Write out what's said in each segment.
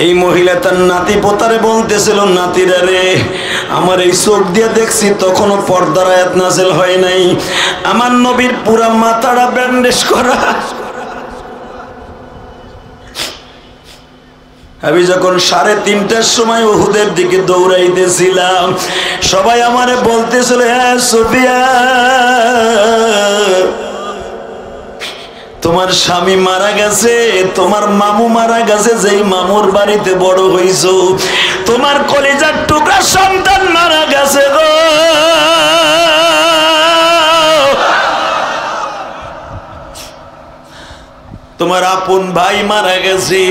এই মহিলা তার নাতি পোতারে বলতেছিল, নাতিরা রে, আমার এই চোখ দিয়ে দেখছি তখনও পর্দার আয়াত নাযিল হয় নাই, আমার নবীর পুরা মাথাটা ব্যান্ডেজ করা। আমি যখন 3:30টার সময় উহুদের দিকে দৌড়াইতেছিলাম, সবাই আমারে বলতেছিল, হ্যাঁ সুফিয়া, তোমার স্বামী মারা গেছে, তোমার মামু মারা গেছে, যেই মামুর বাড়িতে বড় হইছো, তোমার কলিজার টুকরা সন্তান মারা গেছে গো, তোমার আপন ভাই মারা গেছে,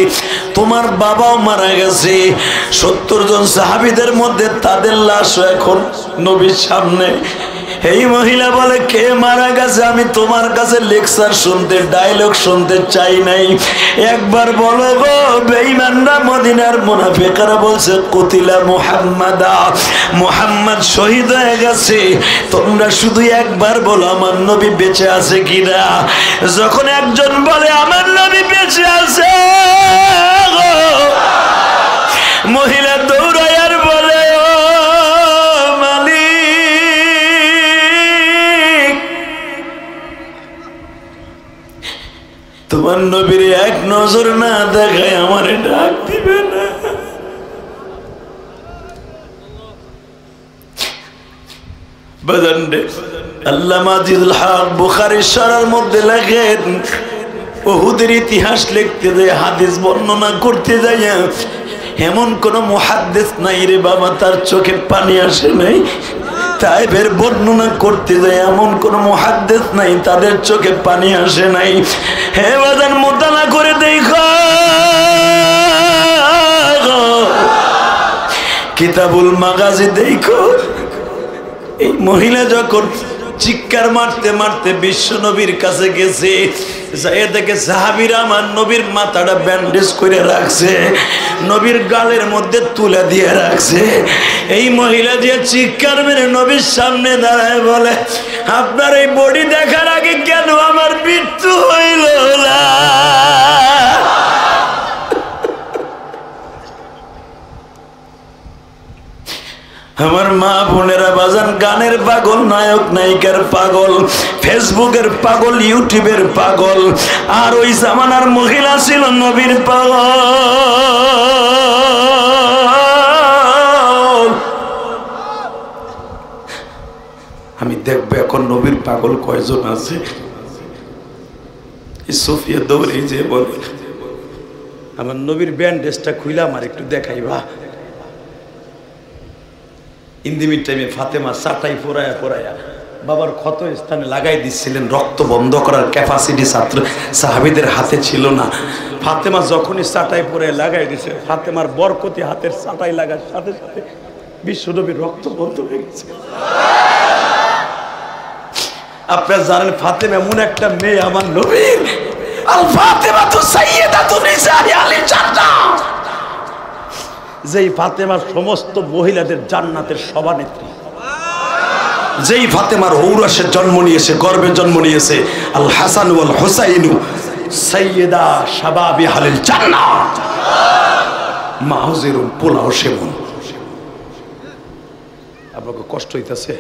তোমার বাবাও মারা গেছে। 70 জন সাহাবীদের মধ্যে তাদের লাশ এখন নবীর সামনে। এই মহিলা বলে, কে মারা গেছে? আমি তোমার কাছে লেকচার শুনতে, ডায়লগ শুনতে চাই নাই, একবার বলো গো। বেঈমানরা, মদিনার মুনাফিকরা বলছে, কুতিলা মুহাম্মাদা, মুহাম্মদ শহীদ হয়ে গেছে, তোমরা শুধু একবার বলো আমার নবী বেঁচে আছে কিনা। যখন একজন বলে আমার নবী বেঁচে আছে, মহিলা দৌড়ায় আর বলে, ও মালিক, তোমার নবীর এক নজর না দেখায় আমারে ডাক দিবে না? বাজানরে, আল্লামা আজিজুল হক বুখারী শরীফের মধ্যে লেখেন, উহুদের ইতিহাস লিখতে যায়, হাদিস বর্ণনা করতে যায়, এমন কোন মুহাদ্দিস নাই রে বাবা তার চোখে পানি আসে নাই। তাইফের বর্ণনা করতে যায়, এমন কোন মুহাদ্দিস নাই তাদের চোখে পানি আসে নাই। হে বাজান, মোতালা করে দেখো, কিতাবুল মাগাজি দেখো। এই মহিলা যখন চিৎকার মারতে মারতে বিশ্ব নবীর কাছে গেছে, এ থেকে সাহাবীরা আমার নবীর মাথাটা ব্যান্ডেজ করে রাখছে, নবীর গালের মধ্যে তুলে দিয়ে রাখছে। এই মহিলা যে চিৎকার মেরে নবীর সামনে দাঁড়ায় বলে, আপনার এই বডি দেখার আগে কেন আমার মৃত্যু হইল না? আমার মা বোনেরা বাজান, গানের পাগল, নায়ক নায়িকার পাগল, ফেসবুকের পাগল, ইউটিউবের পাগল, আর ওই জামানার মহিলা ছিল নবীর পাগল। আমি দেখবো এখন নবীর পাগল কয়জন আছে। সুফিয়া দৌড়ে যে বলে, আমার নবীর ব্যান্ডেজটা খুইলা আমার একটু দেখাইবা। ইন্দিমির টাইমে ফাতেমা চাটাই পোড়ায়া পোড়ায়া বাবার ক্ষত স্থানে লাগাই দিচ্ছিলেন, রক্ত বন্ধ করার ক্যাপাসিটি ছাত্র সাহাবীদের হাতে ছিল না। ফাতেমা যখনই চাটাই পোড়ায় লাগাই দিছে, ফাতেমার বরকতি হাতের চাটাই লাগার সাথে সাথে বিশ্বনবীর রক্ত বন্ধ হয়ে গেছে। আপনারা জানেন ফাতেমা এমন একটা মেয়ে আমার নবীর, আল ফাতেমা তু সাইয়্যিদাতু নিসাই আহলিল জান্নাহ, যেই ফাতেমার সমস্ত মহিলাদের জান্নাতের সভানেত্রী, যেই ফাতেমার ঔরসে জন্ম নিয়েছে, গর্ভে জন্ম নিয়েছে, আল হাসান ওয়াল হুসাইন সাইয়্যিদা শাবাবি আহলিল জান্নাহ, মাহজিরুল পোলাও সেবন। আপনাকে কষ্ট হইতেছে?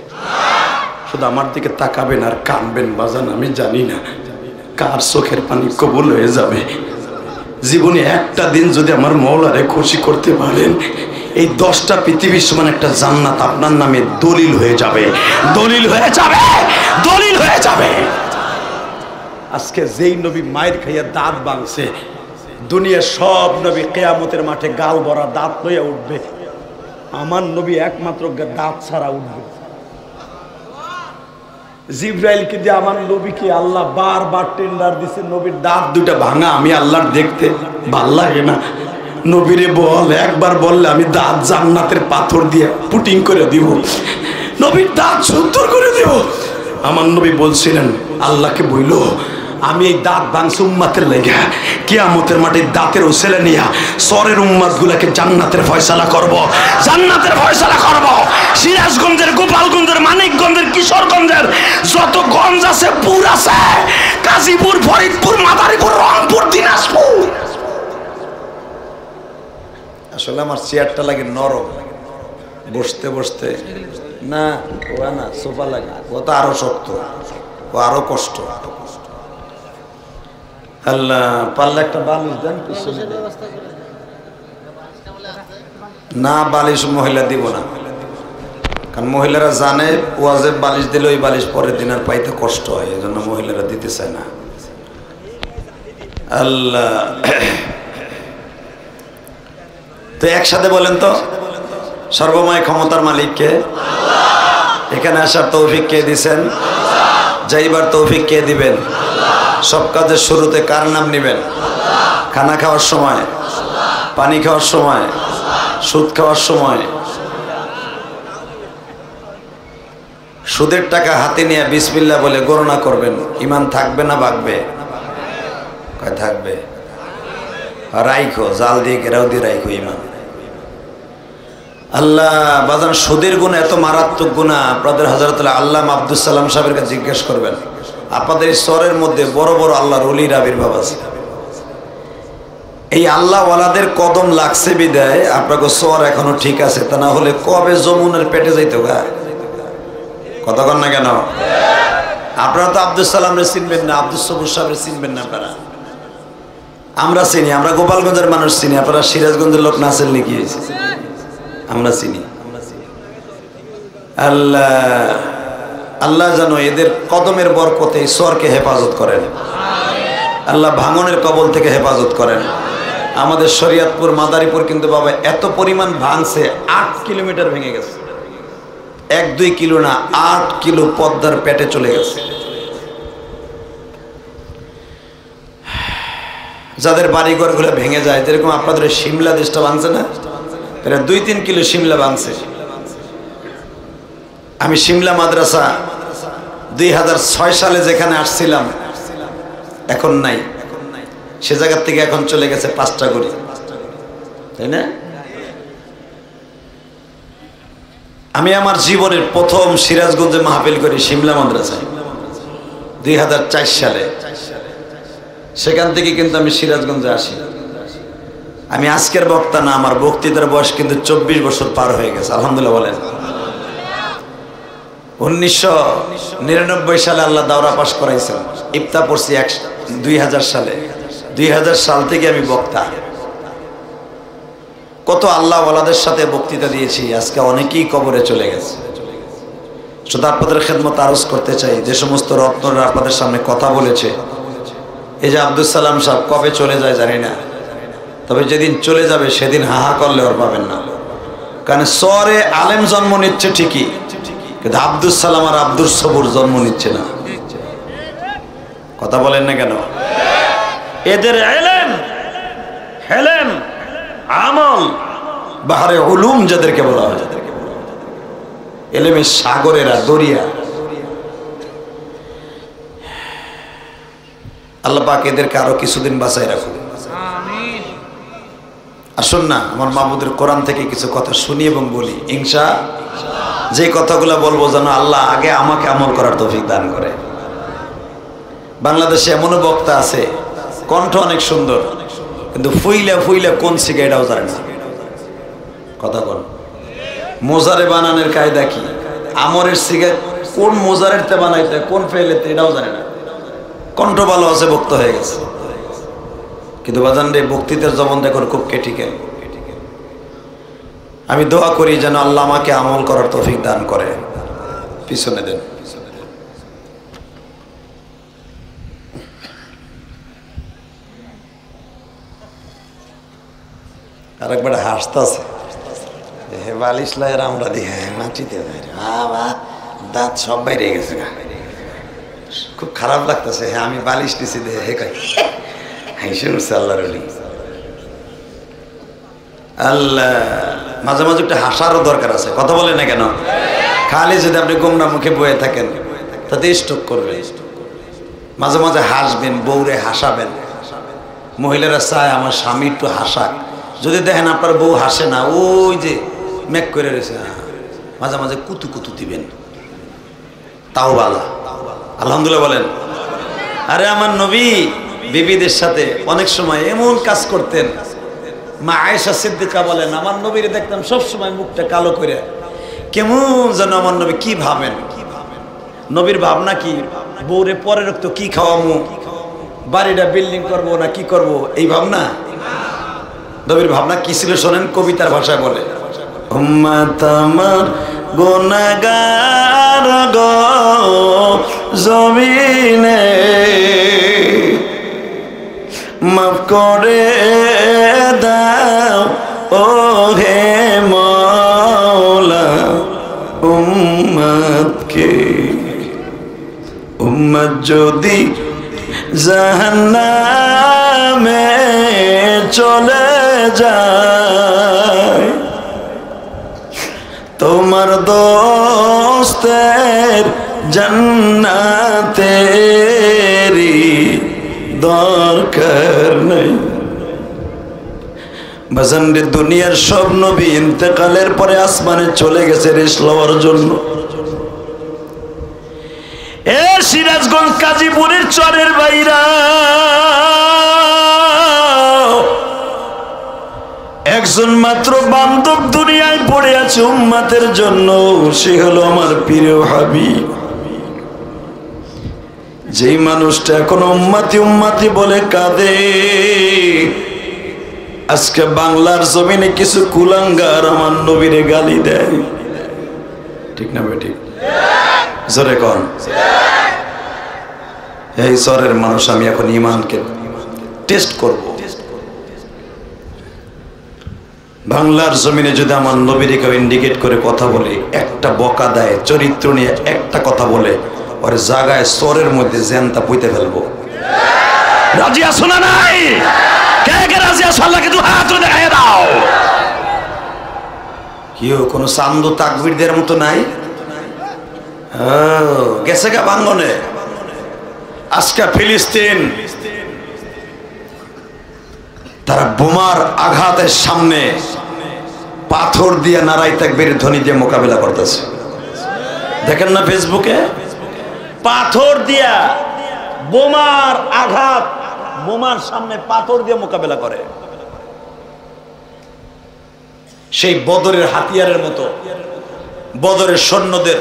শুধু আমার দিকে তাকাবেন আর কানবেন বাজান, আমি জানি না কার চোখের পানি কবুল হয়ে যাবে। জীবনে একটা দিন যদি আমার মওলারে খুশি করতে পারেন, এই 10টা পৃথিবীর সমান একটা জান্নাত আপনার নামে দলিল হয়ে যাবে, দলিল হয়ে যাবে, দলিল হয়ে যাবে। আজকে যেই নবী মায়ের খাইয়া দাঁত ভাঙছে, দুনিয়ার সব নবী কিয়ামতের মাঠে গাল ভরা দাঁত লইয়া উঠবে, আমার নবী একমাত্র দাঁত ছাড়া উঠবে। জিব্রাইলকে দিয়ে আমার নবীকে আল্লাহ বারবার টেন্ডার দিছে, নবীর দাঁত দুটা ভাঙা আমি আল্লাহর দেখতে ভাল লাগে না। নবীরে বল, একবার বললে আমি দাঁত জান্নাতের পাথর দিয়ে পুটিং করে দিব, নবীর দাঁত সুন্দর করে দিব। আমার নবী বলছিলেন, আল্লাহকে বইল, আমি এই দাঁত ভাঙছি উম্মাতের লেগে, কিয়ামতের মাঠে দাঁতের ওসিলা নিয়া সরের উম্মাত গুলাকে জান্নাতের ফয়সালা করব, জান্নাতের ফয়সালা করব। সিরাজগঞ্জের, গোপালগঞ্জের, মানিকগঞ্জের, কিশোরগঞ্জের যত গঞ্জ আছে, পুর আছে, গাজীপুর, ফরিদপুর, মাদারীপুর, রংপুর, দিনাজপুর, আসলে আমার চেয়ারটা লাগে নরম, বসতে বসতে না, ও না সোফা লাগে, ও তো আরো শক্ত, ও আরো কষ্ট। আল্লাহ পারলে একটা বালিশ দেন পিছনে। না বালিশ মহিলা দিব না, কারণ মহিলারা জানে ওয়াজে বালিশ দিলে ওই বালিশ পরের দিন আর পাইতে কষ্ট হয়, এই জন্য মহিলারা দিতে চায় না। আল্লাহ, তো একসাথে বলেন তো, সর্বময় ক্ষমতার মালিক কে? এখানে আসার তৌফিক কে দিছেন? যাইবার তৌফিক কে দিবেন? সব কাজের শুরুতে কার নাম নিবেন? খানা খাওয়ার সময়, পানি খাওয়ার সময়, সুদ খাওয়ার সময়। সুদের টাকা হাতে নিয়ে বিসমিল্লাহ বলে গণনা করবেন, ইমান থাকবে না ভাগবে? কয় থাকবে। রাইখো, জাল দিয়ে ঘেরাও দিয়ে রাইখো ইমান। আল্লাহ বাজান, সুদের গুণা এত মারাত্মক গুণা, আপনাদের হযরতুল্লাহ আল্লামা আব্দুল সালাম সাহেবের কাছে জিজ্ঞেস করবেন। আপনাদের এই শহরের মধ্যে বড় বড় আল্লাহর ওলির আবির্ভাব আছে। এই আল্লাহ ওয়ালাদের কদম লাগছে বিদায় আপনাকে শহর এখনো ঠিক আছে, তা না হলে কবে যমুনার পেটে যাইতো গা। কথা কন না কেন? আপনারা তো আব্দুল সালামরে চিনবেন না, আব্দুল সবুর সাহেবের চিনবেন না আপনারা। আমরা চিনি, আমরা গোপালগঞ্জের মানুষ চিনি, আপনারা সিরাজগঞ্জের লোক না চিনলে কি হয়েছে? আমরা চিনি। আল্লাহ আল্লাহ যেন এদের কদমের বরকতে ঈশ্বরকে হেফাজত করেন, আল্লাহ ভাঙনের কবল থেকে হেফাজত করেন। আমাদের শরীয়তপুর মাদারীপুর কিন্তু বাবা এত পরিমাণ ভাঙছে, 8 কিলোমিটার ভেঙে গেছে। 1-2 কিলো না, 8 কিলো পদ্মার পেটে চলে গেছে। যাদের বাড়িঘরগুলো ভেঙে যায়, যেরকম আপনাদের শিমলা দেশটা ভাঙছে না, এরা 2-3 কিলো শিমলা ভাঙছে। আমি শিমলা মাদ্রাসা 2006 সালে যেখানে আসছিলাম এখন নাই, সে জায়গার থেকে এখন চলে গেছে 5টা গড়ি, তাই না? আমি আমার জীবনের প্রথম সিরাজগঞ্জে মাহফিল করি শিমলা মাদ্রাসায় 2004 সালে। সেখান থেকে কিন্তু আমি সিরাজগঞ্জে আসি। আমি আজকের বক্তা না, আমার বক্তৃতার বয়স কিন্তু 24 বছর পার হয়ে গেছে, আলহামদুলিল্লাহ বলেন। 1999 সালে আল্লাহ দাওরা পাশ করাইছেন, ইফতা পড়ছি 2000 সালে। 2000 সাল থেকে আমি বক্তা। কত আল্লাহ ওয়ালাদের সাথে বক্তৃতা দিয়েছি, আজকে অনেকেই কবরে চলে গেছে। শুধু আপনাদের খেদমত আরজ করতে চাই, যে সমস্ত রত্নরা আপনাদের সামনে কথা বলেছে, এই যে আব্দুল সালাম সাহেব কবে চলে যায় জানি না, তবে যেদিন চলে যাবে সেদিন হাহা করলে ওর পাবেন না। কারণ শহরে আলেম জন্ম নিচ্ছে ঠিকই, কিন্তু আব্দুল সালাম আর আব্দুল সবুর জন্ম নিচ্ছে না। কথা বলেন না কেন? এদের ইলম, হেলেম, আমল, বাহারে উলুম যাদেরকে বলা হয়, ইলমের সাগরেরা, দরিয়া। আল্লাহ পাক এদেরকে আরো কিছুদিন বাঁচাই রাখুন। আমিন। আসুন না আমার মাহবুদের কোরআন থেকে কিছু কথা শুনি এবং বলি, ইনশাআল্লাহ। যে কথাগুলো বলবো যেন আল্লাহ আগে আমাকে আমল করার তৌফিক দান করে। বাংলাদেশে এমনও বক্তা আছে, কণ্ঠ অনেক সুন্দর, কিন্তু ফুইলা ফুইলা কোন শিখে এটাও জানে না। কথা বল, মোজারে বানানোর কায়দা কি, আমরের শিখে কোন মোজারের তে বানাইতে, কোন ফেলেতে, এটাও জানে না। কণ্ঠ ভালো আছে, বক্তা হয়ে গেছে, কিন্তু বাজান রে বক্তৃতার জবান দেখুন খুব ক্রিটিক্যাল। আমি দোয়া করি যেন আল্লাহ আমাকে আমল করার তৌফিক দান করে। পিছনে দেন। আরেকবার হাসতেছে, বালিশ লাইয়ের আমরা দিয়ে মাটিতে দাঁত সব বাইরে গেছে, খুব খারাপ লাগতেছে। হ্যাঁ আমি বালিশ নিছি দে, হে কই হাইসে উঠছে আল্লাহর ওলি। আল্লাহ মাঝে মাঝে একটু হাসারও দরকার আছে, কথা বলে না কেন? খালি যদি আপনি গোমরা মুখে বয়ে থাকেন তাতে স্ট্রোক করবে। মাঝে মাঝে হাসবেন, বউরে হাসাবেন। মহিলারা চায় আমার স্বামী একটু হাসাক, যদি দেখেন আপনার বউ হাসে না, ওই যে মেক করে রয়েছে, মাঝে মাঝে কুতু কুতু দিবেন, তাও বালা। আলহামদুলিল্লাহ বলেন। আরে আমার নবী বিবিদের সাথে অনেক সময় এমন কাজ করতেন, মা আয়েশা সিদ্দিকা বলেন আমার নবীরে দেখতাম সবসময় মুখটা কালো করে, কেমন যেন আমার নবী কি ভাবেন। নবীর ভাবনা কি, বউরে পরে রক্ত কি খাওয়ামু, বাড়িটা বিল্ডিং করব না কি করব, এই ভাবনা। নবীর ভাবনা কি ছিল শোনেন, কবিতার ভাষায় বলে, উম্মত আমার গুনাহগার গো জমিনে মাফ করে দাও ও হে মওলা উম্মতকে। উম্মত যদি জাহান্নামে চলে যায়, তোমার দোস্তের জান্নাতেরই দরকার নেই। বাজানরে দুনিয়ার সব নবী ইন্তেকালের পরে আসমানে চলে গেছে রেস্ট লওয়ার জন্য। এ সিরাজগঞ্জ কাজীপুরের চরের বাইরা, একজন মাত্র বান্ধব দুনিয়ায় পড়ে আছে উম্মতের জন্য, সে হলো আমার প্রিয় হাবিব। যেই মানুষটা এখন উম্মতি উম্মতি বলে কাঁদে, আজকে বাংলার জমিনে কিছু কুলাঙ্গার আমার নবীরে গালি দেয়, ঠিক না বেটি? জোরে কন। এই চরের মানুষ আমি এখন ঈমানকে টেস্ট করব। বাংলার জমিনে যদি আমার নবীরে কেউ ইন্ডিকেট করে কথা বলে, একটা বকা দেয়, চরিত্র নিয়ে একটা কথা বলে, ওর জায়গায় চরের মধ্যে জ্যানতা পুঁতে ফেলবো। রাজি আছো না নাই? কে কে রাজি আছো? আল্লাহকে দু হাত তুলে দেখায় দাও। কেউ কোনো চান্দু তাকবীরদের মতো নাই? গেছে গা বাঙ্গনে। আজকে ফিলিস্তিন তারা বোমার আঘাতের সামনে পাথর দিয়ে নারাই তাকবীর ধ্বনি দিয়ে মোকাবেলা করতেছে। দেখেন না ফেসবুকে, পাথর দিয়া বোমার আঘাত, বোমার সামনে পাথর দিয়ে মোকাবেলা করে। সেই বদরের হাতিয়ারের মতো বদরের সৈন্যদের,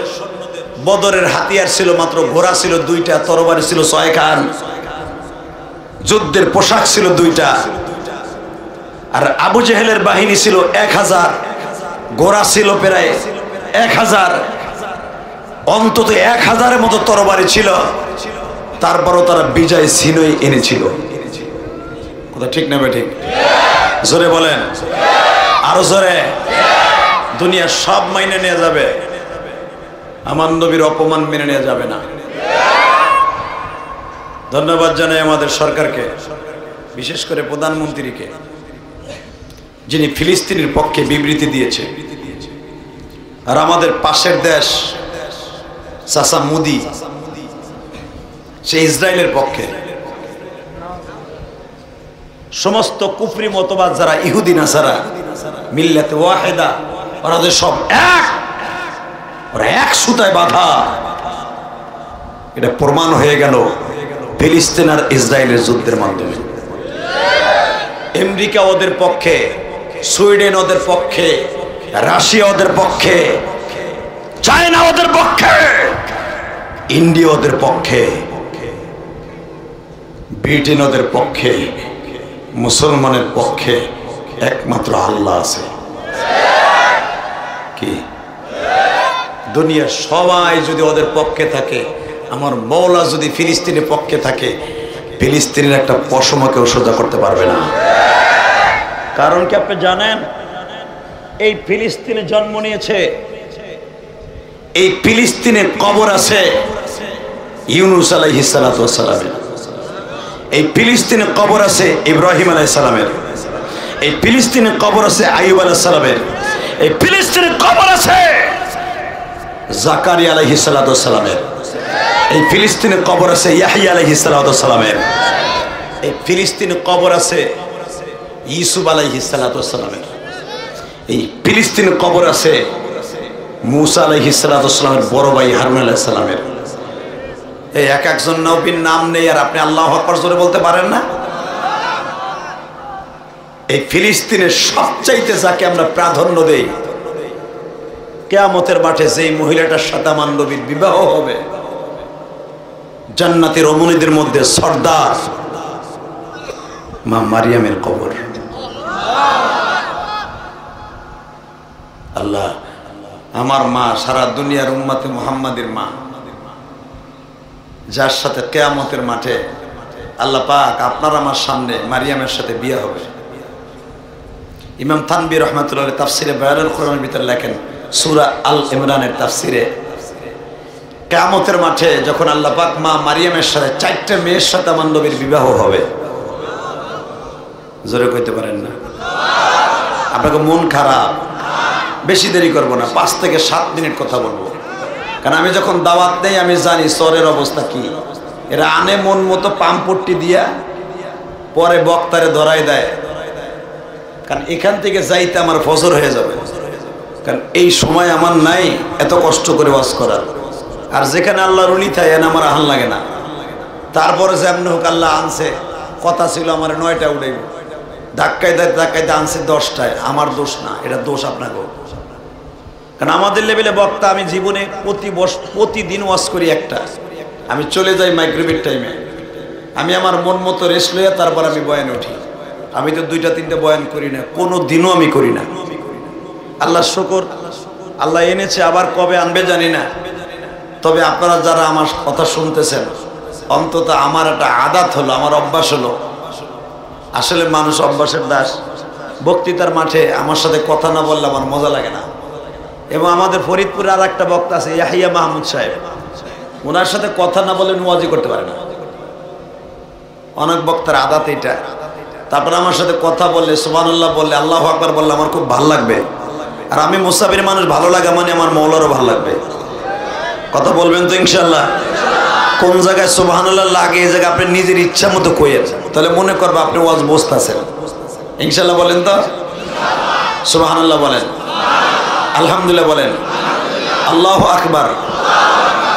বদরের হাতিয়ার ছিল মাত্র ঘোড়া ছিল 2টা, তরবারি ছিল 6 খান, যুদ্ধের পোশাক ছিল 2টা, আর আবু জেহেলের বাহিনী ছিল 1000, ঘোড়া ছিল প্রায় 1000, অন্তত 1000-এর মতো তরবারি ছিল। তারপরও তারা বিজয় ছিনই এনেছিল। কথা ঠিক না বেঠিক? জোরে বলেন, আরো জোরে। দুনিয়ার সব মাইনে নিয়ে যাবে, আমার নবীর অপমান মেনে নেওয়া যাবে না। ধন্যবাদ জানাই আমাদের সরকারকে, বিশেষ করে প্রধানমন্ত্রীকে, যিনি ফিলিস্তিনের পক্ষে বিবৃতি দিয়েছে। আর আমাদের পাশের দেশ চাচা মোদি, সে ইসরায়েলের পক্ষে। সমস্ত কুফরি মতবাদ যারা ইহুদি নাসারা, মিল্লাতে ওয়াহিদা, ওনাদের সব এক, ওরা এক সুতায় বাঁধা। এটা প্রমাণ হয়ে গেল ফিলিস্তিন আর ইসরায়েলের যুদ্ধের মাধ্যমে। আমেরিকা ওদের পক্ষে, সুইডেন ওদের পক্ষে, রাশিয়া ওদের পক্ষে, চায়না ওদের পক্ষে, ইন্ডিয়া ওদের পক্ষে, ব্রিটেন ওদের পক্ষে, মুসলমানের পক্ষে একমাত্র আল্লাহ আছে। কি দুনিয়ার সবাই যদি ওদের পক্ষে থাকে, আমার মওলা যদি ফিলিস্তিনের পক্ষে থাকে, ফিলিস্তিনের একটা পশমকেও সোজা করতে পারবে না। কারণ কি আপনি জানেন? এই ফিলিস্তিনে জন্ম নিয়েছে, এই ফিলিস্তিনের কবর আছে ইউনুস আলাইহিস সালাতু ওয়াস সালামের, এই ফিলিস্তিনে কবর আছে ইব্রাহিম আলাইহিস সালামের, এই ফিলিস্তিনে কবর আছে আইয়ুব আলাইহিস সালামের, এই ফিলিস্তিনে কবর আছে জাকারিয়া আলাইহিস সালাতু ওয়াস সালামের, এই ফিলিস্তিনে কবর আছে ইয়াহইয়া আলাইহিস সালাতু ওয়াস সালামের, এই ফিলিস্তিনে কবর আছে ইউসুফ আলাইহিস সালাতু ওয়াস সালামের, এই ফিলিস্তিনে কবর আছে মুসা আলাইহিস সালাতু ওয়াস সালামের বড় ভাই হারুন আলাইহিস সালামের। এই এক একজন নবীর নাম নেই আর আপনি আল্লাহু আকবার জোরে বলতে পারেন না? এই ফিলিস্তিনের সবচাইতে যাকে আমরা প্রাধান্য দেই, কিয়ামতের মাঠে যেই মহিলাটার সাথে আমার নবীর বিবাহ হবে, জান্নাতের রমণীদের মধ্যে সর্দার মা মারিয়ামের কবর। আল্লাহ, আমার মা সারা দুনিয়ার উম্মতে মুহাম্মাদের মা, যার সাথে কিয়ামতের মাঠে আল্লাহ পাক আপনার আমার সামনে মারিয়ামের সাথে বিয়ে হবে। ইমাম থানবী রহমাতুল্লাহ তাফসিরে বায়ানুল কুরআনের ভিতরে লেখেন, সূরা আল ইমরানের তাফসিরে, কিয়ামতের মাঠে যখন আল্লাহ পাক মা মারিয়ামের সাথে 4টা মেয়ের সাথে আমার নবীর বিবাহ হবে, জোরে কইতে পারেন না? আপনাকে মন খারাপ, বেশি দেরি করবো না, 5 থেকে 7 মিনিট কথা বলবো, কারণ আমি যখন দাওয়াত দেই আমি জানি চরের অবস্থা কি। এরা আনে মন মতো পাম্পট্টি দিয়া পরে বক্তারে ধরাই দেয়, কারণ এখান থেকে যাইতে আমার ফজর হয়ে যাবে, কারণ এই সময় আমার নাই এত কষ্ট করে ওয়াজ করার। আর যেখানে আল্লাহর ওলি থাকে এনে আমার আহান লাগে না। তারপরে যেমন হোক আল্লাহ আনছে, কথা ছিল আমার 9টা উঠাইব, ধাক্কাইতে ধাক্কাইতে আনছে 10টায়। আমার দোষ না, এটা দোষ আপনাকে। কারণ আমাদের লেভেলে বক্তা আমি জীবনে প্রতিদিন ওয়াজ করি একটা, আমি চলে যাই মাইক্রোওয়েভ টাইমে, আমি আমার মন মতো রেস্ট লইয়া তারপর আমি বয়ানে উঠি। আমি তো 2টা-3টা বয়ান করি না, কোনো দিনও আমি করি না। আল্লাহ শুকর, আল্লাহ এনেছে, আবার কবে আনবে জানি না। তবে আপনারা যারা আমার কথা শুনতেছেন, অন্তত আমার একটা আদাত হলো, আমার অভ্যাস হলো, আসলে মানুষ অভ্যাসের দাস। বক্তৃতার মাঠে আমার সাথে কথা না বললে আমার মজা লাগে না। এবং আমাদের ফরিদপুরে আর একটা বক্তা আছে, ইয়াহিয়া মাহমুদ সাহেব, ওনার সাথে কথা না বলে ওয়াজি করতে পারে না। অনেক বক্তার আদাত এটা। তারপরে আমার সাথে কথা বললে, সুবহানাল্লাহ বললে, আল্লাহু আকবার বললে আমার খুব ভালো লাগবে। আর আমি মুসাফির মানুষ, ভালো লাগা মানে আমার মৌলারও ভালো লাগবে। কথা বলবেন তো ইনশাআল্লাহ? কোন জায়গায় সুবহানাল্লাহ লাগে এই জায়গায় আপনি নিজের ইচ্ছা মতো কইেন, তাহলে মনে করবে আপনি ওয়াজ বসতেছেন। ইনশাআল্লাহ বলেন তো? সুবহানাল্লাহ বলেন, আলহামদুলিল্লাহ বলেন, আল্লাহু আকবার।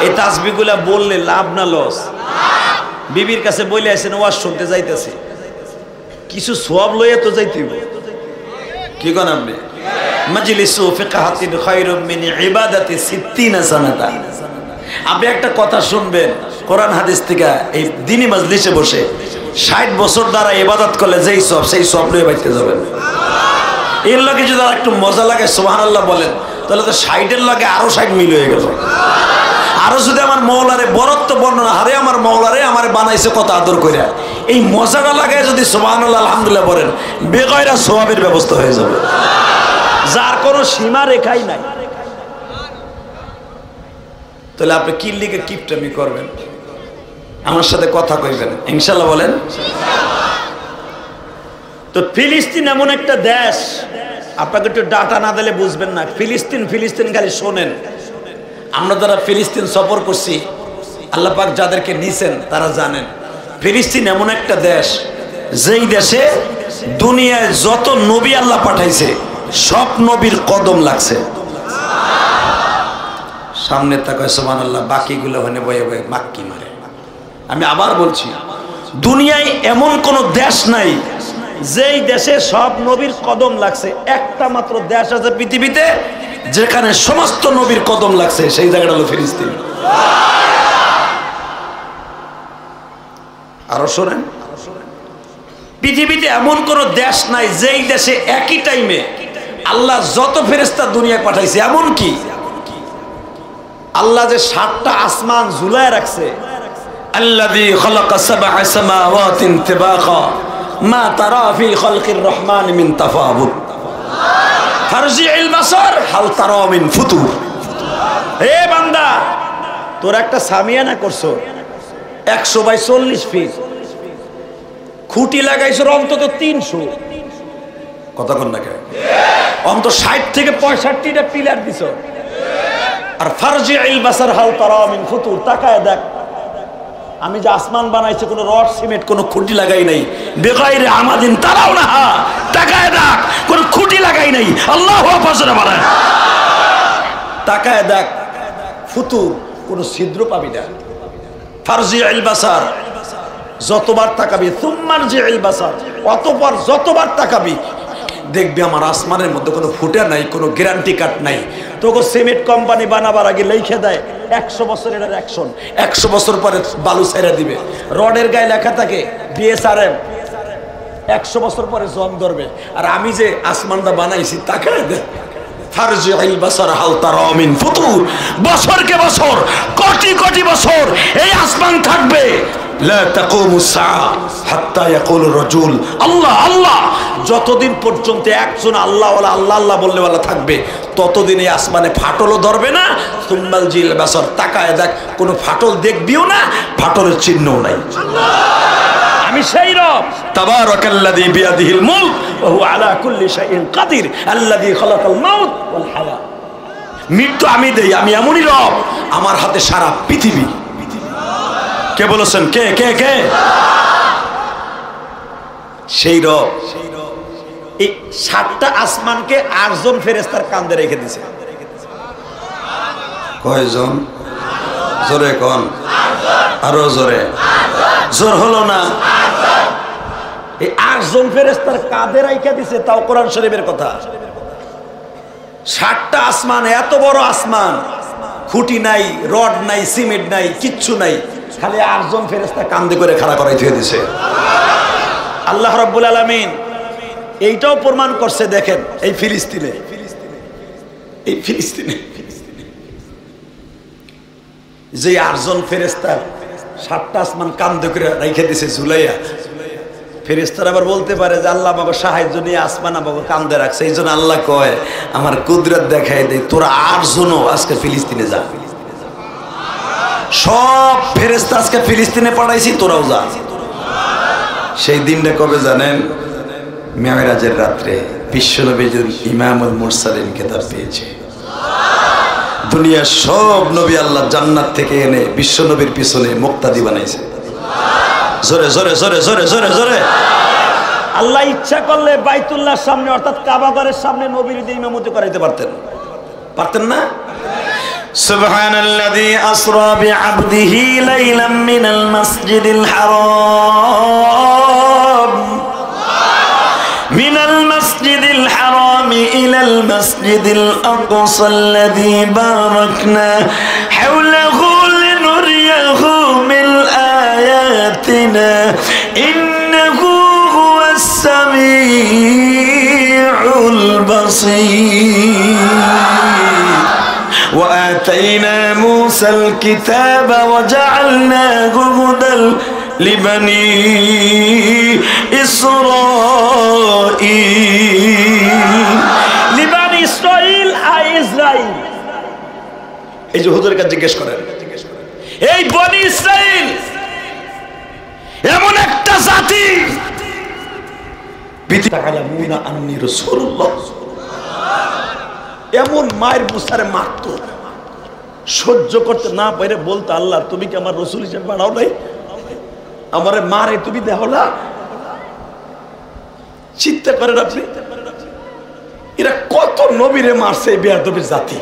এই তাসবিহগুলা বললে লাভ না লস? বিবির কাছে বলে আসেন ওয়াজ শুনতে যাইতেছি, কিছু সওয়াব লইয়া তো যাইতেইব। কি কোন আপনি? মাজলিসু ফিকহাতিন খায়রুম মিন ইবাদাতি 60 সানাতা। আপনি একটা কথা শুনবেন কোরআন হাদিস থেকে, এই দ্বীনি মাজলিসে বসে 60 বছর দ্বারা ইবাদত করলে যেই সব, সেই সব লইয়া বাইতে যাবেন। এর লগে যদি একটু মজা লাগে সুবহানাল্লাহ বলেন, তাহলে তো 60-এর লগে আরো 60 মিল হয়ে গেল। আরো যদি আমার মওলারে বরত্ব বর্ণনা, হারে আমার মওলারে আমারে বানাইছে কত আদর কইরা, এই মজাটা লাগে যদি সুবহানাল্লাহ আলহামদুলিল্লাহ বলেন, বেগয়রা সওয়াবের ব্যবস্থা হয়ে যাবে, যার কোনো সীমা রেখাই নাই। তাহলে আপনি কি লিগে কিপটামি করবেন? আমার সাথে কথা কইবেন ইনশাআল্লাহ বলেন। তো ফিলিস্তিন এমন একটা দেশ, আপনাকে একটু ডাটা না দিলে বুঝবেন না। ফিলিস্তিন ফিলিস্তিন খালি শোনেন। আমরা যারা ফিলিস্তিন সফর করছি, আল্লাহ পাক যাদেরকে নিছেন তারা জানেন, ফিলিস্তিন এমন একটা দেশ, যেই দেশে দুনিয়ায় যত নবী আল্লাহ পাঠাইছে সব নবীর কদম লাগছে। সামনে তাকায় সুবহানাল্লাহ, বাকিগুলো হনে বয়ে বয়ে মাক্কি মারে। আমি আবার বলছি, দুনিয়ায় এমন কোন দেশ নাই যেই দেশে সব নবীর কদম লাগছে। একটা মাত্র দেশ আছে পৃথিবীতে যেখানে সমস্ত নবীর কদম লাগছে, সেই জায়গাটা হলো ফিলিস্তিন। আরো শোনেন, পৃথিবীতে এমন কোন দেশ নাই যেই দেশে একই টাইমে আল্লাহ যত ফেরেশতা দুনিয়ায় পাঠাইছে, এমন কি আল্লাহ যে 7টা আসমান ঝুলায় রাখছে, আল্লাযী খালাকা সাবআ সামাওয়াতিন তিবাকা মা তারা ফি খালকির রহমান মিন তাফাউত ফারজি'ল বাসার হাল তারা মিন ফুতুর। হে বান্দা, তোর একটা সামিয়ানা করছো 100 বাই 40 ফিট, খুঁটি লাগাইছো অন্তত 300, কথা কোন না কে, অন্তত 60 থেকে 65টা পিলার দিছো। আর ফারজি'ল বাসার হাল তারা মিন ফুতুর, তাকায় দেখ আমি যে আসমান বানাইছি কোনো রড সিমেন্ট কোনো খুঁটি লাগাই নাই, বেগাইরে আমাদিন তারাও না, তাকায় দেখ কোনো খুঁটি লাগাই নাই, আল্লাহু আকবার বানায়। তাকায় দেখ ফুতুর, কোনো ছিদ্র পাবি না। ফারজি'ল বাসার, যতবার তাকাবি সুম্মার জিল বাসার, অতঃপর যতবার তাকাবি দেখবি আমার আসমানের মধ্যে কোনো ফুটা নাই, কোনো গ্যারান্টি কার্ড নাই। তোকে সিমেন্ট কোম্পানি বানাবার আগে লিখে দেয় 100 বছর এটার অ্যাকশন, 100 বছর পরে বালু ছেড়ে দিবে। রডের গায়ে লেখা থাকে বিএসআরএম, 100 বছর পরে জং ধরবে। আর আমি যে আসমানটা বানাইছি তাকায় দেখ, ফারজিল বাসার হাল তারা মিন ফুতুর, বছরকে বছর, কোটি কোটি বছর এই আসমান থাকবে। লা তাকুমু সাআ হাত্তা ইয়াকুলু রাজুল আল্লাহ আল্লাহ, যতদিন পর্যন্ত একজন আল্লাহ ওয়ালা আল্লাহ আল্লাহ বললে ওয়ালা থাকবে ততদিন এই আসমানে ফাটলও ধরবে না। সুম্মাল জিল বাসার, তাকায় দেখ, কোনো ফাটল দেখবিও না, ফাটলের চিহ্নও নাই। আমি সেই রব তাবারাকাল্লাযী বিয়াদিহিল মুলক ওয়া হুয়া আলা কুল্লি শাইইন কাদির আল্লাযী খালাকাল মাউত ওয়াল হায়া। মৃত্যু আমি দেই, আমি এমনই রব, আমার হাতে সারা পৃথিবী। কে বলেছেন? কে কে কে? সেই রব এই 7টা আসমানকে 8 জন ফেরেশতার কাঁধে রেখে দিয়েছে। কয়জন? জোরে কোন, আরো জোরে। জোর হলো না? এই 8 জন ফেরেশতার কাঁধে রেখে দিয়েছে, তাও কোরআন শরীফের কথা। 7টা আসমান, এত বড় আসমান, খুঁটি নাই, রড নাই, সিমেন্ট নাই, কিচ্ছু নাই, খালি 8 জন ফেরেশতা কাঁধে করে খাড়া করাই দিয়ে দিয়েছে আল্লাহ রাব্বুল আলামিন। এইটাও প্রমাণ করছে, দেখেন এই ফিলিস্তিনে, এই ফিলিস্তিনে যে 8 জন ফেরেশতার 7টা আসমান কাঁধে করে রেখে দিয়েছে ঝুলাইয়া। ফেরেশতারা আবার বলতে পারে যে আল্লাহ বাবা সাহায্য নিয়ে আসমান বাবা কাঁধে রাখছে, এই জন্য আল্লাহ কয় আমার কুদরত দেখাই দেয়, তোরা 8 জনও আজকে ফিলিস্তিনে যা। সব ফেরেশতা আজকে ফিলিস্তিনে পাঠাইছি, তোরাও যা। সেই দিনটা কবে জানেন? মেরাজের রাত্রে বিশ্বনবী ইমামুল মুরসালিন খেতাব পেয়েছে। দুনিয়ার সব নবী আল্লাহ জান্নাত থেকে এনে বিশ্বনবীর পিছনে মুক্তাদি বানাইছে। জোরে জোরে জোরে জোরে জোরে জোরে। আল্লাহ ইচ্ছা করলে বাইতুল্লাহর সামনে অর্থাৎ কাবা ঘরের সামনে নবীর দিয়ে ইমামতি করাইতে পারতেন, পারতেন না? সুবহানাল্লাযী আসরা বিআবদিহি লাইলাম মিনাল মাসজিদিল হারাম মিনাল মাসজিদিল হারাম ইলাল মাসজিদিল আকসাল্লাযী বারাকনা হাওলাহু লিনুরিয়াহু মিন আয়াতিনা ইন্নাহু হুয়াস সামিউল বাসীর। وآتينا موسى الكتاب وجعلناه هدى لبني إسرائيل। লিবানি ইসরাইল আর ইসরাইল, এই যে হুজুরের কাছে জিজ্ঞেস করেন, এই বনি ইসরাইল এমন একটা জাতি বিতাআলামুনা আন্নী রাসূলুল্লাহ, এমন মায়ের মুসারে মারতো, সহ্য করতে না পারে বলতো আল্লাহ তুমি কি আমার রসুল হিসেবে বানাও নাই, আমারে মারে তুমি দেখো না। চিন্তা করেন আপনি, এরা কত নবীরে মারছে এই বেয়াদবি জাতি।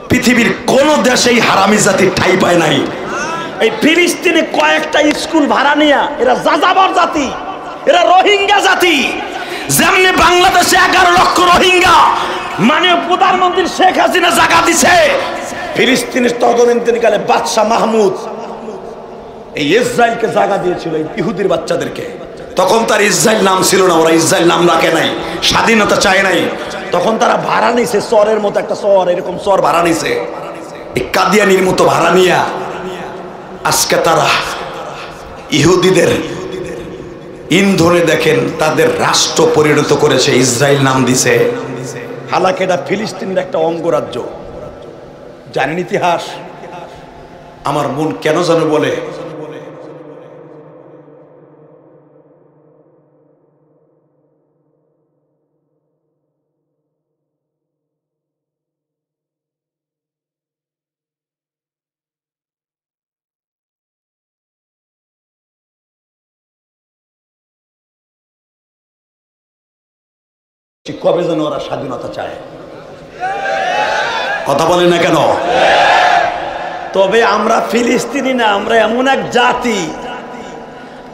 পৃথিবীর কোন দেশেই হারামি জাতি ঠাই পায় নাই। এই ফিলিস্তিনে কয়েকটা স্কুল ভাড়া নিয়া এরা যাযাবর জাতি, এরা রোহিঙ্গা জাতি। যেমনি বাংলাদেশে 11 লক্ষ রোহিঙ্গা মাননীয় প্রধানমন্ত্রী শেখ হাসিনা জায়গা দিছে, ফিলিস্তিনের তদন্তকালে বাদশাহ মাহমুদ এই ইসরায়েলকে জায়গা দিয়েছিল, এই ইহুদির বাচ্চাদেরকে। তখন তার ইসরায়েল নাম ছিল না, ওরা ইসরায়েল নাম রাখে নাই, স্বাধীনতা চায় নাই। তখন তারা ভাড়া নিছে, চরের মতো একটা চর, এরকম চর ভাড়া নিছে, এই কাদিয়ানির মতো ভাড়া নিয়া আজকে তারা ইহুদিদের ইন্ধনে দেখেন তাদের রাষ্ট্র পরিণত করেছে, ইসরায়েল নাম দিছে। হালাকে এটা ফিলিস্তিনের একটা অঙ্গরাজ্য। জানেন ইতিহাস? আমার মন কেন যেন বলে কবে যেন ওরা স্বাধীনতা চায়, কথা বলে না কেন? তবে আমরা ফিলিস্তিনি না, আমরা এমন এক জাতি,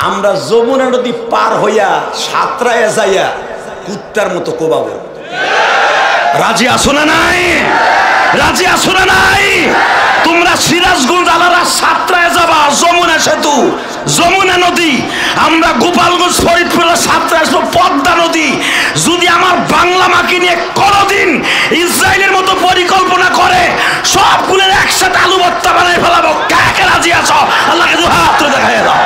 আমরা যমুনা নদী পার হইয়া সাতরায় যাইয়া কুত্তার মতো কোবাবো। রাজি আছো না নাই? রাজি আছো না নাই? তোমরা সিরাজগঞ্জ আলারা সাতরায় যাবা, যমুনা সেতু, যমুনা নদী। আমরা গোপালগঞ্জ ফরিদপুর সাতরায় আসবো পদ্মা নদী। যদি আমার বাংলা মাকে নিয়ে কোনদিন ইসরায়েলের মতো পরিকল্পনা করে সবগুলোর একসাথে আলু ভর্তা বানাই ফেলাবো। কে কে রাজি আছো? আল্লাহকে দু হাত তুলে দেখাই দাও।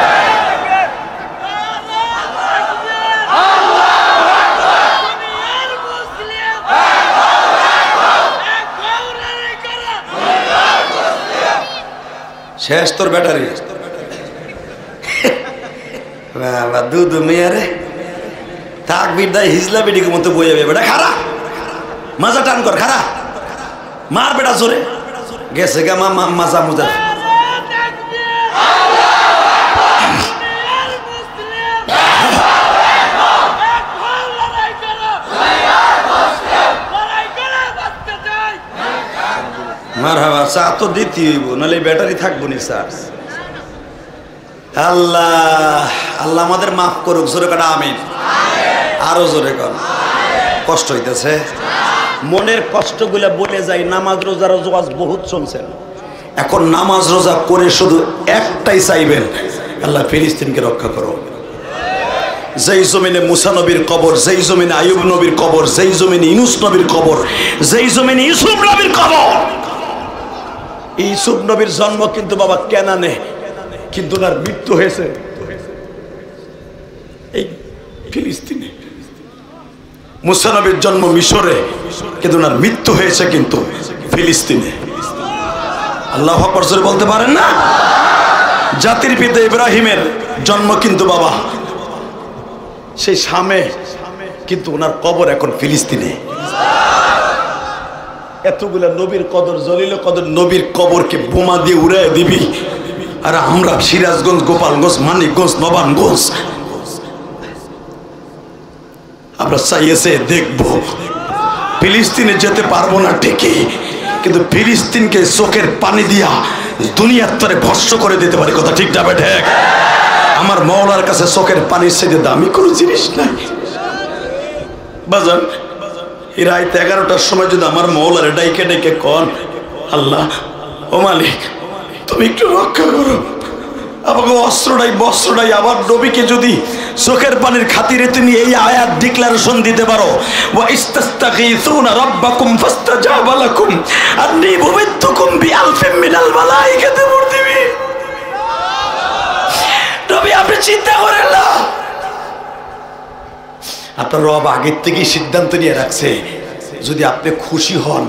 শেষ তোর ব্যাটারি দুধ মেয়ারে থাক বিদায় হিজলা বেডিকে মতো বই যাবে। বেটা খারা মাজা টান কর, খারা মার বেটা জোরে গেছে গা মাজা মুজা। মারহাবা, চা তো দিতে হইব, নাহলে ব্যাটারি থাকবো নি চার্জ। আল্লাহ আল্লাহ আমাদের মাফ করুক। জোরে কাটা আমিন, আরো জোরে কর। কষ্ট হইতেছে, মনের কষ্টগুলা বলে যাই। নামাজ রোজার ওয়াজ বহুত শুনছেন, এখন নামাজ রোজা করে শুধু একটাই চাইবেন, আল্লাহ ফিলিস্তিনকে রক্ষা করো। যেই জমিনে মুসা নবীর কবর, যেই জমিনে আইয়ুব নবীর কবর, যেই জমিনে ইউনূস নবীর কবর, যেই জমিনে ইউসুফ নবীর কবর। ইউসুফ নবীর জন্ম কিন্তু বাবা কেনানে, কিন্তু তার মৃত্যু হয়েছে এই ফিলিস্তিনে। মুসা নবীর জন্ম মিশরে, কিন্তু তার মৃত্যু হয়েছে কিন্তু ফিলিস্তিনে। আল্লাহু আকবার জোরে বলতে পারেন না? জাতির পিতা ইব্রাহিমের জন্ম কিন্তু বাবা সেই শামে, কিন্তু ওনার কবর এখন ফিলিস্তিনে। এতগুলা নবীর কদর, জলিল কদর নবীর কবরকে বোমা দিয়ে উড়াই দিবি, আর আমরা সিরাজগঞ্জ, গোপালগঞ্জ, মানিকগঞ্জ, নবাবগঞ্জ আমরা চাইছে দেখবো। ফিলিস্তিনে যেতে পারবো না ঠিকই, কিন্তু ফিলিস্তিনকে চোখের পানি দিয়া দুনিয়ার তরে ভস্ম করে দিতে পারি। কথা ঠিক যাবে ঠিক? আমার মওলার কাছে চোখের পানির সাথে দামি কোনো জিনিস নাই বাজান। এই রাত 11টার সময় যদি আমার মওলারে ডাইকে ডাইকে কন, আল্লাহ ও মালিক তুমি একটু রক্ষা করো, আমাকে অস্ত্রটাই বস্ত্রটাই। আবার নবীকে যদি চোখের পানির খাতিরে তুমি এই আয়াত ডিক্লারেশন দিতে পারো, ওয়া ইস্তাস্তাগীসুনা রাব্বাকুম ফাস্তাজাবা লাকুম আন্নী মুমিদ্দুকুম বিআলফিন মিনাল মালাইকাতি মুরদিবিন। নবী আপনি চিন্তা করেন না, আপনার রব আগের থেকেই সিদ্ধান্ত নিয়ে রাখছে, যদি আপনি খুশি হন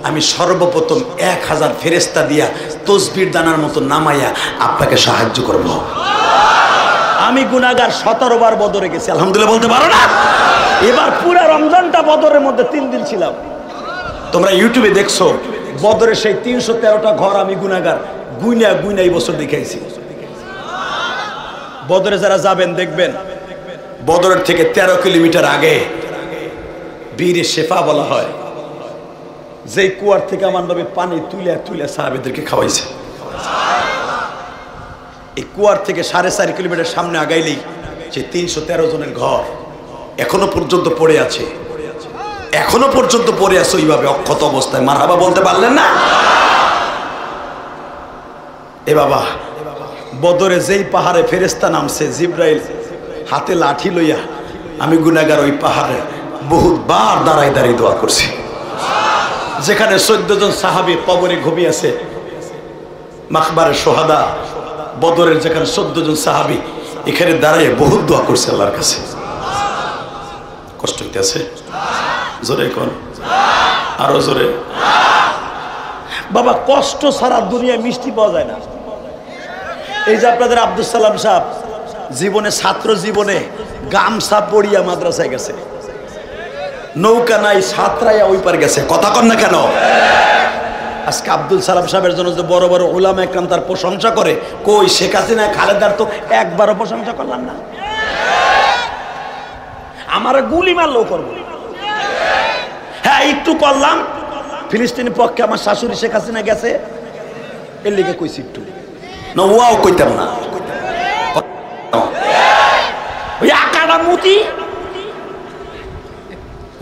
আমি সর্বপ্রথম 1000 ফেরেশতা দিয়া তসবির দানার মতো নামাইয়া আপনাকে সাহায্য করব। আমি গুনাহগার 17 বার বদরে গেছি, আলহামদুলিল্লাহ বলতে পারো না? এবার পুরো রমজানটা বদরের মধ্যে 3 দিন ছিলাম। তোমরা ইউটিউবে দেখছো বদরের সেই 313টা ঘর আমি গুনাহগার গুইনা গুইনা এই বছর দেখাইছি। বদরে যারা যাবেন দেখবেন, বদরের থেকে 13 কিলোমিটার আগে বীরে শেফা বলা হয়, যেই কুয়ার থেকে আমার নবী পানি তুলে তুলে সাহাবীদেরকে খাওয়াইছে। এই কুয়ার থেকে 4.5 কিলোমিটার সামনে আগাইলেই সেই 313 জনের ঘর এখনো পর্যন্ত পড়ে আছে, এখনো পর্যন্ত পড়ে আছে ওইভাবে অক্ষত অবস্থায়। মারহাবা বলতে পারলেন না? এ বাবা, বদরে যেই পাহাড়ে ফেরেশতা নামছে, জিব্রাইল হাতে লাঠি লইয়া, আমি গুনাহগার ওই পাহাড়ে বহুতবার দাঁড়ায় দাঁড়িয়ে দোয়া করছি। যেখানে 14 জন সাহাবী কবরে ঘুমিয়েছে, মাকবারে সোহাদা বদরের যেখানে 14 জন সাহাবী, এখানে দাঁড়ায় বহুত দোয়া করছে আল্লাহর কাছে। কষ্ট হইতেছে? জোরে কোন, আরো জোরে। বাবা কষ্ট ছাড়া দুনিয়ায় মিষ্টি পাওয়া যায় না। এই যে আপনাদের আব্দুল সালাম সাহেব জীবনে, ছাত্র জীবনে গামছা পড়িয়া মাদ্রাসায় গেছে, নৌকা নাই সাঁতরাইয়া ওই পার গেছে। কথা কন না কেন? আজকে আব্দুল সালাম সাহেবের জন্য যে বড় বড় উলামা একরাম তার প্রশংসা করে, কই শেখ হাসিনা খালেদার তো একবারও প্রশংসা করলাম না। আমার গুলি মারলেও করবো, হ্যাঁ একটু করলাম। ফিলিস্তিনের পক্ষে আমার শাশুড়ি শেখ হাসিনা গেছে, এর লিগে কইছি একটু না, ওয়াও কইতাম না। কেরামতি,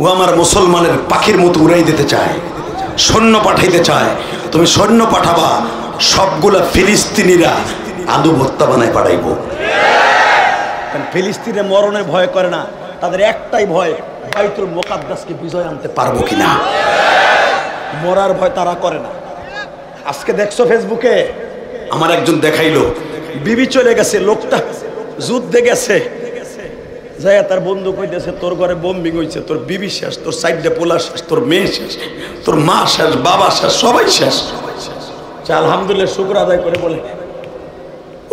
ও আমার মুসলমানের পাখির মতো উড়াই দিতে চায়, সৈন্য পাঠাইতে চায়। তুমি সৈন্য পাঠাবা, সবগুলা ফিলিস্তিনিরা আলু ভর্তা বানায় পাঠাইব। কারণ ফিলিস্তিনে মরণের ভয় করে না, তাদের একটাই ভয়, বাইতুল মুকাদ্দাসকে বিজয় আনতে পারবো কিনা। মরার ভয় তারা করে না। আজকে দেখছো ফেসবুকে, আমার একজন দেখাইলো, বিবি চলে গেছে, লোকটা যুদ্ধে গেছে, যাই তার বন্ধু কইতেছে তোর ঘরে বোম্বিং হয়েছে, তোর বিবি শেষ, তোর সাইডে পোলা শেষ, তোর মেয়ে শেষ, তোর মা শেষ, বাবা শেষ, সবাই শেষ। আলহামদুলিল্লাহ শুকর আদায় করে বলে,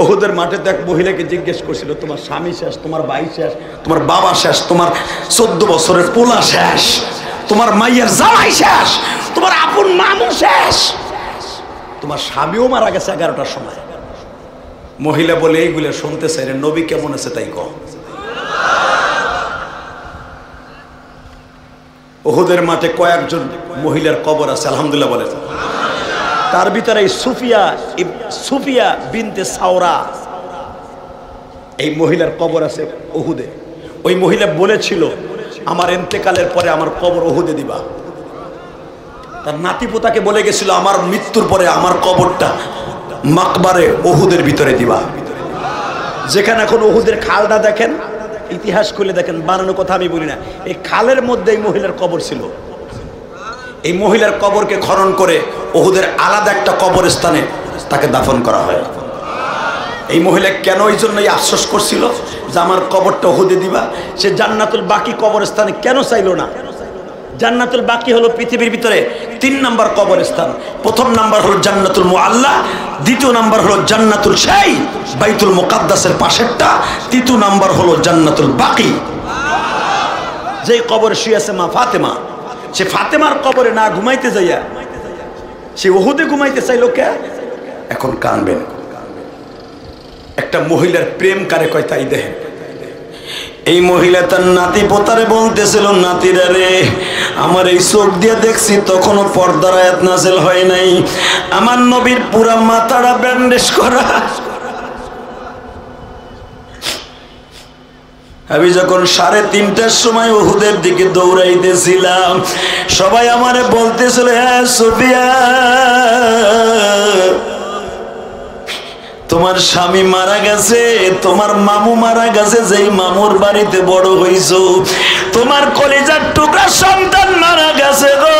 ওহুদের মাঠে তো এক মহিলাকে জিজ্ঞেস করছিল, তোমার স্বামী শেষ, তোমার ভাই শেষ, তোমার বাবা শেষ, তোমার 14 বছরের পোলা শেষ, তোমার মাইয়ের জামাই শেষ, তোমার আপন মামু শেষ, তোমার স্বামীও মারা গেছে 11টার সময়। মহিলা বলে এইগুলো শুনতে চাই রে, নবী কেমন আছে তাই কও। ওহুদের মাঠে কয়েকজন মহিলার কবর আছে, আলহামদুলিল্লাহ বলেন। তার ভিতরে সুফিয়া বিনতে সাওরা, এই মহিলার কবর আছে ওহুদে। ওই মহিলা বলেছিল আমার ইন্তেকালের পরে আমার কবর ওহুদে দিবা। তার নাতিপোতাকে বলে গেছিল আমার মৃত্যুর পরে আমার কবরটা মাকবারে ওহুদের ভিতরে দিবা। যেখানে এখন ওহুদের খালটা দেখেন, ইতিহাস খুলে দেখেন, বানানো কথা আমি বলি না, এই খালের মধ্যে এই মহিলার কবর ছিল। এই মহিলার কবরকে খনন করে ওহুদের আলাদা একটা কবরস্থানে তাকে দাফন করা হয়। এই মহিলা কেন এই জন্যই আফসোস করছিল যে আমার কবরটা ওহুদে দিবা। সে জান্নাতুল বাকি কবরস্থানে কেন চাইল না? জান্নাতুল বাকি হলো পৃথিবীর ভিতরে 3 নম্বর কবরস্থান। প্রথম নাম্বার হলো জান্নাতুল মুআল্লা, দ্বিতীয় নাম্বার হলো জান্নাতুল শাই বাইতুল মুকাদ্দাসের পাশেরটা, তৃতীয় নাম্বার হলো জান্নাতুল বাকি, যেই কবরে শুয়ে আছে মা ফাতেমা। সে ফাতেমার কবরে না ঘুমাইতে যাইয়া সে ওহুদে ঘুমাইতে চাইলো কে? এখন কানবেন। একটা মহিলার প্রেম কারে কয় তাই দেখেন। এই মহিলা তার নাতি পোতারে বলতেছিল, নাতিরা রে, আমার এই চোখ দিয়ে দেখছি তখনও পর্দার আয়াত নাযিল হয় নাই, আমার নবীর পুরা মাথাটা ব্যান্ডেজ করা। আমি যখন 3:30টার সময় ওহুদের দিকে দৌড়াইতেছিলাম, সবাই আমারে বলতেছিল, হ্যাঁ সুফিয়া, তোমার স্বামী মারা গেছে, তোমার মামু মারা গেছে, যেই মামুর বাড়িতে বড় হইছো, তোমার কলিজার টুকরা সন্তান মারা গেছে গো,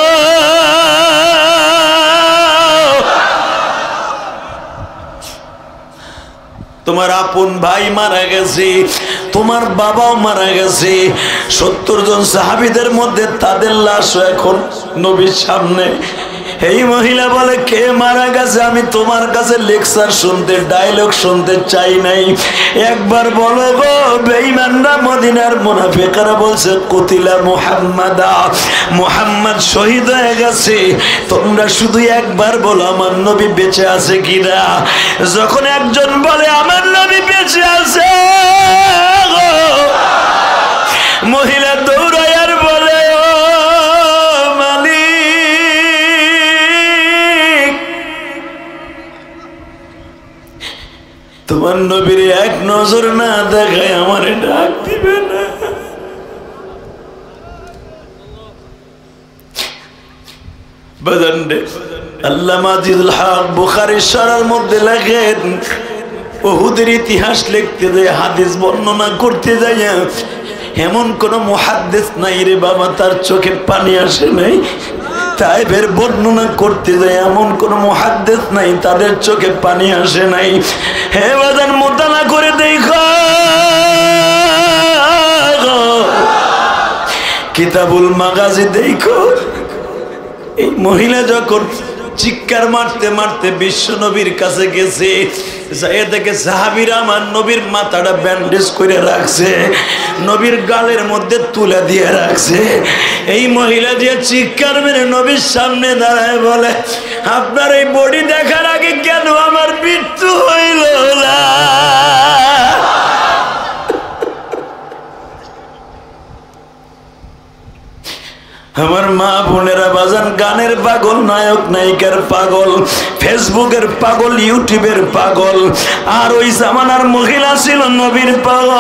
তোমার আপন ভাই মারা গেছে, তোমার বাবাও মারা গেছে। 70 জন সাহাবীদের মধ্যে তাদের লাশ এখন নবীর সামনে। এই মহিলা বলে, কে মারা গেছে? আমি তোমার কাছে লেকচার শুনতে, ডায়লগ শুনতে চাই নাই, একবার বলো গো। বেঈমানরা, মদিনার মুনাফিকরা বলছে, কুতিলা মুহাম্মাদা, মুহাম্মদ শহীদ হয়ে গেছে। তোমরা শুধু একবার বলো আমার নবী বেঁচে আছে কিনা। যখন একজন বলে আমার নবী বেঁচে আছে, মহিলা দৌড়ায় আর বলে, ও মালিক, তোমার নবীর এক নজর না দেখায় আমারে ডাক দিবে না? বাজানরে, আল্লামা আজিজুল হক বুখারী শরীর মধ্যে লেখেন, ওহুদের ইতিহাস লিখতে যায়, হাদিস বর্ণনা করতে যায়, এমন কোন মুহাদ্দিস নাই রে বাবা তার চোখে পানি আসে নাই। তাইবের বর্ণনা করতে যায়, এমন কোন মুহাদ্দিস নাই তাদের চোখে পানি আসে নাই। হে বাজান, মোতালা করে দেখো, কিতাবুল মাগাজি দেখো। এই মহিলা যখন চিৎকার মারতে মারতে বিশ্ব নবীর কাছে গেছে, যাই দেখে সাহাবীরা আমার নবীর মাথাটা ব্যান্ডেজ করে রাখছে, নবীর গালের মধ্যে তুলে দিয়ে রাখছে। এই মহিলা যে চিৎকার মেরে নবীর সামনে দাঁড়ায় বলে, আপনার এই বডি দেখার আগে কেন আমার মৃত্যু হইল না? আমার মা বোনেরা বাজান, গানের পাগল, নায়ক নায়িকার পাগল, ফেসবুকের পাগল, ইউটিউবের পাগল, আর ওই জামানার মহিলা ছিল নবীর পাগল।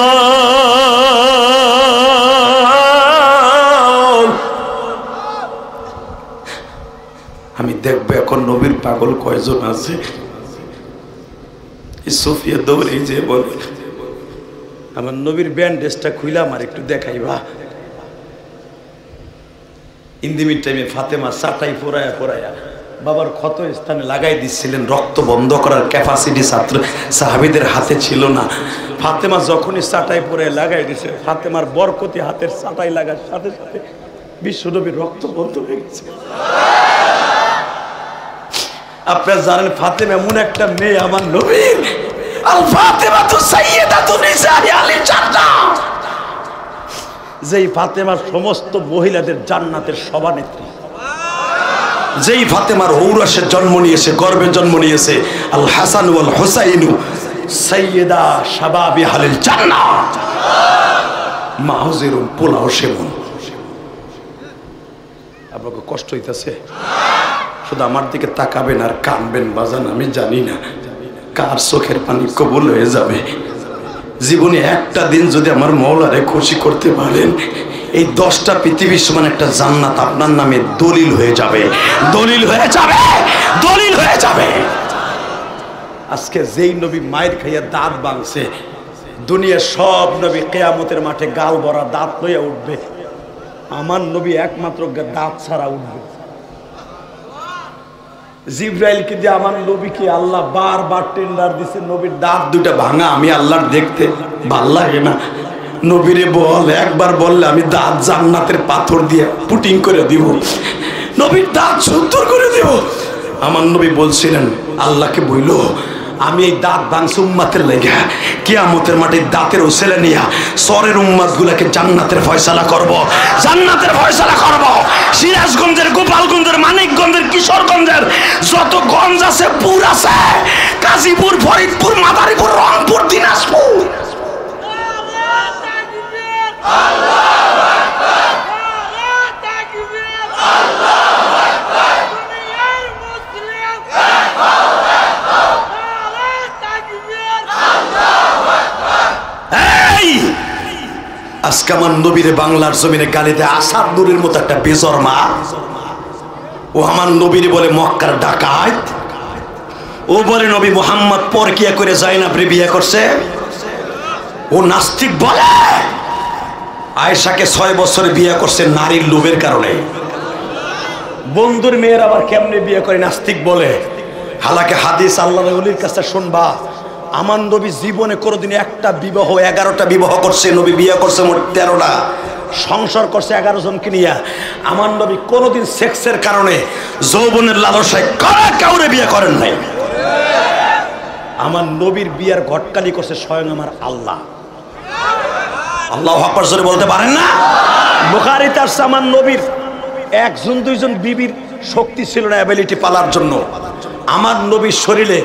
আমি দেখবো এখন নবীর পাগল কয়জন আছে। সোফিয়া দৌড়ে যে বলে, আমার নবীর ব্যান্ডেজটা খুইলাম আর একটু দেখাইবা। ইন্দিমির টাইমে ফাতেমা চাটাই পোড়ায়া পোড়ায়া বাবার ক্ষত স্থানে লাগাই দিচ্ছিলেন। রক্ত বন্ধ করার ক্যাপাসিটি ছাত্র সাহাবীদের হাতে ছিল না। ফাতেমা যখনই চাটাই পোড়ায় লাগাই দিছে, ফাতেমার বরকতি হাতের চাটাই লাগার সাথে সাথে বিশ্বনবীর রক্ত বন্ধ হয়ে গেছে। আপনারা জানেন ফাতেমা এমন একটা মেয়ে আমার নবীর, আল ফাতেমা তু সাইয়্যিদাতুন নিসাই আহলিল জান্নাহ, যেই ফাতেমা সমস্ত মহিলাদের জান্নাতের সভানেত্রী, যেই ফাতেমার ঔরসে জন্ম নিয়েছে, গর্ভে জন্ম নিয়েছে। আল হাসান ওয়াল হুসাইনু সাইয়্যিদা শাবাবি আহলিল জান্নাহ, মাহজিরুন পোলাও সেবন। আপনাকে কষ্ট হইতেছে? শুধু আমার দিকে তাকাবেন আর কানবেন বাজান। আমি জানি না কার চোখের পানি কবুল হয়ে যাবে। জীবনে একটা দিন যদি আমার মওলারে খুশি করতে পারেন, এই 10টা পৃথিবীর সমান একটা জান্নাত আপনার নামে দলিল হয়ে যাবে, দলিল হয়ে যাবে, দলিল হয়ে যাবে। আজকে যেই নবী মায়ের খাইয়া দাঁত ভাঙছে, দুনিয়ার সব নবী কিয়ামতের মাঠে গাল ভরা দাঁত লইয়া উঠবে, আমার নবী একমাত্র দাঁত ছাড়া উঠবে। জিব্রাইলকে দিয়ে আমার নবীকে আল্লাহ বারবার টেন্ডার দিছে, নবীর দাঁত দুইটা ভাঙা আমি আল্লাহর দেখতে ভাল লাগে না। নবীরে বল, একবার বললে আমি দাঁত জান্নাতের পাথর দিয়ে পুটিং করে দিব, নবীর দাঁত সুন্দর করে দিব। আমার নবী বলছিলেন, আল্লাহকে বইল আমি এই দাঁত ভাঙছি উম্মাতের লেগে, কিয়ামতের মাঠে দাঁতের ওসিলা নিয়া সরের উম্মাত গুলাকে জান্নাতের ফয়সালা করব, জান্নাতের ফয়সালা করব। সিরাজগঞ্জের, গোপালগঞ্জের, মানিকগঞ্জের, কিশোরগঞ্জের যত গঞ্জ আছে, পুর আছে, গাজীপুর, ফরিদপুর, মাদারীপুর, রংপুর, দিনাজপুর, আজকে আমার নবীরে বাংলার জমিনে গালিতে আসাদ নূরের মতো একটা বেজরমা, ও আমার নবীরে বলে মক্কার ডাকাত, ও বলে নবী মুহাম্মদ পরকিয়া করে যায়নাবরে বিয়ে করছে, ও নাস্তিক বলে আয়েশাকে 6 বছরে বিয়ে করছে নারীর লোভের কারণে। বন্ধুর মেয়ের আবার কেমনে বিয়ে করে নাস্তিক বলে। হালাকে হাদিস আল্লাহর ওলির কাছে শুনবা, আমার নবী জীবনে কোনোদিন একটা বিবাহ 11টা বিবাহ করছে, নবী বিয়ে করছে মোট 13টা, সংসার করছে 11 জনকে নিয়ে। আমার নবী কোনোদিন সেক্সের কারণে, যৌবনের লালসায় কাউরে বিয়ে করেন নাই। আমার নবীর বিয়ার ঘটকালি করছে স্বয়ং আমার আল্লাহ। আল্লাহু আকবার জোরে বলতে পারেন না? বুখারীতে আছে আমার নবীর 1 2 বিবির শক্তি ছিল না অ্যাবিলিটি পালার জন্য। আমার নবীর শরীরে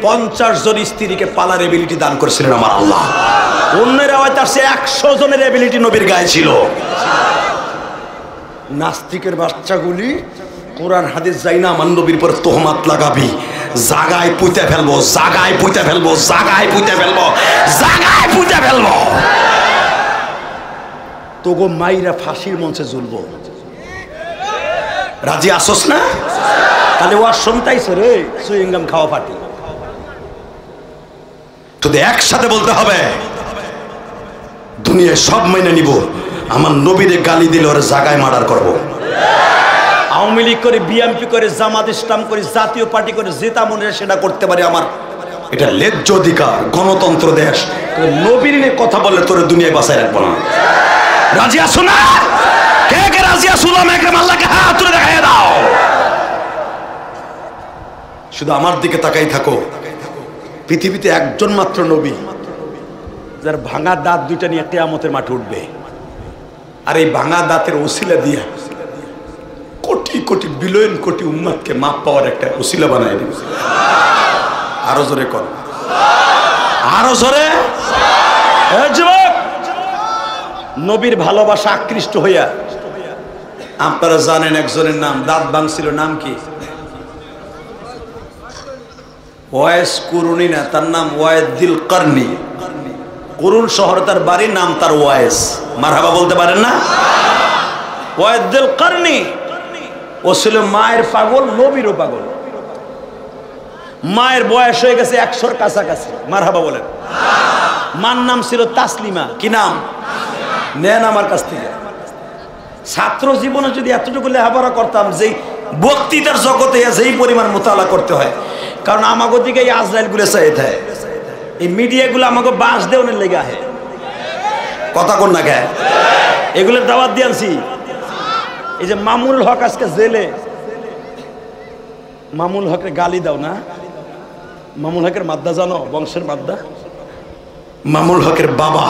50 জন স্ত্রীকে পালার এবিলিটি দান করেছিলেন আমার আল্লাহ। অন্যের আওয়াজে আসছে 100 জনের এবিলিটি নবীর গায়ে ছিল। নাস্তিকের বাচ্চাগুলি কোরআন হাদিস যাই না আমার নবীর পর তোহমাত লাগাবি, জাগায় পুঁতে ফেলবো, জাগায় পুঁতে ফেলবো, জাগায় পুঁতে ফেলবো, জাগায় পুঁতে ফেলবো। তোগো মাইরা ফাঁসির মঞ্চে ঝুলবো। রাজি আসোস না? তাহলে ওয়ার শুনতাইছে রে, সুইংগাম খাওয়া পার্টি। যদি একসাথে বলতে হবে দুনিয়ায় সব মেনে নিব, আমার নবীরে গালি দিলে ওরা জায়গায় মার্ডার করব। আওয়ামী লীগ করে, বিএনপি করে, জামাত ইসলাম করে, জাতীয় পার্টি করে, যেটা মনে হয় সেটা করতে পারে। আমার এটা ন্যায্য অধিকার, গণতন্ত্র দেশ। নবীর নিয়ে কথা বললে তোরে দুনিয়ায় বাঁচায় রাখবো না। রাজি আছো না? কে কে রাজি আছো? আল্লাহকে হাত তুলে দেখায় দাও। শুধু আমার দিকে তাকাই থাকো। পৃথিবীতে একজন মাত্র নবী যার ভাঙা দাঁত দুইটা নিয়ে কিয়ামতের মাঠে উঠবে, আর এই ভাঙা দাঁতের ওসিলা দিয়া কোটি কোটি বিলিয়ন কোটি উম্মতকে মাপ পাওয়ার একটা ওসিলা বানায় দিবে। আরো জোরে কর, আরো জোরে। যুবক, নবীর ভালোবাসা আকৃষ্ট হইয়া, আপনারা জানেন একজনের নাম দাঁত ভাঙছিল, নাম কি? ওয়াইস কুরুনি না, তার নাম ওয়াইদুল কারনি। কুরুন শহরে তার বাড়ি, নাম তার ওয়াইস। মারহাবা বলতে পারেন না? ওয়াইদুল কারনি ও ছিল মায়ের পাগল, নবীরও পাগল। মায়ের বয়স হয়ে গেছে 100-র কাছাকাছি। মারহাবা বলেন। মার নাম ছিল তাসলিমা। কি নাম? নেন আমার কাছ থেকে। ছাত্র জীবনে যদি এতটুকু লেখাপড়া করতাম, যেই বক্তৃতার জগতে যেই পরিমাণ মোতালা করতে হয়, কারণ আমাকে দিকে এই আজরাইল গুলো চাই থাকে, এই মিডিয়াগুলো আমাকে বাস দেওয়ার লেগে আহে। কথা কোন না কে? এগুলোর দাওয়াত দিয়ে আনছি। এই যে মামুল হক আজকে জেলে, মামুল হকের গালি দাও না? মামুল হকের মাদ্দা জানো? বংশের মাদ্দা। মামুল হকের বাবা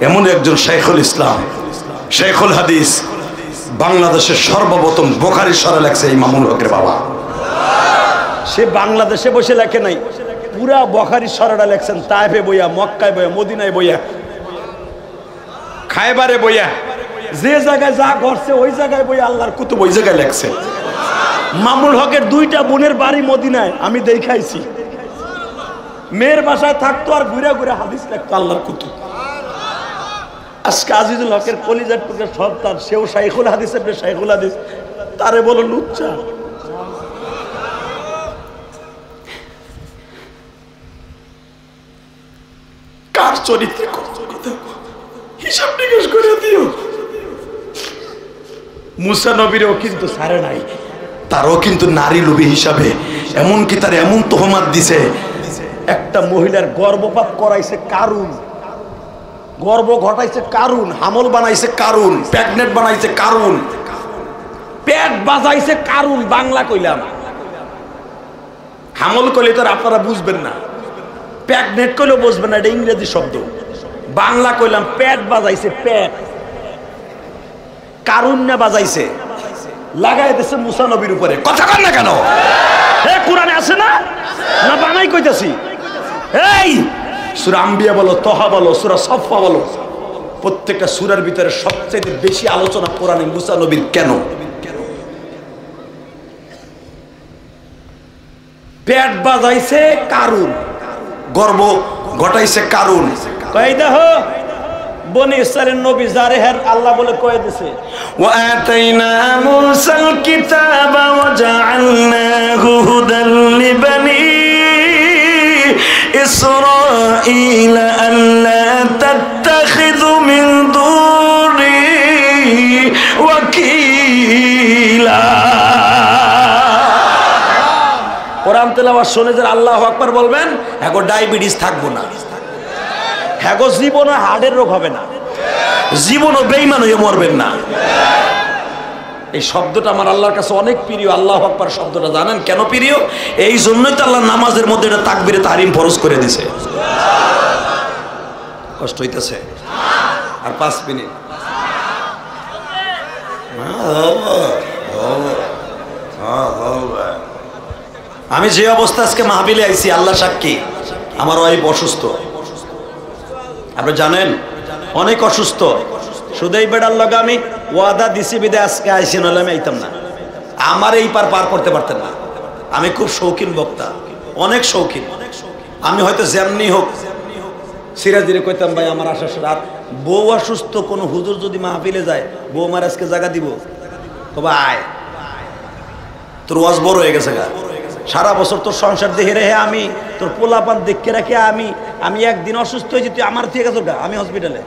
এমন একজন শাইখুল ইসলাম, শাইখুল হাদিস, বাংলাদেশের সর্বপ্রথম বুখারী শরীফ লেখছে এই মামুল হকের বাবা। সে বাংলাদেশে বসে লেখে নাই, পুরা বুখারী শরীফ লেখছেন তায়েফে বইয়া, মক্কায় বইয়া, মদিনায় বইয়া, খায়বারে বইয়া, যে জায়গায় যা ঘটছে ওই জায়গায় বইয়া আল্লাহর কুতুব ওই জায়গায় লেখছে। মামুল হকের 2টা বোনের বাড়ি মদিনায়, আমি দেখাইছি। মেয়ের বাসায় থাকতো আর ঘুরে ঘুরে হাদিস লিখতো আল্লাহর কুতুব। আজকে আজিজুল হকের কলিজার টুকরা সন্তান, সেও শাইখুল হাদিস, শাইখুল হাদিস, তারে বলো লুচ্চা। কার চরিত্রে হিসাব নিকাশ করে দিও। মুসা নবীরও কিন্তু ছাড়ে নাই, তারও কিন্তু নারী লোভী হিসাবে, এমনকি তার এমন তোহমাত দিছে, একটা মহিলার গর্ভপাত করাইছে কারুন, গর্ভ ঘটাইছে কারুন, হামল বানাইছে কারুন, প্রেগনেন্ট বানাইছে কারুন, পেট বাজাইছে কারুন। বাংলা কইলাম, হামল কইলে তো আপনারা বুঝবেন না, প্রেগনেন্ট কইলেও বুঝবেন না, এটা ইংরেজি শব্দ। বাংলা কইলাম পেট বাজাইছে, পেট কারুন না বাজাইছে, লাগাই দিছে মুসা নবীর উপরে। কথা কন না কেন? এ কোরআনে আছে না? না বানাই কইতাছি? এই সূরা আম্বিয়া বলো, তহা বলো, সূরা সফা বলো, প্রত্যেকটা সূরার ভিতরে সবচেয়ে বেশি আলোচনা কোরআনে মুসা নবীর। কেন? পেট বাজাইছে কারুন, গর্ভ ঘটাইছে কারুন। কই দেখো বনি ইসরাইলের নবী যারে হের আল্লাহ বলে কয়ে দিছে, ওয়া আতাইনা মুসাল কিতাবা ওয়া জাআলনাহু হুদাল লিবানি ইসরাঈলা আল্লা তাত্তাখিযু মিন দুনি ওয়াকিলা। কোরআন তেলাওয়াত শুনে যারা আল্লাহু আকবার বলবেন, এখন ডায়াবেটিস থাকবো না, হ্যাঁ জীবনে হার্টের রোগ হবে না, জীবনও বেঈমান হয়ে মরবেন না। এই শব্দটা আমার আল্লাহর কাছে অনেক প্রিয়। আল্লাহু আকবার শব্দটা জানেন কেন প্রিয়? এই জন্যই তো আল্লাহ নামাজের মধ্যে এটা তাকবীরে তাহরিম ফরজ করে দিয়েছে। কষ্ট হইতেছে? আর 5 মিনিট। আমি যে অবস্থা আজকে মাহফিলে আইছি, আল্লাহ সাক্ষী, আমার ওয়াইফ অসুস্থ, আপনি জানেন, অনেক অসুস্থ। শুধুই বেড়ার লগে আমি ওয়াদা দিছি বিদে আজকে আইসি, নাহলে আমি আইতাম না। আমার এই পার করতে পারতেন না। আমি খুব শৌখিন বক্তা, অনেক শৌখিন। আমি হয়তো যেমনি হোক সিরাজিরে কইতাম, ভাই আমার আসার রাত, বউ অসুস্থ, কোনো হুজুর যদি মাহফিলে যায়, বউ আমার আজকে জায়গা দিব, তবে আয়, তোর ওয়াজ বড় হয়ে গেছে গা, সারা বছর তোর সংসার দেখে রেখে আমি, তোর পোলাপান দেখে রাখে আমি একদিন অসুস্থ হয়ে যেতে আমার থেকে গেছো গা, আমি হসপিটালে,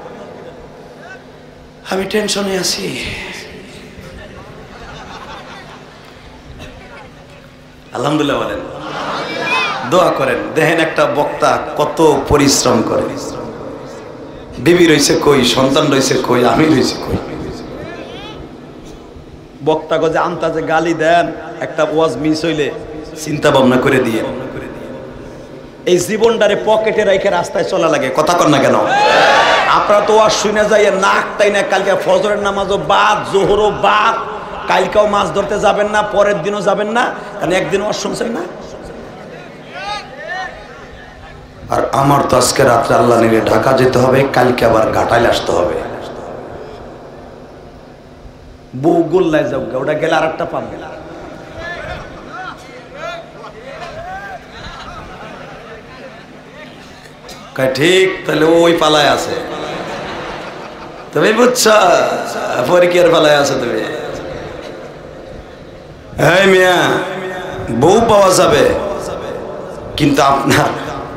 আমি টেনশনে আছি। আলহামদুলিল্লাহ বলেন, দোয়া করেন। দেখেন একটা বক্তা কত পরিশ্রম করে, বিবি রয়েছে কই, সন্তান রয়েছে কই, আমি রয়েছে কই। বক্তা গজে আন্তাজে গালি দেন, একটা ওয়াজ মিস হইলে চিন্তা ভাবনা করে দিয়ে এই জীবনটারে পকেটে রেখে রাস্তায় চলা লাগে। কথা কর না কেন? আপনারা তো ওয়াজ শুনে যাই নাকটাই না, কালকে ফজরের নামাজও বাদ, জোহরও বাদ, কালকেও মাছ ধরতে যাবেন না, পরের দিনও যাবেন না, কারণ একদিন ওয়াজ শুনছেন না। আর আমার তো আজকে রাত্রে আল্লাহ নিলে ঢাকা যেতে হবে, কালকে আবার ঘাটাইলে আসতে হবে। বউ গোল্লায় যাও, ওটা গেলে আর একটা পাবে। ঠিক, তাহলে ওই পালায় আছে, তুমি বুঝছ, পরীক্ষার পালায় আছে তুমি। এই মিয়া, বউ পাওয়া যাবে, কিন্তু আপনার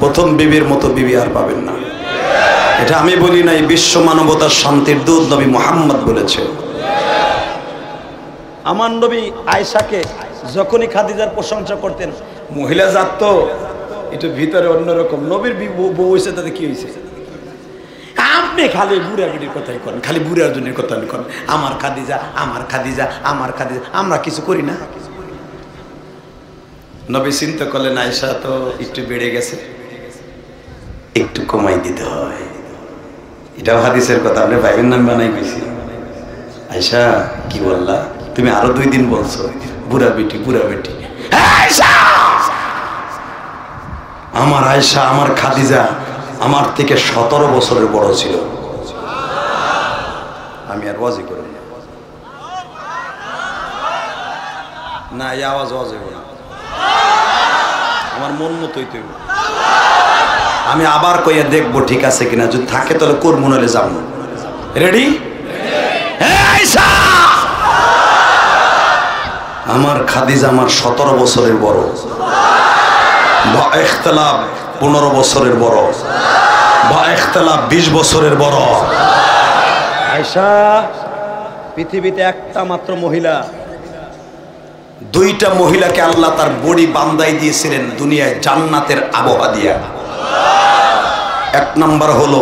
প্রথম বিবির মতো বিবি আর পাবেন না। এটা আমি বলি নাই, বিশ্ব মানবতার শান্তির দূত নবী মুহাম্মদ বলেছে। আমার নবী আয়েশাকে যখনই খাদিজার প্রশংসা করতেন, মহিলা জাত তো একটু ভিতরে অন্যরকম, নবীর বউ হয়েছে তাতে কি হয়েছে? আপনি খালি বুড়া বুড়ির কথাই করেন, খালি বুড়ার জনের কথা করেন, আমার খাদিজা, আমার খাদিজা, আমার খাদিজা। আমরা কিছু করি না। নবী চিন্তা করলেন আয়েশা তো একটু বেড়ে গেছে, একটু কমাই দিতে হয়। এটাও হাদিসের কথা, আপনি ভাইবেন নাম বানাই গেছি। আয়েশা কি বললা তুমি? আরো 2 দিন বলছো বুড়া বেটি, বুড়া বেটি। আমার আয়েশা, আমার খাদিজা আমার থেকে 17 বছরের বড় ছিল। আমি আর ওয়াজি করব না, এই আওয়াজ ওয়াজ হইব না, আমার মন মতোই তৈব। আমি আবার কইয়া দেখবো ঠিক আছে কিনা, যদি থাকে তাহলে করবো, নাহলে যাবো। রেডি? আমার খাদিজা আমার 17 বছরের বড়, বা ইখতিলাফ 15 বছরের বড়, বা ইখতিলাফ 20 বছরের বড়। আয়েশা পৃথিবীতে একটা মাত্র মহিলা, 2টা মহিলাকে আল্লাহ তার বডি বান্দাই দিয়েছিলেন দুনিয়ায় জান্নাতের আবহাওয়া দিয়া। 1 নাম্বার হলো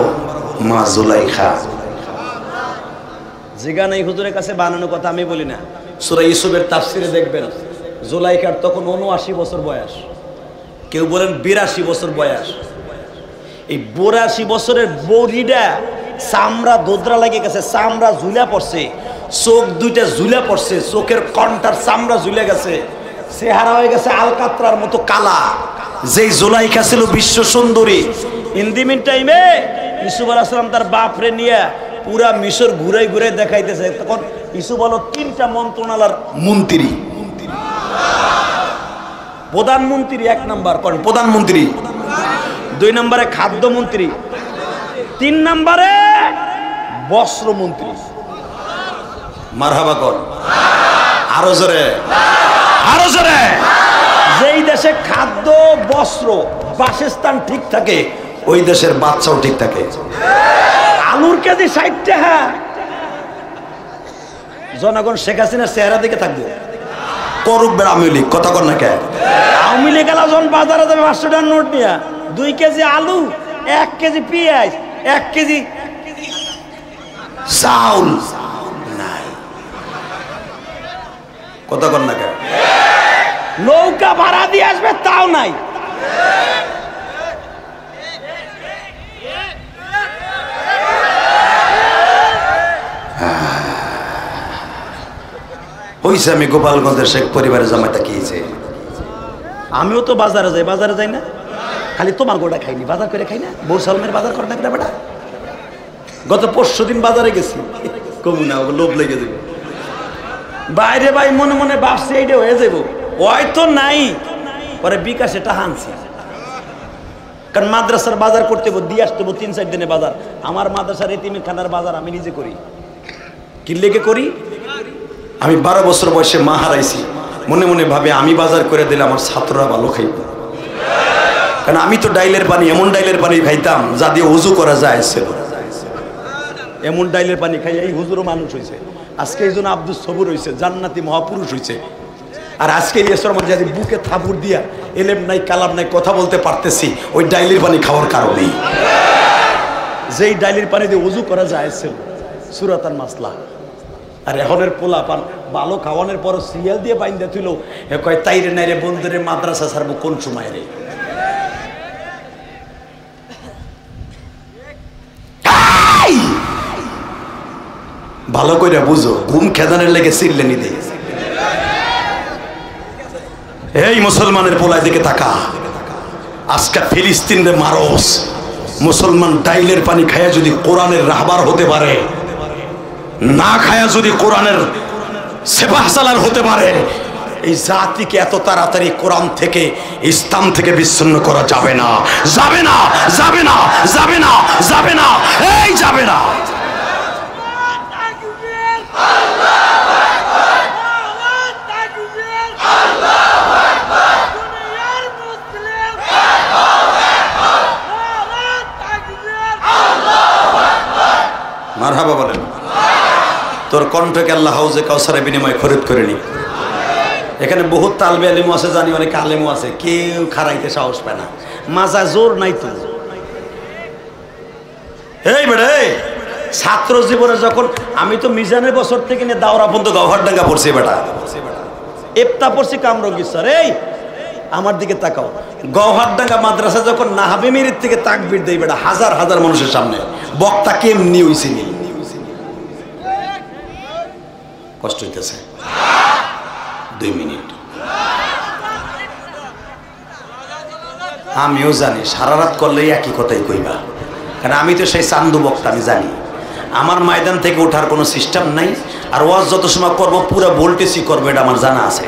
মা জুলাইখা। জিগান এই হুজুরের কাছে বানানো কথা আমি বলি না, সূরা ইউসুফের তাফসিরে দেখবেন জুলাইখার তখন 79 বছর বয়স, কেউ বলেন 82 বছর বয়স। এই 82 বছরের বডিটা চামড়া দোদরা লেগে গেছে, চামড়া ঝুলা পড়ছে, চোখ 2টা ঝুলা পড়ছে, চোখের কণ্ঠার চামড়া ঝুলে গেছে, চেহারা হয়ে গেছে আলকাতরার মতো কালা। যেই জুলাইখা ছিল বিশ্ব সুন্দরী, ইন দি মিন টাইমে ইউসুফ আলাইহিস সালাম তার বাপরে নিয়ে পুরা মিশর ঘুরাই ঘুরাই দেখাইতেছে। তখন ইউসুফ হলো 3টা মন্ত্রণালয়ের মন্ত্রী, প্রধানমন্ত্রী 1 নাম্বার করেন, প্রধানমন্ত্রী 2 নম্বরে খাদ্যমন্ত্রী, 3 নম্বরে বস্ত্রমন্ত্রী। মারহাবা কর, আরো জোরে, আরো জোরে। যেই দেশে খাদ্য, বস্ত্র, বাসস্থান ঠিক থাকে, ওই দেশের বাচ্চাও ঠিক থাকে। আলুর কেজি 60 টাকা, জনগণ শেখ হাসিনার চেহারা দিকে থাকবে। করুক বেড়া আওয়ামী লীগ, কথা কর না কে? আওয়ামী লীগ এলা যখন বাজারে যাবে 500 টাকার নোট নিয়ে, 2 কেজি আলু, 1 কেজি পেঁয়াজ, 1 কেজি চাউল নাই, কথা কর না কে? নৌকা ভাড়া দিয়ে আসবে তাও নাই। হইছে আমি গোপালগঞ্জের শেখ পরিবারের জামাইটা খেয়েছে। আমিও তো বাজারে যাই, বাজারে যাই না খালি তোমার গোটা খাইনি, বাজার করে খাই না, বউ সালমের বাজার করে না বেটা। গত 5 দিন বাজারে গেছি, কমু না, লোভ লেগে যাবে। বাইরে ভাই মনে মনে ভাবছি এইটা হয়ে যাবো, হয়তো নাই, পরে বিকাশে টাকা আনছি। কারণ মাদ্রাসার বাজার করতে দিয়ে আসতে 3-4 দিনে বাজার। আমার মাদ্রাসার এতিমখানার বাজার আমি নিজে করি। কি লেগে করি? আমি 12 বছর বয়সে মা হারাইছি, মনে মনে ভাবে আমি বাজার করে দিলে আমার ছাত্ররা ভালো খাইব। কারণ আমি তো ডাইলের পানি, এমন ডাইলের পানি খাইতাম যা দিয়ে উজু করা যায়, এমন ডাইলের পানি খাই এই হুজুরও মানুষ হয়েছে। আজকে এই জন্য আব্দুল সবুর হয়েছে, জান্নাতি মহাপুরুষ হয়েছে। আর আজকে যদি বুকে থাপুর দিয়া এলেম নাই কালাম নাই কথা বলতে পারতেছি, ওই ডাইলের পানি খাওয়ার কারণেই। যেই ডাইলের পানি দিয়ে উজু করা যায় সুরাতান মাসলা। আর এখনের পোলা পান ভালো খাওয়ানোর পর সিরিয়াল দিয়ে বাইন্দা তুইল, এ কয় তাইরে নাই রে বন্ধুরে মাদ্রাসা ছাড়বো কোন সময় রে। ভালো করে বুঝো, ঘুম খেদানের লেগে চিল্লে নিতে। এই মুসলমানের পোলায় দিকে তাকা, আজকে ফিলিস্তিন রে মারস। মুসলমান ডাইলের পানি খায়া যদি কোরআনের রাহবার হতে পারে, না খায়া যদি কোরআনের সেবাহ সালার হতে পারে, এই জাতিকে এত তাড়াতাড়ি কোরআন থেকে, ইসলাম থেকে বিচ্ছিন্ন করা যাবে না, যাবে না, যাবে না, যাবে না, যাবে না, এই যাবে না। তোর কণ্ঠকে আল্লাহ হাউজে কাউসারের বিনিময়ে খরিদ করে নি। এখানে বহুত তালবে আলিমও আছে, জানি অনেক আলেমও আছে, কেউ খারাইতে সাহস পায় না, মাজা জোর নাই তো। এই বেড়ে ছাত্র জীবনে যখন আমি তো মিজানের বছর থেকে নিয়ে দাওরা পর্যন্ত গওহারডাঙ্গা পড়ছি বেটা, এফতা পড়ছি কামরঙ্গীর স্যার। এই আমার দিকে তাকাও, গওহারডাঙ্গা মাদ্রাসা যখন নাহাবে মেরির থেকে তাকবীর দেই বেটা, হাজার হাজার মানুষের সামনে, বক্তা কেমনি হইছে নি, কষ্ট হইতেছে। 2 মিনিট আমিও জানি সারা রাত করলেই একই কথাই কইবা, কারণ আমি তো সেই চান্দু বক্তা, আমি জানি আমার ময়দান থেকে ওঠার কোনো সিস্টেম নাই, আর ওয়াজ যত সময় করবো পুরো ভোল্টেজই করবো, এটা আমার জানা আছে।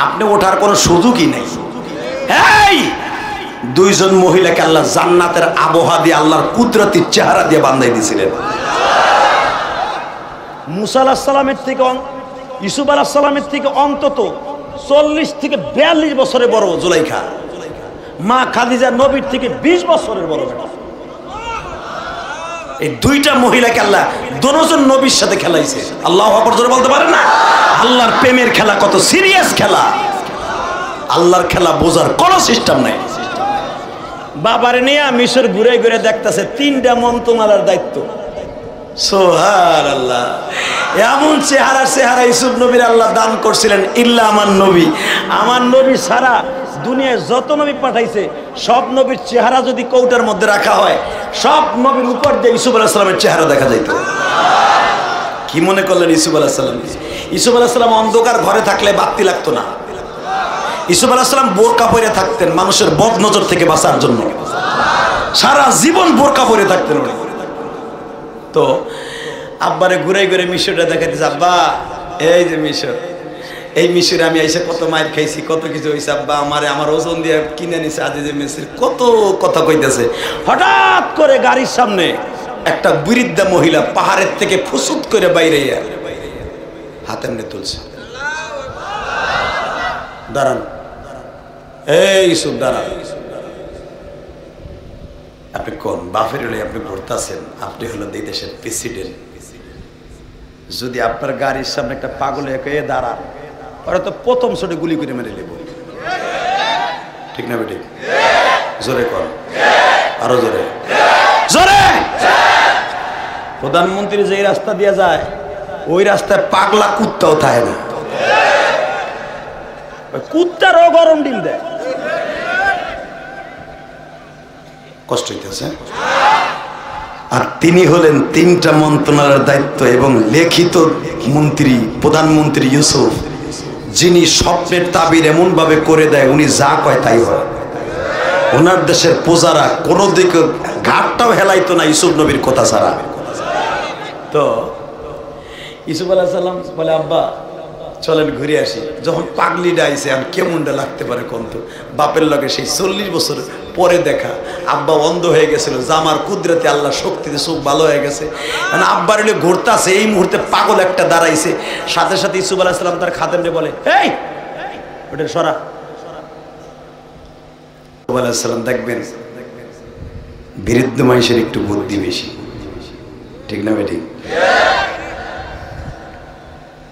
আপনি ওঠার কোনো সুযোগই নেই। এই 2 জন মহিলাকে আল্লাহ জান্নাতের আবহাওয়া দিয়ে আল্লাহর কুদরতির চেহারা দিয়ে বান্ধাই দিয়েছিলেন। মুসা আলাইহিস সালামের থেকে ইউসুফ আলাইহিস সালামের থেকে অন্তত 40 থেকে 42 বছরের বড় জুলাইখা, মা খাদিজা নবীর থেকে 20 বছরের বড় বেটা। এই 2টা মহিলাকে আল্লাহ দুজন নবীর সাথে খেলাইছে। আল্লাহু আকবার জোরে বলতে পারেন না? আল্লাহর প্রেমের খেলা কত সিরিয়াস খেলা, আল্লাহর খেলা বোঝার কোনো সিস্টেম নাই। বাবারে নিয়ে মিশর ঘুরে ঘুরে দেখতেছে 3টা মন্ত্রণালয়ের দায়িত্ব। সুবহানাল্লাহ, এমন চেহারা ইউসুফ নবীর আল্লাহ দান করছিলেন। ইল্লা আমার নবী সারা দুনিয়ায় যত নবী পাঠাইছে সব নবীর চেহারা যদি কৌটার মধ্যে রাখা হয়, সব নবীর উপর দিয়ে ইউসুফ আলাইহিস সালামের চেহারা দেখা যাইত। কি মনে করলেন ইউসুফ আলাইহিস সালাম? ইউসুফ আলাইহিস সালাম অন্ধকার ঘরে থাকলে বাতি লাগতো না। ইউসুফ আলাইহিস সালাম বোরকা পরে থাকতেন মানুষের বদ নজর থেকে বাঁচার জন্য, সারা জীবন বোরকা পরে থাকতেন। তো আব্বারে ঘুরে ঘুরে মিশরটা দেখাইতেছে, আব্বা এই যে মিশর, এই মিশরে আমি আইসা কত মায়ের খাইছি, কত কিছু হয়েছে আব্বা, আমার ওজন দিয়ে কিনে নিছে আজ যে মিশর, কত কথা কইতেছে। হঠাৎ করে গাড়ির সামনে একটা বৃদ্ধা মহিলা পাহাড়ের থেকে ফুসুত করে বাইরে হাতে এমনি তুলছে। দাঁড়ান, এই ইউসুফ দাঁড়ান, আপনি কোন বাপের হলে আপনি ঘুরতেছেন? আপনি হলো এই দেশের প্রেসিডেন্ট। যদি আপনার গাড়ির সামনে একটা পাগল এ দাঁড়ান, ওরা তো প্রথম শটে গুলি করে মেরে নেব, ঠিক না বেটি? জোরে কর, আরো জোরে জোরে। প্রধানমন্ত্রী যেই রাস্তা দিয়ে যায় ওই রাস্তায় পাগলা কুত্তাও থাকে না, কুত্তারও গরম ডিম দেয়। কষ্ট হইতেছে। আর তিনি হলেন 3টা মন্ত্রণালয়ের দায়িত্ব এবং লিখিত মন্ত্রী, প্রধানমন্ত্রী ইউসুফ, যিনি স্বপ্নের তাবির এমন ভাবে করে দেয় উনি যা কয় তাই হয়। ওনার দেশের প্রজারা কোনো দিকে ঘাটটাও হেলাইতো না ইউসুফ নবীর কথা ছাড়া। তো ইউসুফ আলাইহিস সালাম বলে, আব্বা চলেন ঘুরে আসি। যখন পাগলিটা আইছে আর কেমনটা লাগতে পারে কোন তো, বাপের লগে সেই 40 বছর পরে দেখা। আব্বা অন্ধ হয়ে গেছিল, জামার কুদরতে আল্লাহ শক্তিতে চোখ ভালো হয়ে গেছে। মানে আব্বার হলে ঘুরতেছে, এই মুহূর্তে পাগল একটা দাঁড়াইছে। সাথে সাথে ইউসুফ আলাইহিস সালাম তার খাদেমরে বলে, এই ওটা সরা। ইউসুফ আলাইহিস সালাম দেখবেন বৃদ্ধ মানুষের একটু বুদ্ধি বেশি, ঠিক না বেটি?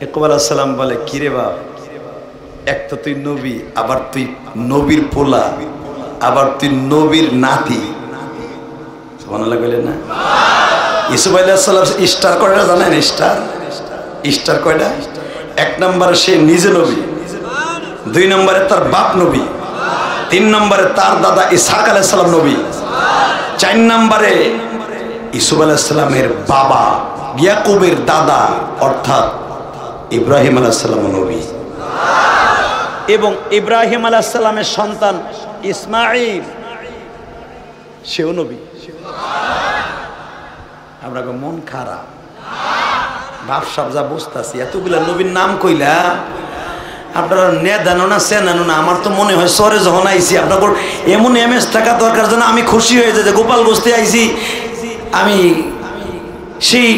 ইয়াকুব আলাইহিস সালাম বলে, কিরে বাপ, এক তো তুই নবী, আবার তুই নবীর পোলা, আবার তুই নবীর নাতি। সুবহানাল্লাহ বলেন না? ইউসুফ আলাইহিস সালাম স্টার কয়টা জানেন? স্টার কয়টা? 1 নম্বরে সে নিজে নবী, 2 নম্বরে তার বাপ নবী, 3 নম্বরে তার দাদা ইসহাক আলাইহিস সালাম নবী, 4 নম্বরে ইউসুফ আলাইহিস সালামের বাবা ইয়াকুবের দাদা অর্থাৎ ইব্রাহিম আলাইহিস সালাম নবী, এবং ইব্রাহিম আলাইহিস সালামের সন্তান ইসমাঈল সেও নবী। আমরা মন খারাপ, ভাবসাব যা বুঝতেছি, এতগুলা নবীর নাম কইলা আপনারা নেদানো না চেনানো না। আমার তো মনে হয় সরে যখন আইসি আপনার এমন এমএস থাকা দরকার যেন আমি খুশি হয়ে যাই যে গোপালগঞ্জে আইসি, আমি সেই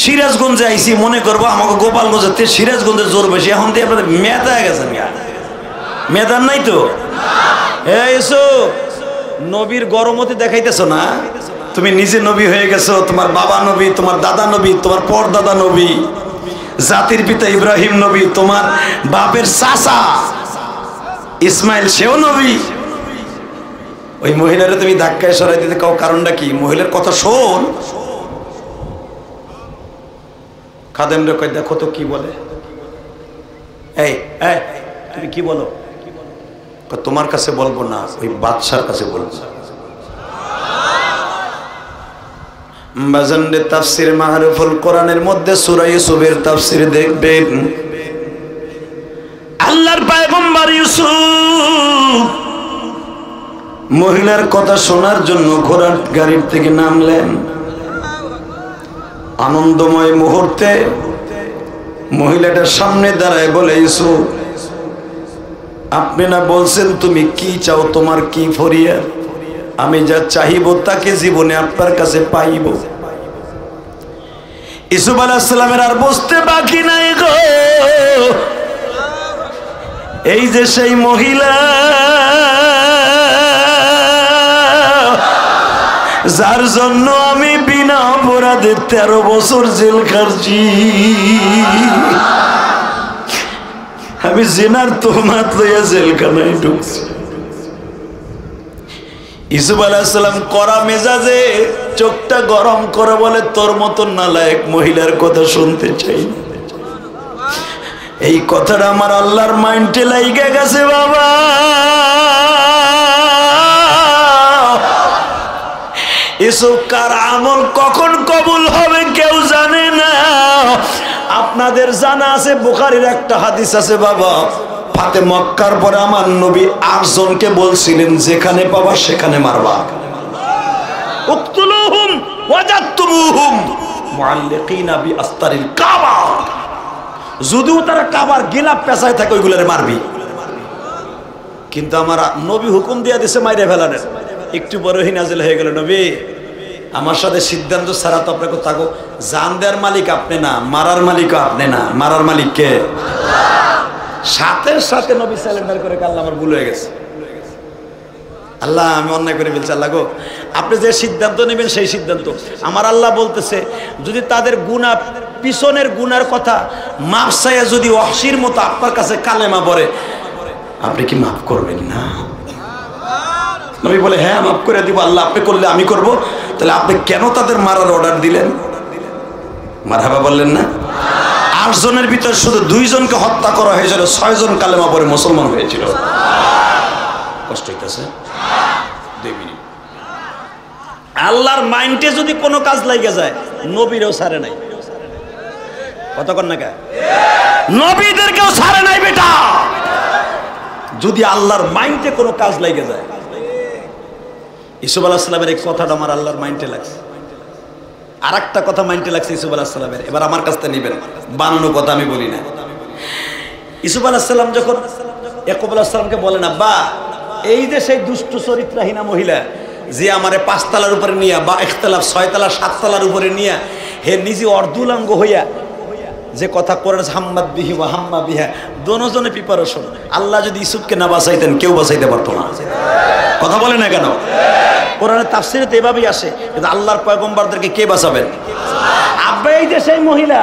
সিরাজগঞ্জে আইসি, মনে করবো আমাকে গোপালগঞ্জে সিরাজগঞ্জের জোর বেশি। এখন দিয়ে আপনাদের মেধা হয়ে গেছেন, মেধার নাই তো। এই নবীর গরমতি দেখাইতেছ না, তুমি নিজে নবী হয়ে গেছো, তোমার বাবা নবী, তোমার দাদা নবী, তোমার পরদাদা নবী, জাতির পিতা ইব্রাহিম নবী, তোমার বাপের চাচা ইসমাইল সেও নবী। ওই মহিলারে তুমি ধাক্কায় সরাই দিতে কাও, কারণটা কি? মহিলার কথা শোন। খাদেম রে কই দেখো তো কি বলে। এই এই তুমি কি বলো? তোমার কাছে বলবো না, ওই বাদশার কাছে বলবো। বাজানরে তাফসির মারুফুল কোরআনের মধ্যে সূরা ইউসুফের তাফসির দেখবেন, আল্লাহর পয়গম্বর ইউসুফ মহিলার কথা শোনার জন্য ঘোড়ার গাড়ির থেকে নামলেন। আনন্দময় মুহূর্তে মহিলাটার সামনে দাঁড়ায় বলে, ইউসুফ আপনি না বলছেন তুমি কি চাও, তোমার কি ফরিয়াদ? আমি যা চাইব তাকে জীবনে আপনার কাছে পাইব। ইউসুফ আলাইহিস সালামের আর বসতে বাকি নাই গো। এই যে সেই মহিলা যার জন্য আমি বিনা অপরাধে 13 বছর জেল খাটছি, আমি জিনার তোহমাত লইয়া জেলখানায় ঢুকছি। ইউসুফ আলাইহিস সালাম কড়া মেজাজে চোখটা গরম করে বলে, তোর মতো নালায়েক মহিলার কথা শুনতে চাই না। এই কথাটা আমার আল্লাহর মাইন্ডে লাইগা গেছে বাবা। ইউসুফ কার আমল কখন কবুল হবে কেউ জানে না। আপনাদের জানা আছে, বুখারীর একটা হাদিস আছে বাবা, ফাতে মক্কার পরে আমার নবী 8 জনকে বলছিলেন, যেখানে পাবা সেখানে মারবা। উকতুলুহুম ওয়াজাতুমুহুম মুআল্লিকিনা বিআস্তারিল কাবা। যদিও তারা কাবার গিলাপ পেছায় থাকে ওইগুলোরে মারবি। কিন্তু আমার নবী হুকুম দিয়া দিছে মাইরে ফেলানের। একটু বড়ই নাজিল হয়ে গেল, নবী আমার সাথে সিদ্ধান্ত ছাড়া তো আপনাকে থাকো, জান দেওয়ার মালিক আপনি না, মারার মালিকও আপনি না। মারার মালিক কে? সাথে সাথে নবী সালেন্ডার করে, আল্লাহ আমার ভুল হয়ে গেছে, আল্লাহ আমি অন্যায় করে ফেলছি, আল্লাহ গো আপনি যে সিদ্ধান্ত নেবেন সেই সিদ্ধান্ত। আমার আল্লাহ বলতেছে, যদি তাদের গুনাহ, পিছনের গুনার কথা মাফ চাইয়া যদি ওয়াহশির মতো আপনার কাছে কালেমা পড়ে, আপনি কি মাফ করবেন না? নবী বলে, হ্যাঁ মাফ করে দিব আল্লাহ, আপনি করলে আমি করব। তাহলে আপনি কেন তাদের মারার অর্ডার দিলেন? মারহাবা বললেন না? 8 জনের ভিতর শুধু 2 জনকে হত্যা করা হয়েছিল, 6 জন কালেমা পড়ে মুসলমান হয়েছিল। কষ্ট হইতেছে? 2 মিনিট। আল্লাহর মাইন্ডে যদি কোনো কাজ লাগে যায়, নবীরও ছাড়ে নাই। কতক্ষণ না কে? নবীদেরকেও ছাড়ে নাই বেটা। যদি আল্লাহর মাইন্ডে কোনো কাজ লাগে যায়। ইউসুফ আলাইহিস সালামের এই কথাটা আমার আল্লাহর মাইন্ডে লাগছে। আর একটা কথা মাইন্ডে লাগছে ইউসুফ আলাইহিস সালামের, এবার আমার কাছ থেকে নেবেন, বানানো কথা আমি বলি না। ইউসুফ আলাইহিস সালাম যখন ইয়াকুব আলাইহিস সালামকে বলেন, আব্বা এই যে সেই দুষ্ট চরিত্রহীনা মহিলা যে আমারে 5 তলার উপরে নিয়া, বা 1 তলা 6 তলা 7 তলার উপরে নিয়া, হে নিজে অর্ধুলাঙ্গ হইয়া যে কথা করেন, হাম্মাদ বিহি ওয়া হাম্মা বিহা, দোনোজনে প্রিপারেশন। আল্লাহ যদি ইউসুফকে না বাঁচাইতেন কেউ বাঁচাইতে পারতো না। কথা বলে না কেন? কোরআনের তাফসীরে তো এভাবেই আসে, কিন্তু আল্লাহর পয়গম্বরদেরকে কে বাঁচাবেন? আব্বা এই যে সেই মহিলা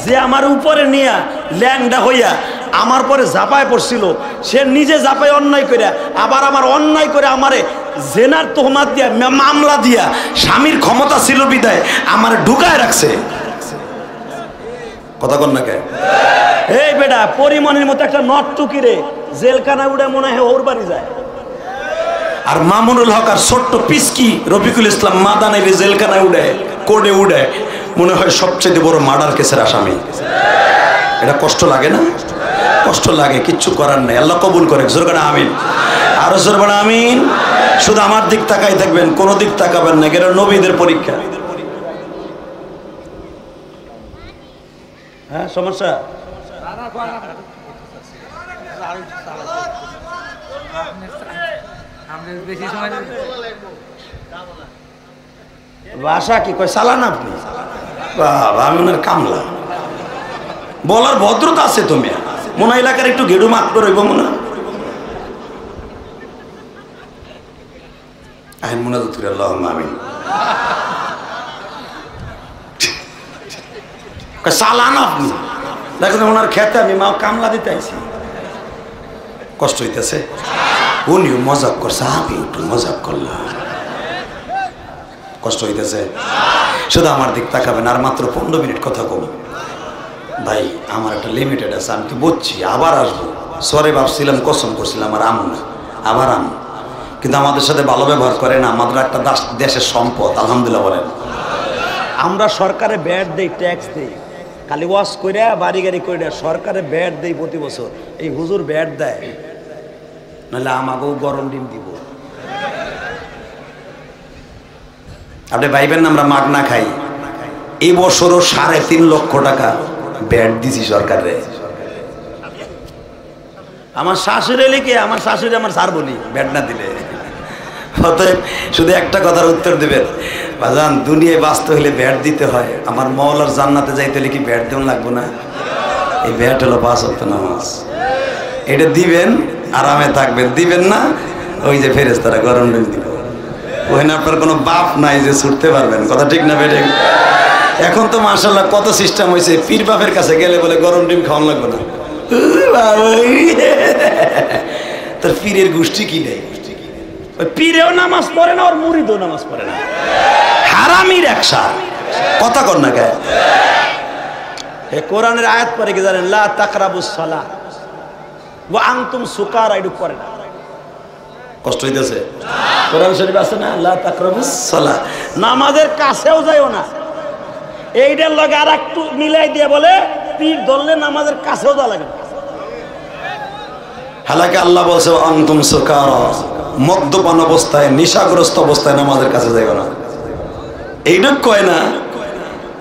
যে আমার উপরে নিয়া ল্যাংডা হইয়া আমার পরে ঝাঁপায় পড়ছিল, সে নিজে ঝাঁপায় অন্যায় করে, আবার আমার অন্যায় করে আমারে জেনার তোহমাত দিয়া, মামলা দিয়া, স্বামীর ক্ষমতা ছিল বিদায় আমার ঢুকায় রাখছে। কথা কন না কে? এই বেটা পরিমণের মতো একটা নটটুকি রে জেলখানা উড়ে মনে হয় ওর বাড়ি যায়। আর মামুনুল হক আর ছোট্ট পিসকি রফিকুল ইসলাম মাদানের জেলখানায় উড়ে, কোর্টে উড়ে, মনে হয় সবচেয়ে বড় মার্ডার কেসের আসামি। এটা কষ্ট লাগে না? কষ্ট লাগে, কিচ্ছু করার নেই। আল্লাহ কবুল করে, জোর করে আমিন। আরো জোর করে আমিন। শুধু আমার দিক তাকাই থাকবেন, কোনো দিক তাকাবেন না, এটা নবীদের পরীক্ষা। হ্যাঁ সমস্যা? বাসা কি কয় চালান আপনি? বাবা আমি ওনার কামলা, বলার ভদ্রতা আছে। তুমি মনে এলাকার একটু গেড়ু মাত করব মনে আইন মনে তো আল্লাহ আমিন। চালান আপনি দেখেন ওনার খেতে আমি মা কামলা দিতে আইছি, কষ্ট হইতেছে। উনিও মজাক করছে, আমি একটু মজাক করলাম, কষ্ট হইতেছে। শুধু আমার দিক তাকাবেন, আর মাত্র 15 মিনিট কথা কম ভাই, আমার একটা লিমিটেড আছে, আমি তো বুঝছি আবার আসবো। সরে ভাবছিলাম, কসম করছিলাম আর আমু না, আবার আমু, কিন্তু আমাদের সাথে ভালো ব্যবহার করে না। আমাদের একটা দেশের সম্পদ, আলহামদুলিল্লাহ বলেন। আমরা সরকারে ব্যাট দেই, ট্যাক্স দেই, খালি ওয়াশ করে বাড়ি গাড়ি করে সরকারে ব্যাট দেই প্রতি বছর। এই হুজুর ব্যাট দেয়, নাহলে আমাকেও গরম ডিম দিব। আপনি ভাইবেন না আমরা মাগনা খাই। এই বছরও 3.5 লক্ষ টাকা ব্যাট দিছি সরকারে। আমার শাশুড়ি লিখে, আমার শাশুড়ি আমার স্যার বলি ব্যাট না দিলে। অতএব শুধু একটা কথার উত্তর দেবেন, বাজান দুনিয়ায় বাঁচতে হলে ব্যাট দিতে হয়। আমার মওলার জান্নাতে যাইতে হলে কি ব্যাট দেওয়া লাগবো না? এই ব্যাট হলো 5 ওয়াক্ত নামাজ। এটা দিবেন, আরামে থাকবেন। দিবেন না, ওই যে ফেরেশতারা গরম ডিম দিব। ওখানে আপনার কোনো বাপ নাই যে ছুটতে পারবেন, কথা ঠিক না বেঠিক? এখন তো মাশাআল্লাহ কত সিস্টেম হয়েছে, পীর বাপের কাছে গেলে বলে গরম ডিম খাওয়ান লাগবে না। তোর পীরের গোষ্ঠী কি নেই, পীরেও নামাজ পড়ে না, ওর মুরিদও নামাজ পড়ে না, হারামির একসা। কথা কর না কে? কোরআনের আয়াত পড়ে কি জানেন? লা তাকরাবুস সালাহ ওয়া আনতুম সুকারা, এটুক পড়ে না। কষ্ট হইতেছে? কোরআন শরীফ আছে না, লা তাকরাবুস সালাহ, নামাজের কাছেও যাইও না। এইটার লগে আর একটু মিলাই দিয়ে বলে পীর ধরলে নামাজের কাছেও যাওয়া লাগে না। হালাকি আল্লাহ বলছে আনতুম সুকারা, মদ্যপান অবস্থায়, নেশাগ্রস্ত অবস্থায় নামাজের কাছে যাইও না। এইটুক কয় না,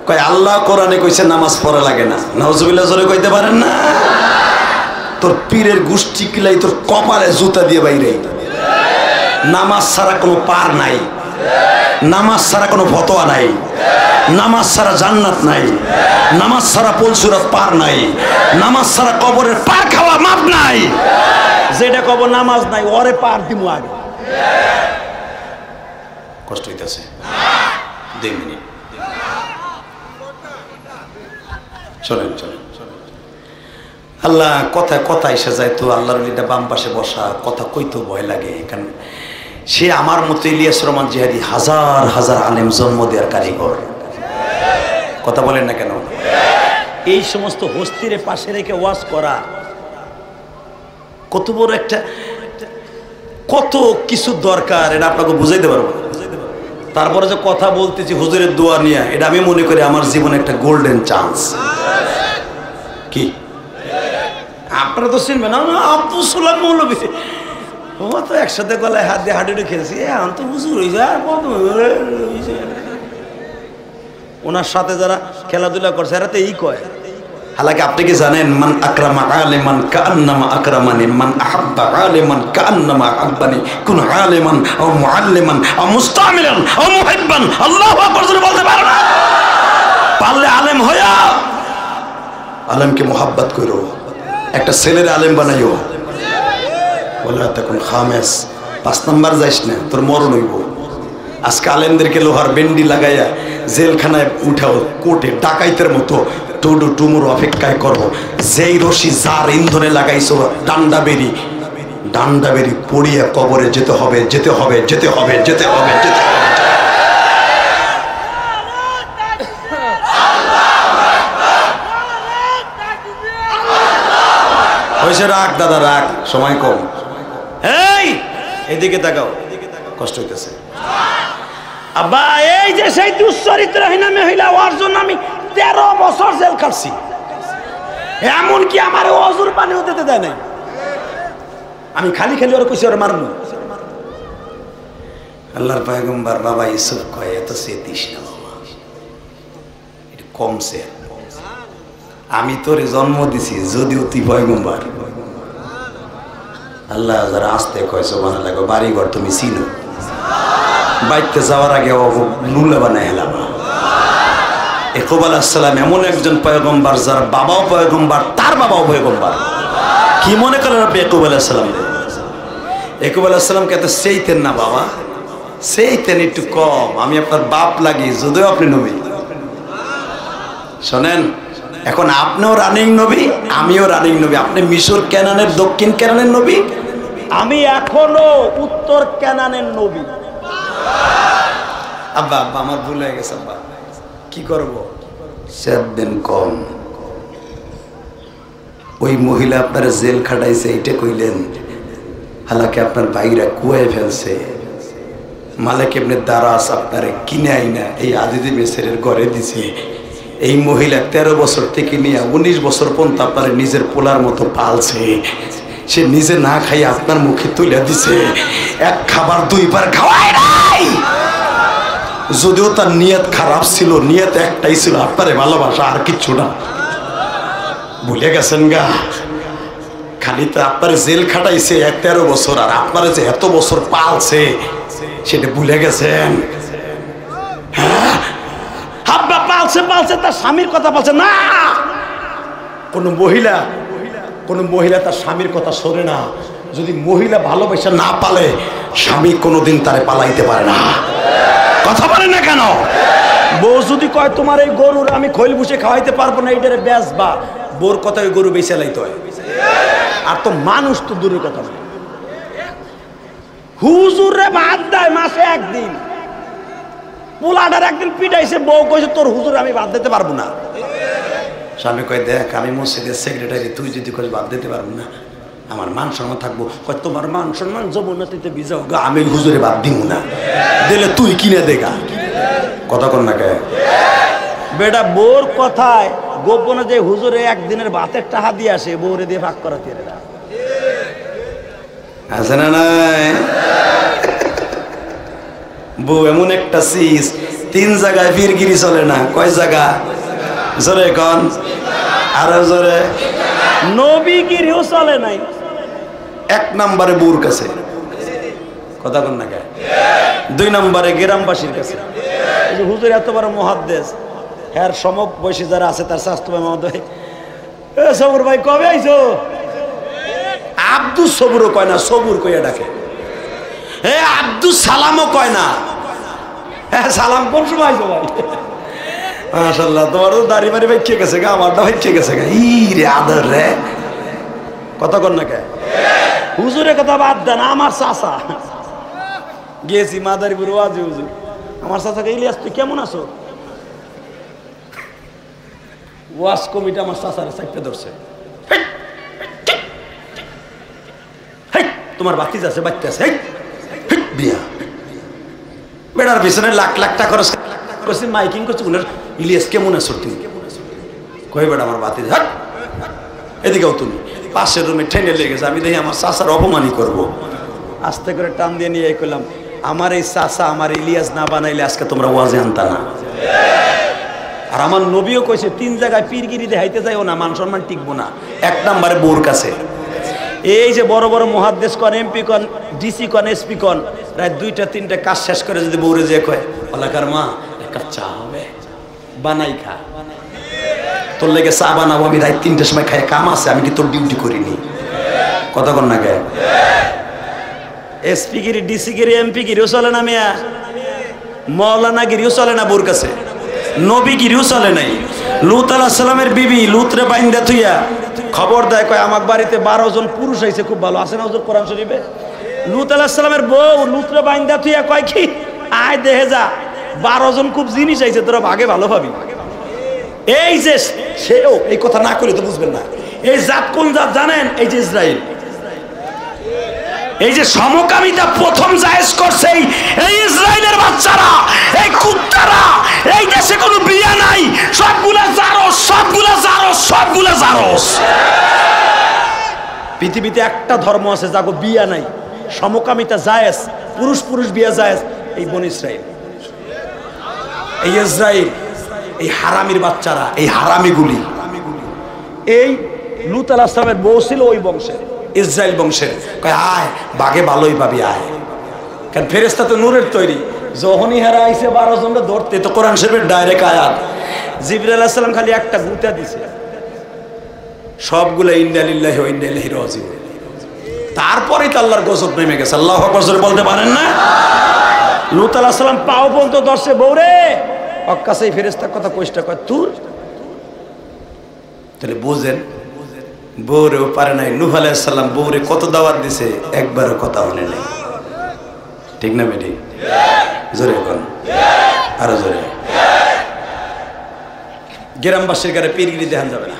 কয় আল্লাহ কোরআনে কইছে নামাজ পড়া লাগে না। নাউজুবিল্লাহ জোরে কইতে পারেন না? তোর পীরের গোষ্ঠী কিলাই তোর কপালে জুতা দিয়ে বাইরে। নামাজ ছাড়া কোনো পার নাই, নামাজ ছাড়া কোনো ফতোয়া নাই, নামাজ ছাড়া জান্নাত নাই, নামাজ ছাড়া পুলসুরাত পার নাই, নামাজ ছাড়া কবরের পার খাওয়া মাপ নাই। যেটা কবর নামাজ নাই ওরে পার দিমু আগে। কষ্ট হইতেছে? 2 মিনিট চলেন চলেন। আল্লাহ কথায় কথা এসে যায় তো, আল্লাহর ওলিটা বাম পাশে বসা, কথা কইতো ভয় লাগে। কারণ সে আমার মতো ইলিয়াস রহমান জিহাদি হাজার হাজার আলেম জন্ম দেওয়ার কারিগর। কথা বলেন না কেন? এই সমস্ত হস্তিরে পাশে রেখে ওয়াজ করা কত বড় একটা, কত কিছু দরকার, এটা আপনাকে বুঝাইতে পারবো। তারপরে যে কথা বলতেছি হুজুরের দোয়া নিয়ে, এটা আমি মনে করি আমার জীবনে একটা গোল্ডেন চান্স। কি আপনারা তো চিনবেন না? আব্দু সুলাম মৌলবী, ও তো একসাথে গলায় হাত দিয়ে হাঁটুটে খেলছি। এখন তো হুজুর হয়ে যায়, ওনার সাথে যারা খেলাধুলা করছে এরা তো এই কয়। হালাকি আপনি কি জানেন, মান আকরামা আলিমান কান্নামা আকরামানি, মান আহাব্বা আলিমান কান্নামা আহাব্বানি, কোন আলিমান ও মুআল্লিমান ও মুস্তামিলান ও মুহিব্বান। আল্লাহু আকবার জোরে বলতে পারো না? পারলে আলেম হইয়া আলেমকে মোহাব্বত করো, একটা ছেলের আলেম বানাইও। বলে তখন খামেস 5 নাম্বার যাইস না, তোর মরণ হইব। আজকে আলেমদেরকে লোহার বেন্ডি লাগাইয়া জেলখানায় উঠাও, কোর্টে ডাকাইতের মতো টুডু টুমুর অপেক্ষায় করো। যেই রশি যার ইন্ধনে লাগাইছো, ডান্ডা বেরি পড়িয়া কবরে যেতে হবে, যেতে হবে, যেতে হবে, যেতে হবে, যেতে হবে। হয়েছে, রাখ দাদা রাখ, সময় কম। এই এদিকে তাকাও, কষ্ট হইতেছে। আব্বা এই যে সেই দুশ্চরিত্রহীনা মহিলা, ওর জন্য আমি 13 বছর জেল কাটছি। এমনকি আমার অজুর পানিও দিতে দেয় নাই। আমি খালি খালি ওর কইছি ওর মারমু। আল্লাহর পয়গম্বর বাবা ইউসুফ কয়, এত চেতিস না বাবা, এটা কমছে। আমি তোরে জন্ম দিছি যদিও তুই পয়গম্বর। আল্লাহ যারা আসতে কয় সুবহানাল্লাহ, বাড়ি ঘর তুমি চিনো, বাইতে যাওয়ার আগে লুলা বানায় হেলাবা। ইয়াকুব আলাইহিস সালাম এমন একজন পয়গম্বর যার বাবাও পয়গম্বর, তার বাবাও পয়গম্বর। কি মনে করেন আপনি ইয়াকুব আলাইহিস সালাম? ইয়াকুব আলাইহিস সালামকে এত সেইতেন না বাবা, সেইতেন একটু কম। আমি আপনার বাপ লাগি, যদিও আপনি নবী। শোনেন, এখন আপনিও রানিং নবী, আমিও রানিং নবী। আপনি মিশর কেনানের দক্ষিণ কেনানের নবী, আমি এখনো উত্তর কেনানের নবী। আব্বা আব্বা আমার ভুল হয়ে গেছে আব্বা, কি করব? 7 দিন কম। ওই মহিলা আপনার জেল খাটাইছে এইটা কইলেন, হালাকে আপনার ভাইরা কুয়ায় ফেলছে। মালিক ইবনে দারাস আপনারে কিনে আইনা এই আদিদি মেসেরের ঘরে দিছে। এই মহিলা 13 বছর থেকে নিয়ে 19 বছর পর্যন্ত আপনার নিজের পোলার মতো পালছে। সে নিজে না খাই আপনার মুখে তুলে দিছে। এক খাবার 2 বার খাওয়ায় নাই। যদিও তার নিয়ত খারাপ ছিল, নিয়ত একটাই ছিল আপনারে ভালোবাসা, আর কিচ্ছু না। ভুলে গেছেন গা? খালি তো আপনার জেল খাটাইছে 13 বছর, আর আপনার যে এত বছর পালছে সেটা ভুলে গেছেন? হ্যাঁ, হাব্বা পালছে পালছে, তার স্বামীর কথা বলছে না। কোন মহিলা তার স্বামীর কথা শোনে না। যদি মহিলা ভালোবাসা না পালে, স্বামী কোনোদিন তারে পালাইতে পারে না। কথা বলে না কেন? বউ যদি কয় তোমার এই গরুর আমি খৈল ভুষে খাওয়াইতে পারবো না, এইটারে বেচবা, বোর কথা ওই গরু বেচে লাইতে হয়। আর তো মানুষ তো দূরের কথা না, হুজুরে ভাত দেয় মাসে একদিন, পোলাটার একদিন পিটাইছে, বউ কইছে তোর হুজুর আমি ভাত দিতে পারবো না। স্বামী কয় দেখ আমি মসজিদের সেক্রেটারি, তুই যদি কই ভাত দিতে পারবো না, আমার মান সম্মান থাকবো। কয় তোমার মান সম্মান যমুনাতে ভিজাও গা, আমি হুজুরে ভাত দিব না, দিলে তুই কিনে দেগা। কথা কর না কে বেটা? বোর কথায় গোপনে যে হুজুরে একদিনের ভাতের টাকা দিয়ে আসে, বউরে দিয়ে ভাগ করাতে আছে না নাই? বউ এমন একটা চিজ, 3 জায়গায় ফিরগিরি চলে না। কয় জায়গা? জোরে কন, আরো জোরে। নবীগিরিও চলে নাই, 1 নম্বরে বউর কাছে। কথা কন না কে? 2 নম্বরে গ্রামবাসীর কাছে। এই যে হুজুর এত বড় মুহাদ্দিস, এর সমবয়সী যারা আছে তার স্বাস্থ্য মহোদয়, এ সবুর ভাই কবে আইছো? আব্দুল সবুরও কয় না, সবুর কইয়া ডাকে। এ আব্দুল সালামও কয় না। হ্যাঁ, সালাম কোন সময় আইছো ভাই? মাশাআল্লাহ, তোমারও দাড়ি মারি ভাই খেয়ে গেছে গা, আমারটা ভাই খেয়ে গেছে গা। ই রে আদর রে। কথা কর না কে? হুজুরের কথা বাদ দেন, আমার চাচা গেছি মাদারীপুর ওয়াজি হুজুর, আমার চাচাকে, ইলিয়াস তুই কেমন আছো? ওয়াজ কমিটি আমার চাচারে চাইতে ধরছে, তোমার বাতিজ আছে, বাচ্চা আছে, বিয়া। বেড়ার পিছনে লাখ লাখ টাকা খরচ করছি, মাইকিং করছি, ইলিয়াস কেমন আছো তুই? কই বেড়া আমার বাতিজ, এদিকেও তুমি। পাশের রুমে ঠেনে লেগেছে, আমি দেখি আমার চাচার অপমানই করবো। আস্তে করে টান দিয়ে নিয়ে করলাম, আমার এই চাচা আমার ইলিয়াস না বানাইলে আজকে তোমরা ওয়াজে আনতা না। আর আমার নবীও কইছে 3 জায়গায় পীরগিরি দেখাইতে যাইও না, মান সম্মান টিকবো না। 1 নম্বরে বোর কাছে। এই যে বড় বড় মুহাদ্দিস কন, এমপি কন, ডিসি কন, এসপি কন, রাত 2টা 3টা কাজ শেষ করে যদি বউরে যে কয় ওলাকার মা এক কাপ চা হবে, বানাই খা, তোর লেগে চা বানাবো, আমি রাত 3টার সময় খাই, কাম আছে, আমি কি তোর ডিউটি করিনি? কথা কন না কে? এসপি গিরি, ডিসি গিরি, এমপি গিরিও চলে না মিয়া, মৌলানা গিরিও চলে না বোর কাছে, নবী গিরিও চলে নাই। লুত আলাইহিস সালামের বিবি লুতরে বাইন্দা থুইয়া খবর দেয়, কয় আমার বাড়িতে 12 জন পুরুষ আইছে, খুব ভালো আছে না হুজুর কোরআন শরীফে? লুত আলাইহিস সালামের বউ লুতরে বাইন্দা থুইয়া কয় কি, আয় দেখে যা 12 জন খুব জিনিস আইছে, তোরা ভাগে ভালো পাবি। এই যে সেও এই কথা না করে তো বুঝবেন না। এই জাত কোন জাত জানেন? এই যে ইসরাইল। এই যে সমকামিতা প্রথম জায়েজ করছে এই ইসরাইলের বাচ্চারা, এই কুত্তারা। এই দেশে কোনো বিয়া নাই, সবগুলা জারস, সবগুলা জারস, সবগুলা জারস। পৃথিবীতে একটা ধর্ম আছে যাগো বিয়া নাই, সমকামিতা জায়েজ, পুরুষ পুরুষ বিয়া জায়েজ, এই বনি ইসরাইল। এই ইসরাইল, এই হারামির বাচ্চারা, এই হারামিগুলি। এই লূত আলাইহিস সালামের বউ ছিল ওই বংশের, ইসরাইল বংশের। কয় আয় বাগে ভালোই পাবি আয়, কারণ ফেরেশতা তো নূরের তৈরি। যখনই হেরা আইসে 12 জনকে ধরতে, তো কোরআন শরীফের ডাইরেক্ট আয়াত, জিবরাইল আলাইহিস সালাম খালি একটা গুতা দিছে, সবগুলো ইন্না লিল্লাহি ওয়া ইন্না ইলাইহি রাজিউন। তারপরেই তো আল্লাহর গজব নেমে গেছে। আল্লাহু আকবার বলতে পারেন না? লূত আলাইহিস সালাম পাও পর্যন্ত দর্শে বউরে অক্কাশে ফেরেশতা কথা কইষ্টা কয় তুর। তাহলে বুঝেন বউরেও পারে নাই। নূহ আলাইহিস সালাম বউরে কত দাওয়াত দিছে, একবারও কথা বলে নাই। ঠিক না বেটি? জোরে বল, আরো জোরে। গ্রামবাসীর কাছে পীরগিরি দেখান যাবে না,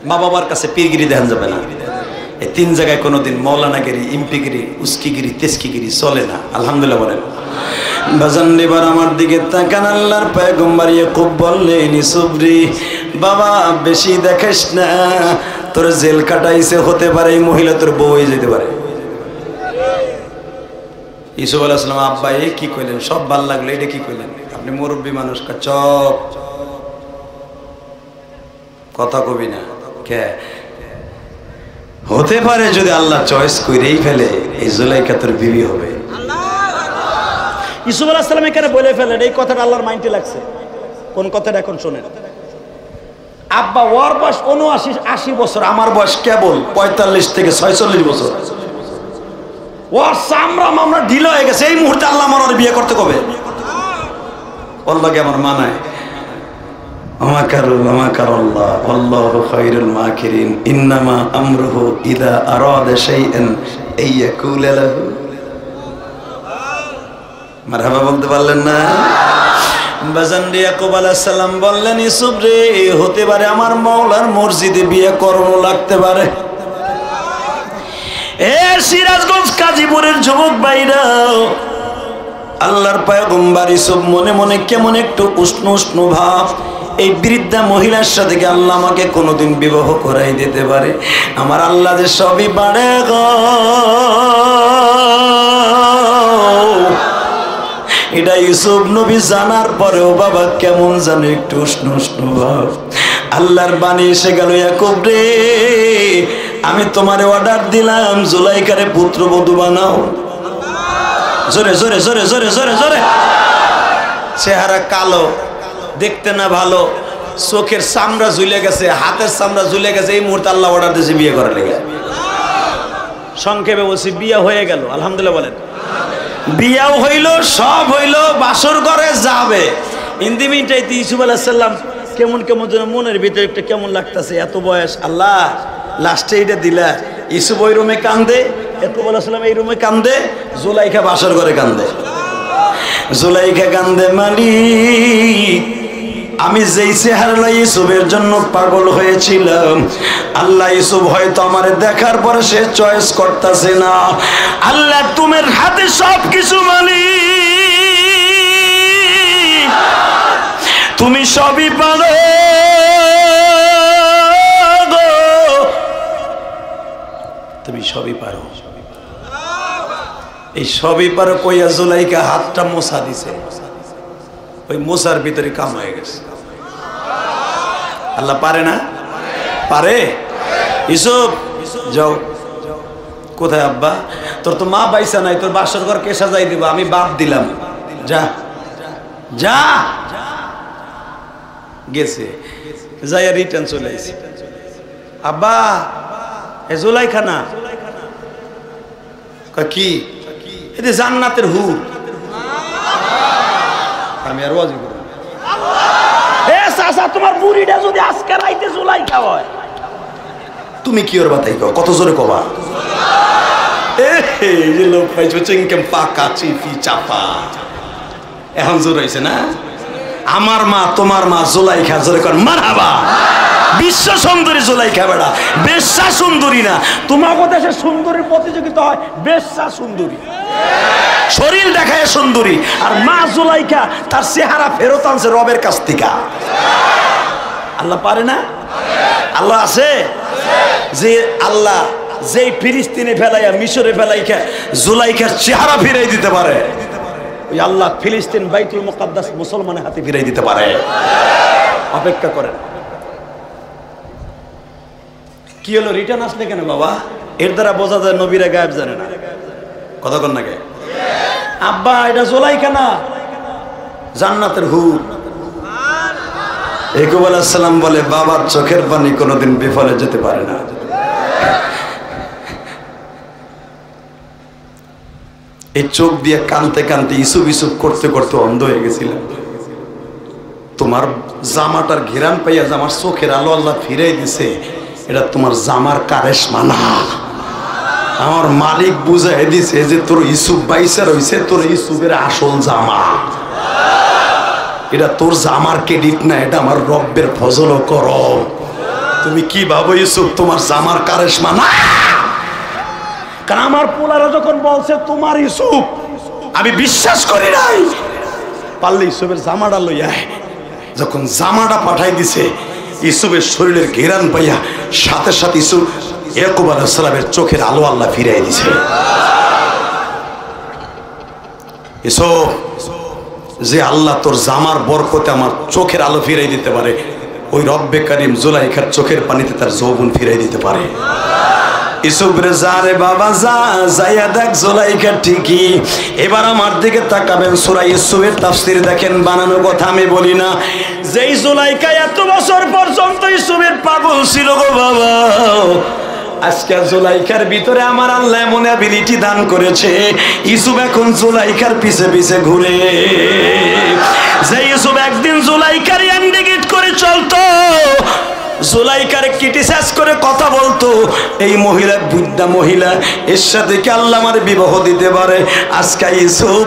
মা বাবার কাছে পীরগিরি দেখান যাবে না। এই তিন জায়গায় কোনোদিন মৌলানাগিরি, ইম্পিগিরি, উস্কিগিরি, তেস্কিগিরি চলে না। আলহামদুলিল্লাহ বলেন। বাজান এবার আমার দিকে তাকান। আল্লাহর পয়গম্বর ইয়াকুব বললেন ইসুবরি বাবা বেশি দেখিস না, তোর জেল কাটাইছে, হতে পারে এই মহিলা তোর বউ হয়ে যেতে পারে। ইসুফ আলাইহিস সালাম আব্বা এ কি কইলেন, সব ভাল লাগলো, এটা কি কইলেন? আপনি মুরব্বী মানুষ, চপ কথা কবি না কে? হতে পারে যদি আল্লাহ চয়েস করেই ফেলে এই জুলাইখা তোর বিবি হবে। ইসুফ আলাইহিস সালাম এখানে বলে ফেলেন, এই কথাটা আল্লাহর মাইন্ডে লাগছে। কোন কথাটা এখন শোনেন। আব্বা ওর বয়স 79-80 বছর, আমার বয়স কেবল 45 থেকে 46 বছর। ওর চামড়া মামলা ঢিলা হয়ে গেছে, এই মুহূর্তে আল্লাহ আমার বিয়ে করতে কবে? আল্লাহকে আমার মানায় আল্লাহু খায়রুল মাকিরিন, ইন্নামা আমরুহু ইযা আরাদা শাইআন আইয়াকুলা লাহু। মারহাবা বলতে পারলেন না? বাজান ইয়াকুব আলাইহিস সালাম বললেন ইউসুফ রে হতে পারে আমার মাওলার মসজিদে বিয়ে করানো লাগতে পারে। এ সিরাজগঞ্জ কাজীপুরের যুবক ভাইরা, আল্লাহর পয়গম্বর ইউসুফ মনে মনে কেমন একটু উষ্ণ উষ্ণ ভাব, এই বৃদ্ধা মহিলার সাথে কি আল্লাহ আমাকে কোনোদিন বিবাহ করাই দিতে পারে? আমার আল্লাহ যে সবই পারে গো, এটা ইউসুফ নবী জানার পরেও বাবা কেমন জানো একটু উষ্ণ উষ্ণ ভাব। আল্লাহর বাণী এসে গেল, ইয়াকুব রে আমি তোমারে অর্ডার দিলাম জুলাইখারে পুত্রবধূ বানাও। জোরে জোরে জোরে জোরে জোরে জোরে। চেহারা কালো, দেখতে না ভালো, চোখের চামড়া ঝুলে গেছে, হাতের চামড়া ঝুলে গেছে, এই মুহূর্তে আল্লাহ অর্ডার দিয়েছে বিয়ে করার লেগে। সংক্ষেপে বলছি বিয়ে হয়ে গেল, আলহামদুলিল্লাহ বলেন। বিয়াও হইল, সব হইল, বাসর ঘরে যাবে। ইন্দিমিনটাইতে ইউসুফ আলাইহিস সালাম কেমন কেমন যেন মনের ভিতরে একটা কেমন লাগতেছে, এত বয়স আল্লাহ লাস্টে এটা দিলা। ইউসুফ ওই রুমে কান্দে, ইয়াকুব আলাইহিস সালাম এই রুমে কান্দে, জুলাইখা বাসর ঘরে কান্দে। জুলাইখা কান্দে মালিক আমি যেই চেহারা ইউসুফের জন্য পাগল হয়েছিলাম, আল্লাহ ইউসুফ হয়তো আমারে দেখার পরে সে চয়েস করতেছে না। আল্লাহ তোমার হাতে সব কিছু মালিক, তুমি সবই পারো গো, তুমি সবই পারো। এই সবই পারো কইয়া জুলাইখা হাতটা মোছা দিছে, ওই মোছার ভিতরে কাম হয়ে গেছে। আল্লাহ পারে না? পারে। ইউসুফ যাও। কোথায় আব্বা? তোর তো মা বাইসা নাই, তোর বাসর ঘর কে সাজাই দিব? আমি বাপ দিলাম, যা যা। গেছে, যাইয়া রিটার্ন চলে আসছে। আব্বা এ জুলাইখা না? কি এতে জান্নাতের হুর। আমি আর ওয়াজি করব। এ চাচা তোমার বুড়িটা যদি আজকে রাইতে জুলাইখা হয়, তুমি কি ওর বাতাই কও? কত জোরে কবা? এই যে লোক পাইছো চিংকেম পাকা চিফি চাপা, এখন জোর হইছে না? আমার মা তোমার মা জুলাইখা, জোরে কর মারহাবা। বিশ্ব সুন্দরী জুলাইখা বেড়া, বেশ্যা সুন্দরী না। তোমাকে দেশে সুন্দরীর প্রতিযোগিতা হয় বেশ্যা সুন্দরী, শরীর দেখায় সুন্দরী। আর মা জুলাইখা তার চেহারা ফেরত আনছে রবের কাছ থেকে। আল্লাহ পারে না? আল্লাহ আছে যে আল্লাহ যেই ফিলিস্তিনে ফেলাইয়া মিশরে ফেলাইখা জুলাইখার চেহারা ফিরাই দিতে পারে, ওই আল্লাহ ফিলিস্তিন বাইতুল মুকাদ্দাস মুসলমানের হাতে ফিরাই দিতে পারে। অপেক্ষা করেন। কি হলো রিটার্ন আসলে কেন বাবা? এর দ্বারা বোঝা যায় নবীরা গায়েব জানে না। কথা কন নাকি? আব্বা এটা জুলাইখা না, জান্নাতের হুর। ইয়াকুব আলাইহিস সালাম বলে বাবার চোখের পানি কোনোদিন বিফলে যেতে পারে না। এই চোখ দিয়ে কানতে কানতে ইসুপ ইসুপ করতে করতে অন্ধ হয়ে গেছিলাম। তোমার জামাটার ঘেরান পাইয়া আমার চোখের আলো আল্লাহ ফিরাই দিছে, এটা তোমার জামার কারেশমা না। আমার মালিক বুঝাই দিছে যে তোর ইসুপ বাইসা রইছে, তোর ইসুপের আসল জামা। এটা তোর জামার ক্রেডিট না, এটা আমার রব্বের ফজল ও করম। তুমি কি ভাবো ইসুপ তোমার জামার কারেশমা না? কারণ আমার পোলারা যখন বলছে তোমার ইসুপ, আমি বিশ্বাস করি নাই। পারলে ইসুপের জামাটা লইয়া, যখন জামাটা পাঠাই দিছে ইসুপের শরীরের ঘেরান পাইয়া সাথে সাথে ইসুপ ইয়াকুব আলাইহিস সালামের চোখের আলো আল্লাহ ফিরাই দিছে। ইসুপ, যে আল্লাহ তোর জামার বরকতে আমার চোখের আলো ফিরাই দিতে পারে, ওই রব্বে কারিম জুলাইখার চোখের পানিতে তার যৌবন ফিরাই দিতে পারে। ইসুফ রে যা রে বাবা যা, যাইয়া দেখ জুলাইখা ঠিকই। এবার আমার দিকে তাকাবেন, সূরা ইউসুফের তাফসীর দেখেন, বানানো কথা আমি বলি না। যেই জুলাইখা এত বছর পর্যন্ত ইসুফের পাগল ছিল গো বাবা, আজকে জুলাইখার ভিতরে আমার আল্লাহ এমন অ্যাবিলিটি দান করেছে, ইসুফ এখন জুলাইখার পিছে পিছে ঘুরে। যে ইসুফ একদিন জুলাইখার ইন্ডিকেট করে চলতো, জুলাইখারে ক্রিটিসাইজ করে কথা বলতো, এই মহিলা বুদ্ধা মহিলা, এর সাথে কি আল্লাহ আমার বিবাহ দিতে পারে? আজকে ইউসুফ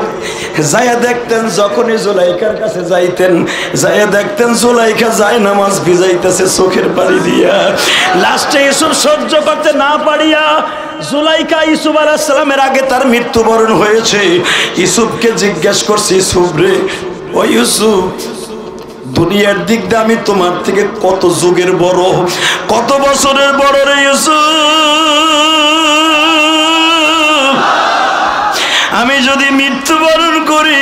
যাইয়া দেখতেন, যখনই জুলাইখার কাছে যাইতেন, যাইয়া দেখতেন জুলাইখা যায় নামাজ ভিজাইতেছে চোখের পানি দিয়া। লাস্টে ইউসুফ সহ্য করতে না পারিয়া, জুলাইখা ইউসুফ আলাইহিস সালামের আগে তার মৃত্যুবরণ হয়েছে, ইউসুফকে জিজ্ঞাসা করছে, ইউসুফ রে, ও ইউসুফ, দুনিয়ার দিক দিয়ে আমি তোমার থেকে কত যুগের বড়, কত বছরের বড় রে ইউসুফ, আমি যদি মৃত্যুবরণ করি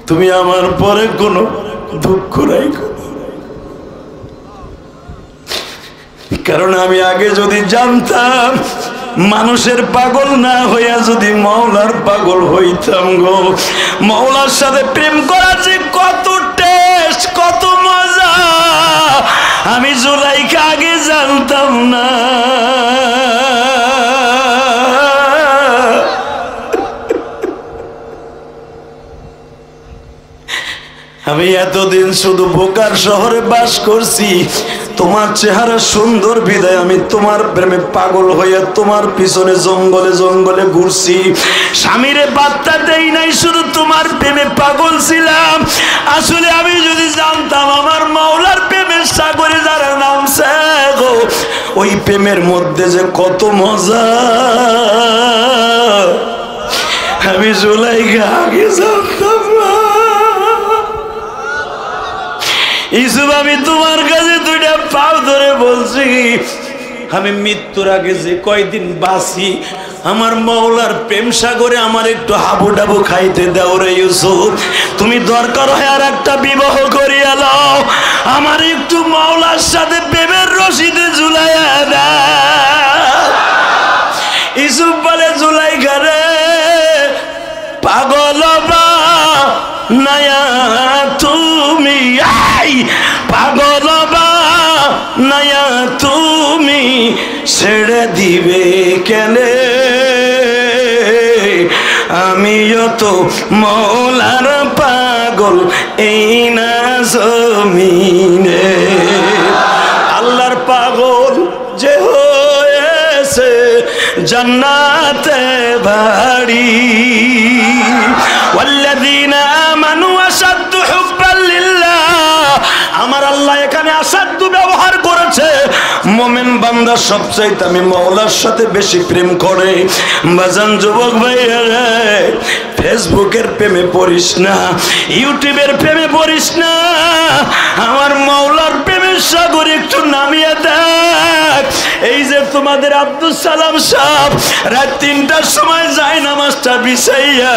তুমি আমার পরে কোনো দুঃখ রাখো, কারণ আমি আগে যদি জানতাম মানুষের পাগল না হইয়া যদি মাওলার পাগল হইতাম গো, মাওলার সাথে প্রেম করা যে কত টেস্ট, কত মজা, আমি জুলাইখা আগে জানতাম না। আমি এতদিন শুধু বোকার শহরে বাস করছি, তোমার চেহারা সুন্দর বিদায় আমি তোমার প্রেমে পাগল হইয়া তোমার পিছনে জঙ্গলে জঙ্গলে ঘুরছি, স্বামীরে বার্তা দেই নাই, শুধু তোমার প্রেমে পাগল ছিলাম। আসলে আমি যদি জানতাম আমার মাওলার প্রেমের সাগরে যারা নামছে গো, ওই প্রেমের মধ্যে যে কত মজা, আমি জুলাইখা আগে জানতাম না। ইউসুফ, আমি তোমার কাছে দুইটা পাও ধরে বলছি, আমি মৃত্যুর আগে যে কয়দিন বাঁচি, আমার মাওলার প্রেম সাগরে আমার একটু হাবু ডাবু খাইতে দাও রে ইউসুফ। তুমি দরকার হয় আর একটা বিবাহ করিয়া লাও, আমার একটু মাওলার সাথে প্রেমের রশিদে ঝুলাইয়া দাও। ইউসুফ বলে, জুলাইখা রে, পাগল বানায়া তুমি, পাগল বানায়া তুমি ছেড়ে দিবে কেনে, আমিও তো মৌলার পাগল এই না জমিনে। আল্লাহর পাগল যে হয়েছে জান্নাতে বাড়ি, ওয়াল্লাযীনা আমানু আশাদ্দু হুব্বান লিল্লাহ। আমার আল্লাহ এখানে আসাধ্য ব্যবহার করেছে, মোমেন বান্দা সবচাইতে আমি মাওলার সাথে বেশি প্রেম করে। বাজান যুবক ভাইরা, ফেসবুকের প্রেমে পড়িস না, ইউটিউবের প্রেমে পড়িস না, আমার মাওলার প্রেমের সাগর একটু নামিয়ে দেখ। এই যে তোমাদের আব্দুল সালাম সাহেব রাত ৩টার সময় যায় নামাজটা বিছাইয়া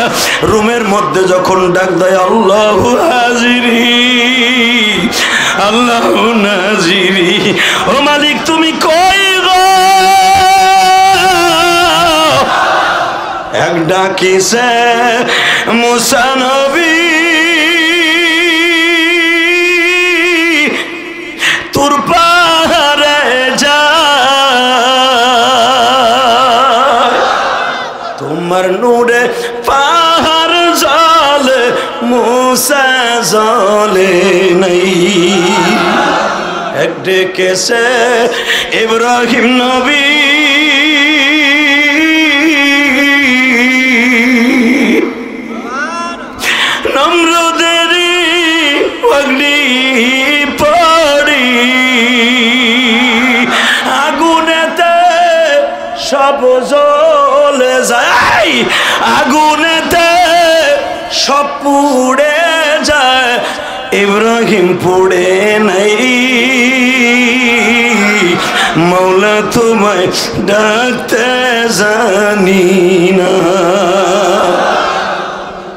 রুমের মধ্যে যখন ডাক দেয়, আল্লাহু হাজিরি আল্লাহু নাজিরি, ও মালিক তুমি কই গো, এক ডাকিছে মুসা নবী, তোর পাহাড়ে যা ডেকেছে ইব্রাহিম নবী নমরুদের অগ্নি পড়ি আগুনেতে সব জ্বলে যায় আগুনেতে সব পুড়ে যায় ইব্রাহিম পুড়ে নাই মৌলা তোমায় ডাকতে জানি না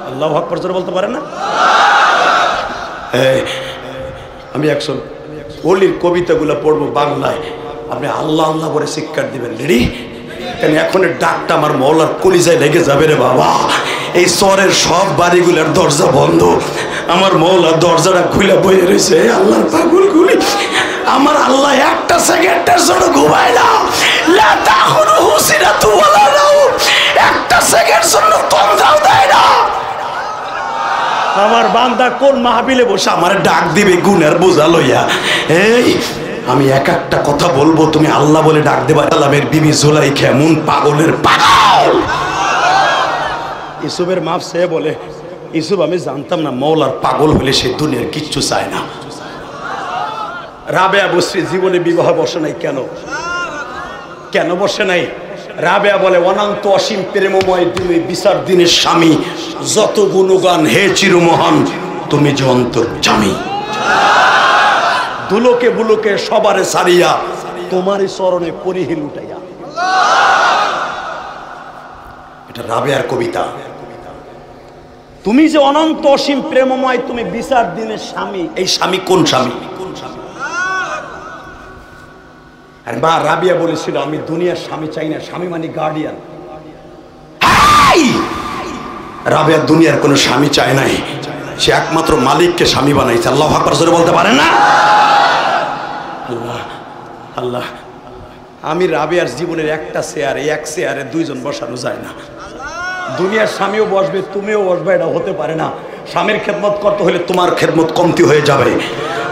আল্লাহু আকবার জোরে বলতে পারেন না আমি একজন ওলির কবিতাগুলো পড়বো বাংলায় আপনি আল্লাহ আল্লাহ করে শিক্ষা দিবেন রেডি কেন এখন ডাকটা আমার মৌলার কলিজায় লেগে যাবে রে বাবা এই শহরের সব বাড়িগুলোর দরজা বন্ধ আমার মৌলা দরজাটা খুলে বয়ে রয়েছে আল্লাহর পাগলগুলি আমার আল্লাহ একটা সেকেন্ডের জন্য ঘুমায় না লা তাখুরুহু সিনাতু ওয়ালা নাওম একটা সেকেন্ড জন্য তন্দ্রাও দেয় না আমার বান্দা কোন মাহফিলে বসে আমার ডাক দিবে গুনার বোঝা লইয়া এই আমি এক একটা কথা বলবো তুমি আল্লাহ বলে ডাক দেবা আল্লাহের বিবি জুলাইখা এমন পাগলের পাগল ইউসুফের মাপ সে বলে ইউসুফ আমি জানতাম না মৌলার পাগল হলে সে দুনিয়ার কিচ্ছু চায় না রাবেয়া বসরি জীবনে বিবাহ বসে নাই কেন বসে নাই রাবেয়া বলে অনন্ত অসীম প্রেমময় তুমি বিচার দিনের স্বামী যত গুণগান হে চিরমহান তুমি যে অন্তর্যামী দুলোকে বুলোকে সবারে সারিয়া তোমারই চরণে পরিহি লুটাইয়া এটা রাবেয়ার কবিতা তুমি যে অনন্ত অসীম প্রেমময় তুমি বিচার দিনের স্বামী এই স্বামী কোন স্বামী আর মা রাবিয়া বলেছিল আমি দুনিয়ার স্বামী চাই না স্বামী মানে গার্ডিয়ান রাবিয়া দুনিয়ার কোনো স্বামী চায় নাই সে একমাত্র মালিককে স্বামী বানাইছে আল্লাহু আকবার জোরে বলতে পারে না আল্লাহ আল্লাহ আমি রাবিয়ার জীবনের একটা চেয়ারে এক চেয়ারে দুইজন বসানো যায় না দুনিয়ার স্বামীও বসবে তুমিও বসবে এটা হতে পারে না স্বামীর খেদমত করতে হলে তোমার খেদমত কমতি হয়ে যাবে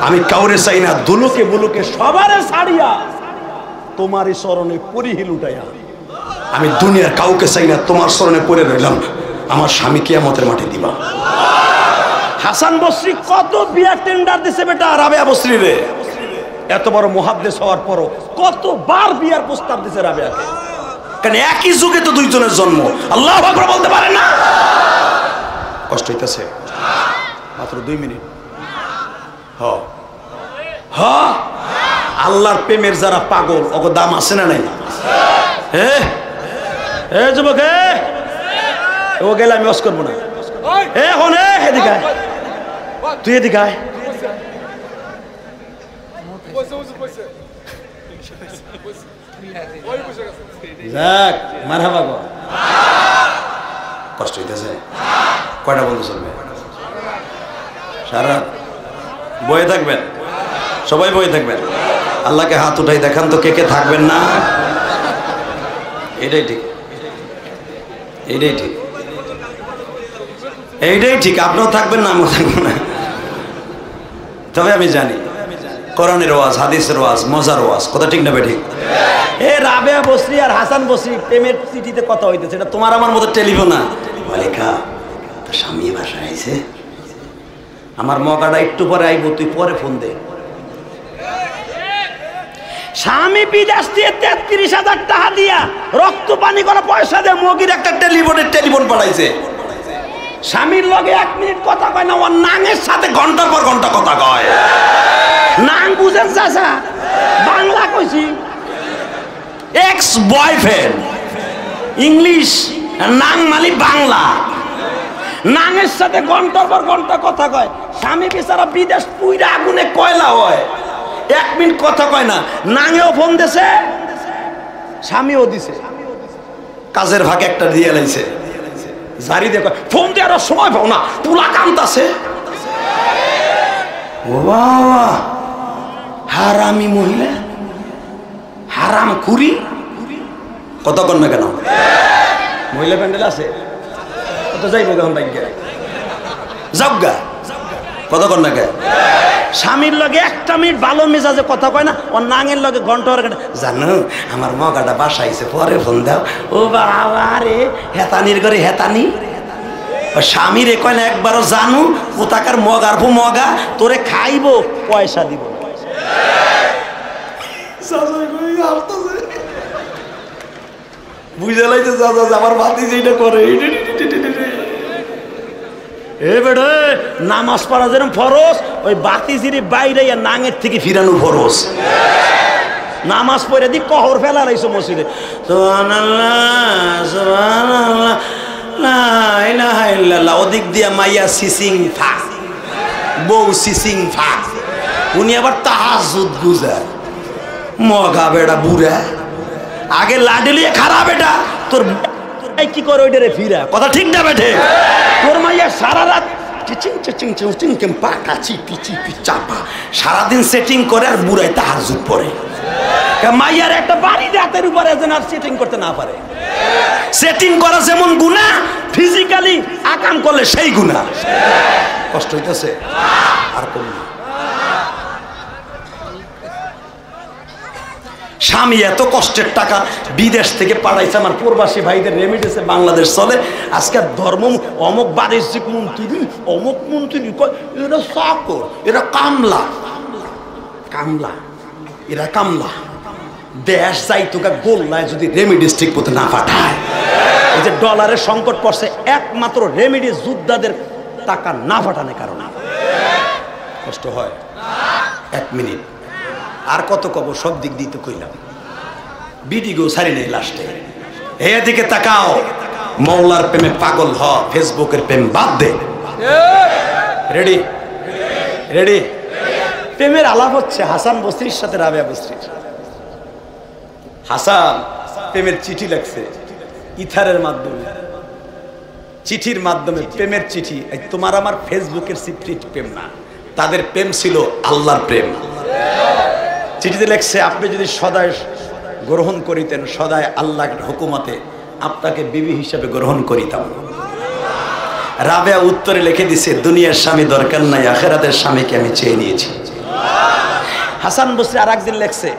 আমি কাউরে চাই না দুলোকে বুলোকে সবারে ছাড়িয়া তোমারই চরণে পরিহি লুটাইয়া আমি দুনিয়ার কাউকে চাই না তোমার চরণে পড়ে রইলাম আমার স্বামী কিয়ামতের মাঠে দিবা হাসান বসরি কত বিয়ার টেন্ডার দিছে বেটা রাবেয়া বসরি রে এত বড় মুহাদ্দিস হওয়ার পরও কতবার বিয়ার প্রস্তাব দিছে রাবেয়াকে কারণ একই যুগে তো দুইজনের জন্ম আল্লাহু আকবার বলতে পারে না কষ্ট হইতেছে মাত্র 2 মিনিট আল্লাহর প্রেমের যারা পাগল ওগো দাম আছে না নাই যুবক ও গেলে আমি ওয়াজ করবো না এখন এদিকে তুই এদিকে আয় যাক মারহাবা গো কষ্ট হইতেছে কয়টা বলতে চলবে সারা বয়ে থাকবেন সবাই বয়ে থাকবেন আল্লাহকে হাত উঠাই দেখান তো কে কে থাকবেন না এটাই ঠিক এইটাই ঠিক এইটাই ঠিক আপনিও থাকবেন না আমিও থাকবো না তবে আমি জানি কোরআনের ওয়াজ হাদিসের ওয়াজ মজার ওয়াজ কথা ঠিক না ঠিক এ রাবেয়া বসরি আর হাসান বসরি প্রেমের চিঠিতে কথা হইতেছে এটা তোমার আমার মতো টেলিফোন না মালিকা তো স্বামী বাসায় আইছে আমার মকাটা একটু পরে আইব তুই পরে ফোন দে স্বামী বিদেশ দিয়ে 33,000 টাকা দিয়া রক্ত পানি করে পয়সা দিয়ে মগির একটা টেলিফোন পাঠাইছে স্বামীর লগে 1 মিনিট কথা কয় না ওর নাঙের সাথে ঘন্টার পর ঘন্টা কথা কয় নাং বুঝেন চাচা বাংলা কইছি এক্স বয়ফ্রেন্ড ইংলিশ নাং মালি বাংলা নাঙের সাথে ঘন্টার পর ঘন্টা কথা কয় স্বামী বেচারা বিদেশ পুইরা আগুনে কয়লা হয় 1 মিনিট কথা কয় না নাঙেও ফোন দিছে স্বামীও দিছে কাজের ভাগ একটা দিয়ে লাইছে জারি দেখো ফোন দেওয়ার সময় পাও না পুলা কামতাছে ও বাবা হারামি মহিলা হারাম খুরি কতক্ষণ না কেন মহিলা প্যান্ডেল আছে কত যাইব কেমন বাইক যাওগা কতক্ষণ নাকি স্বামীর লগে একটা মিনিট ভালো মেজাজে কথা কয় না, ওর নাঙের লগে ঘন্টা জানো আমার মগাটা বাসাইছে, পরে ফোন দাও। ও বাবা রে, হেতানির ঘরে হেতানি। স্বামী রে কয় না একবারও জানু কোথাকার মগার ভো মগা, তোরে খাইবো পয়সা দিব। বুঝে লাইছে আমার ভাতি যেটা করে। এ বেড়ে নামাজ পড়া যেরকম ফরজ, ওই বাতিজির বাইরে নাঙের থেকে ফিরানো ফরজ। নামাজ পড়ে দি কহর ফেলা রইছো মসজিদে, সুবহানাল্লাহ সুবহানাল্লাহ লা ইলাহা ইল্লাল্লাহ। ওদিক দিয়া মাইয়া সিসিং ফা, বউ সিসিং ফা, উনি আবার তাহাজ্জুদ গুজার। মগা বেড়া বুড়া, আগে লাডি লিয়ে খারাপ। এটা তোর কি করে ওইটারে ফিরা, কথা ঠিক না বেঠে? তোর মাইয়া সারা রাত সারাদিন সেটিং করে আর বুড়ায় তাহাজ্জুদ পড়ে। মাইয়ার একটা বাড়ি রাতের উপরে যেন আর সেটিং করতে না পারে। সেটিং করা যেমন গুনাহ, ফিজিক্যালি আকাম করলে সেই গুনাহ। কষ্ট হইতেছে আর কম না। স্বামী এত কষ্টের টাকা বিদেশ থেকে পাঠাইছে, আমার প্রবাসী ভাইদের রেমিটেন্সে বাংলাদেশ চলে। আজকে ধর্ম অমুক বাণিজ্যিক মন্ত্রী, অমুক মন্ত্রী, এরা চাকর, এরা কামলা। কামলা, এরা কামলা। দেশ যাই তোকে গোল্লায় যদি রেমিডিস ঠিক মতো না পাঠায়। এই যে ডলারের সংকট পড়ছে একমাত্র রেমিডিস যোদ্ধাদের টাকা না পাঠানোর কারণে। কষ্ট হয়। 1 মিনিট আর কত কব, সব দিক দিয়ে তো কইলাম। বিডি গো সারি নেই লাস্টে। এদিকে তাকাও, মৌলার প্রেমে পাগল হ, ফেসবুকের প্রেম বাদ দে। Ready ready. প্রেমের আলাপ হচ্ছে হাসান বসরির সাথে রাবেয়া বসরির। হাসান প্রেমের চিঠি লেখছে ইথারের মাধ্যমে, চিঠির মাধ্যমে প্রেমের চিঠি। তোমার আমার ফেসবুকের সিক্রেট প্রেম না, তাদের প্রেম ছিল আল্লাহর প্রেম। চিঠিতে লেখছে, আপনি যদি সদায় গ্রহণ করিতেন, সদায় আল্লাহর হুকুমতে আপনাকে বিবি হিসেবে গ্রহণ করিতাম। রাবেয়া উত্তরে লিখে দিছে, দুনিয়ার স্বামী দরকার নাই, আখিরাতের স্বামীকে আমি চেয়ে নিয়েছি। হাসান বসরি আর একদিন লেখছে,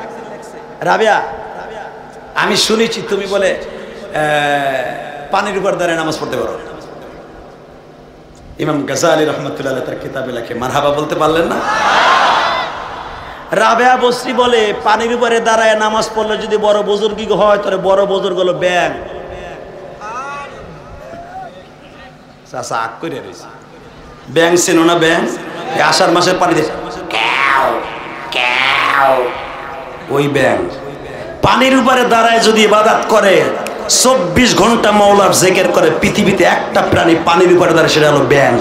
রাবেয়া আমি শুনেছি তুমি বলে পানির উপর দাঁড়িয়ে নামাজ পড়তে পারো। ইমাম গাজালি রহমতুল্লাহ তার কিতাবে লেখে, মারহাবা বলতে পারলেন না? রাবেয়া বসরি বলে, পানির উপরে দাঁড়ায় নামাজ পড়লে যদি বড় বুজুর্গি হয়, তাহলে বড় বুজুর্গ হলো ব্যাং। চাচা আগ করে রয়েছে। ব্যাং চেনো না? ব্যাং আষাঢ় মাসের পানি দিয়ে ওই ব্যাং পানির উপরে দাঁড়ায় যদি ইবাদত করে, 24 ঘন্টা মাওলার জিকির করে, পৃথিবীতে একটা প্রাণী পানির উপরে দাঁড়ায়, সেটা হলো ব্যাং।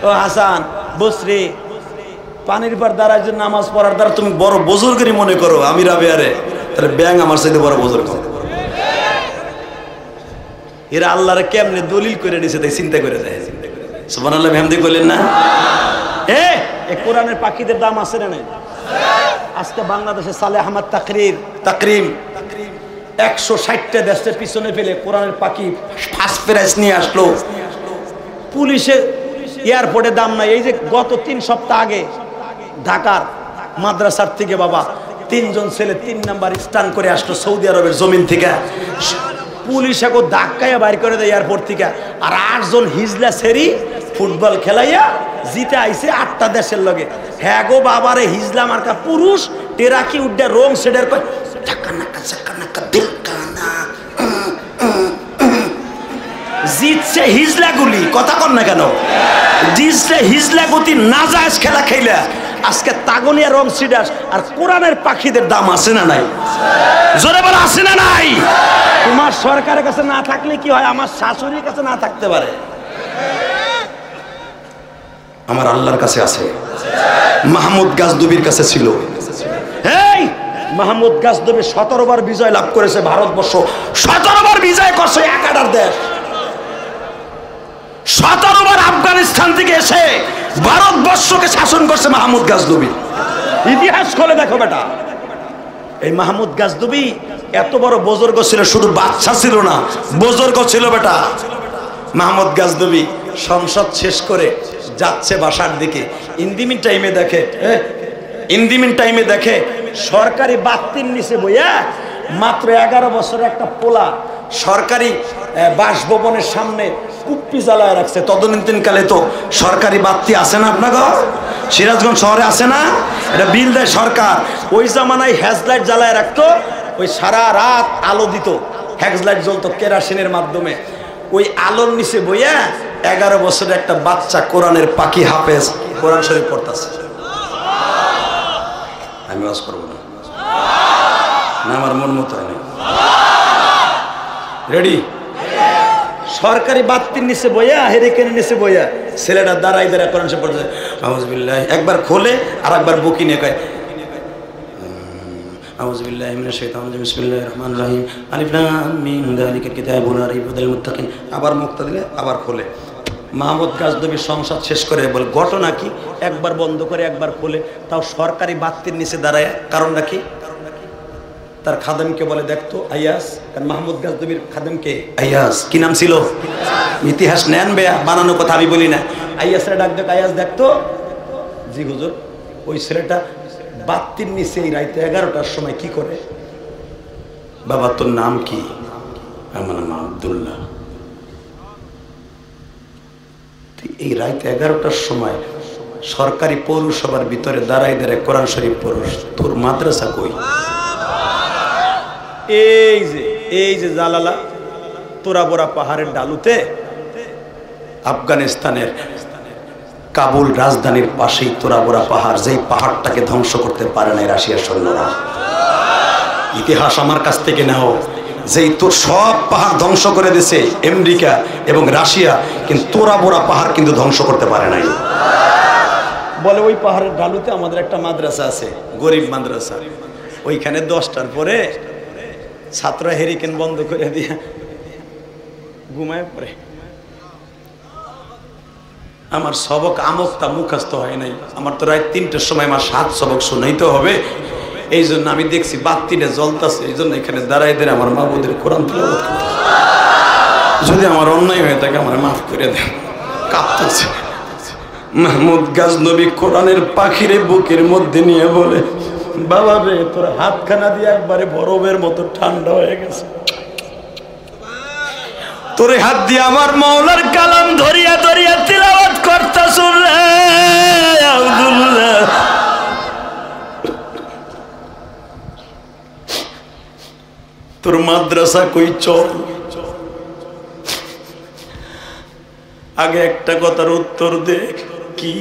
ও হাসান বসরি, পানির উপর দাঁড়ায় যে নামাজ পড়ার দ্বারা তুমি বড় বুজুর্গেরই মনে করো আমি রাবেয়ারে, তাহলে ব্যাং আমার চাইতে বড় বুজুর্গ। এরা আল্লাহরে কেমনে দলিল করে নিছে তাই চিন্তা করে দেয়। সুবহানাল্লাহ বিহামদি কইলেন না? এই কোরআনের পাখিদের দাম আছে না নাই? আজকে বাংলাদেশে সালেহ আহমদ তাকরিম 160টা দেশের পিছনে ফেলে কোরআনের পাখি ফার্স্ট প্রাইজ নিয়ে আসলো। পুলিশে এয়ারপোর্টে দাম নাই। এই যে গত 3 সপ্তাহ আগে ঢাকার মাদ্রাসার থেকে বাবা 3 জন ছেলে 3 নাম্বার স্টান করে আসলো সৌদি আরবের জমিন থেকে। পুলিশ এখন ধাক্কাইয়া বাইর করে দেয় এয়ারপোর্ট থেকে। আর 8 জন হিজলা সেরি ফুটবল খেলাইয়া জিতে আইছে 8টা দেশের লগে। হ্যাঁ গো বাবারে, হিজলা মার্কা পুরুষ টেরাকি উড্ডা রং সেডের কয় জিতছে হিজলা গুলি। কথা কন না কেন? জিতছে হিজলা গুতি নাজায়েজ খেলা খেলা। আজকে তাগনিয়া রং সিডাস আর কোরআনের পাখিদের দাম আছে না নাই? জোরে বলে আছে না নাই? তোমার সরকারের কাছে না থাকলে কি হয়, আমার শাশুড়ির কাছে না থাকতে পারে, আমার আল্লাহর কাছে আছে। মাহমুদ গাজদুবির কাছে ছিল। এই মাহমুদ গাজদুবি 17 বার বিজয় লাভ করেছে ভারতবর্ষ। 17 বার বিজয় করছে 11 দেশ। 17 বার আফগানিস্তান থেকে এসে ভারতবর্ষকে শাসন করছে মাহমুদ গাজদুবি। ইতিহাস খুলে দেখো বেটা। এই মাহমুদ গাজদুবি এত বড় বুজুর্গ ছিল, শুধু বাচ্চা ছিল না, বুজুর্গ ছিল বেটা। মাহমুদ গাজদুবি সংসদ শেষ করে যাচ্ছে বাসার দিকে, ইন্দিমিন টাইমে দেখে সরকারি বাতির নিচে বইয়া মাত্র 11 বছরের একটা পোলা সরকারি বাসভবনের সামনে কুপ্পি জ্বালায় রাখছে। তদনীতিনকালে তো সরকারি বাতি আছে না আপনাদের সিরাজগঞ্জ শহরে আছে না, এটা বিল দেয় সরকার। ওই জামানায় হেডলাইট জ্বালায় রাখতো, ওই সারা রাত আলো দিত, হেডলাইট জ্বলতো কেরাসিনের মাধ্যমে। ওই আলোর নিচে বইয়া 11 বছরের একটা বাচ্চা কোরআনের পাখি হাফেজ কোরআন শরীফ পড়তেছে। আমি ওয়াজ করবো না, আমার মন মতো হয় না। রেডি? সরকারি বাতির নিচে বইয়া, হেরিকেনের নিচে বইয়া ছেলেটা দাঁড়াই কোরআন শরীফ পড়তেছে। আউযুবিল্লাহ একবার খোলে আর একবার বকি নিয়ে কয় আউযুবিল্লাহি মিনাশ শাইতানির রাজিম বিসমিল্লাহির রহমানির রহিম আলিফ লাম মিম যালিকাল কিতাবু লা রাইবা ফিহি লিল মুত্তাকিন। আবার মুক্তা দিলে আবার খোলে। মাহমুদ গাজনবী সংসদ শেষ করে বলে ঘটনা কি, একবার বন্ধ করে একবার খোলে, তাও সরকারি বাতির নিচে দাঁড়ায়। কারণটা কি? তার খাদেমকে বলে দেখতো আইয়াস, কারণ মাহমুদ গাজনবীর খাদেমকে আইয়াস কি নাম ছিল, ইতিহাস নেন বেয়া, বানানো কথা আমি বলি না। আইয়াসরে ডাক দেখ, আইয়াস দেখতো, জি হুজুর। ওই ছেলেটা বাতির নিচে এই রাইতে 11টার সময় কি করে? বাবা তোর নাম কি? আমার নাম আব্দুল্লাহ। এই রাইতে 11টার সময় সরকারি পৌরসভার ভিতরে দাঁড়াই কোরআন শরীফ পড়স, তোর মাদ্রাসা কই? এই যে জালালা তোরাবোরা পাহাড়ের ডালুতে, আফগানিস্তানের কাবুল রাজধানীর পাশেই তোরাবোরা পাহাড়, যেই পাহাড়টাকে ধ্বংস করতে পারে না রাশিয়ার সৈন্যরা। ইতিহাস আমার কাছ থেকে নাও, যেই তোর সব পাহাড় ধ্বংস করে দিয়েছে আমেরিকা এবং রাশিয়া, কিন্তু তোরাবোরা পাহাড় কিন্তু ধ্বংস করতে পারে নাই। বলে ওই পাহাড়ের ঢালুতে আমাদের একটা মাদ্রাসা আছে, গরিব মাদ্রাসা। ওইখানে 10টার পরে ছাত্ররা হেরিকেন বন্ধ করে দিয়ে ঘুমায় পড়ে। আমার সবক আমকটা মুখস্থ হয় নাই, আমার তো রাত 3টার সময় আমার 7 সবক শুনাইতে হবে। এই জন্য আমি দেখছি বাতিটা জ্বলতেছে, এই জন্য এখানে দাঁড়াই দিয়ে আমার মাহবুদের কোরআন তিলাওয়াত করতেছে। যদি আমার অন্যায় হয়ে থাকে আমার মাফ করে দেন। কাঁপতেছে মাহমুদ গাজনবী কোরআনের পাখিরে বুকের মধ্যে নিয়ে বলে, বাবা রে তোর হাতখানা দিয়ে একবারে বরফের মতো ঠান্ডা হয়ে গেছে, তোর হাত দিয়ে আমার মাওলার কালাম ধরিয়া ধরিয়া তিলাওয়াত করতাছ রে আব্দুল্লাহ। তোর মাদ্রাসা কই? চল আগে একটা কথার উত্তর দেখ, কি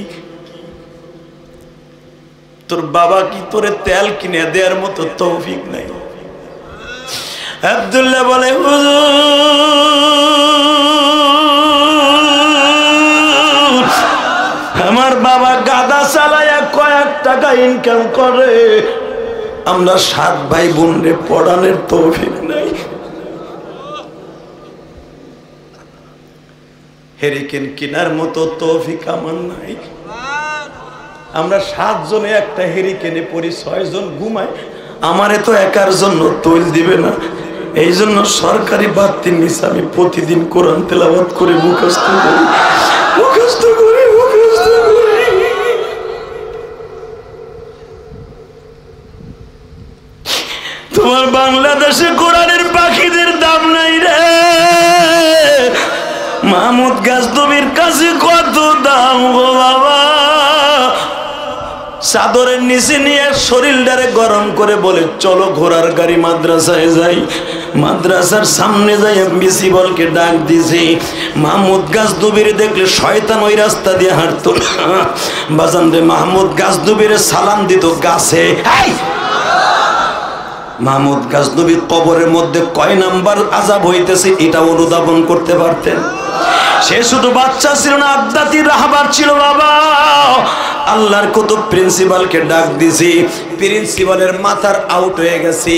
তোর বাবা কি তোরে তেল কিনে দেওয়ার মতো তৌফিক নাই? আব্দুল্লাহ বলে আমার বাবা গাদা চালায়া কয়েক টাকা ইনকাম করে, আমরা 7 ভাই বোন রে পড়ানোর তৌফিক নাই। হেরিকেন কেনার মতো তৌফিক আমার নাই। আমরা 7 জনে একটা হেরিকেনে পড়ি, 6 জন ঘুমাই, আমারে তো একার জন্য তৈল দিবে না। এই জন্য সরকারি বাতির নিচে আমি প্রতিদিন কোরআন তেলাওয়াত করে মুখস্থ করি। তোমার বাংলাদেশে কোরআনের পাখিদের দাম নাই রে। মাহমুদ গাজনবীর কাছে কত দাম গো বাবা। চাদরের নিচে নিয়ে শরীরটারে গরম করে বলে চলো ঘোড়ার গাড়ি মাদ্রাসায় যাই। মাদ্রাসার সামনে যাই প্রিন্সিপালকে ডাক দিছি। মাহমুদ গাজনবীর দেখলে শয়তান ওই রাস্তা দিয়ে হাঁটতো। বাজান রে মাহমুদ গাজনবীর সালাম দিত গাছে। মাহমুদ গাজনবী কবরের মধ্যে কয় নাম্বার আযাব হইতেছে এটা অনুধাবন করতে পারতেন। সে শুধু বাচ্চা ছিল না, আবদাতি রাহবার ছিল বাবা। আল্লাহর কুতুব প্রিন্সিপালকে ডাক দিছি। প্রিন্সিপালের মাথার আউট হয়ে গেছে।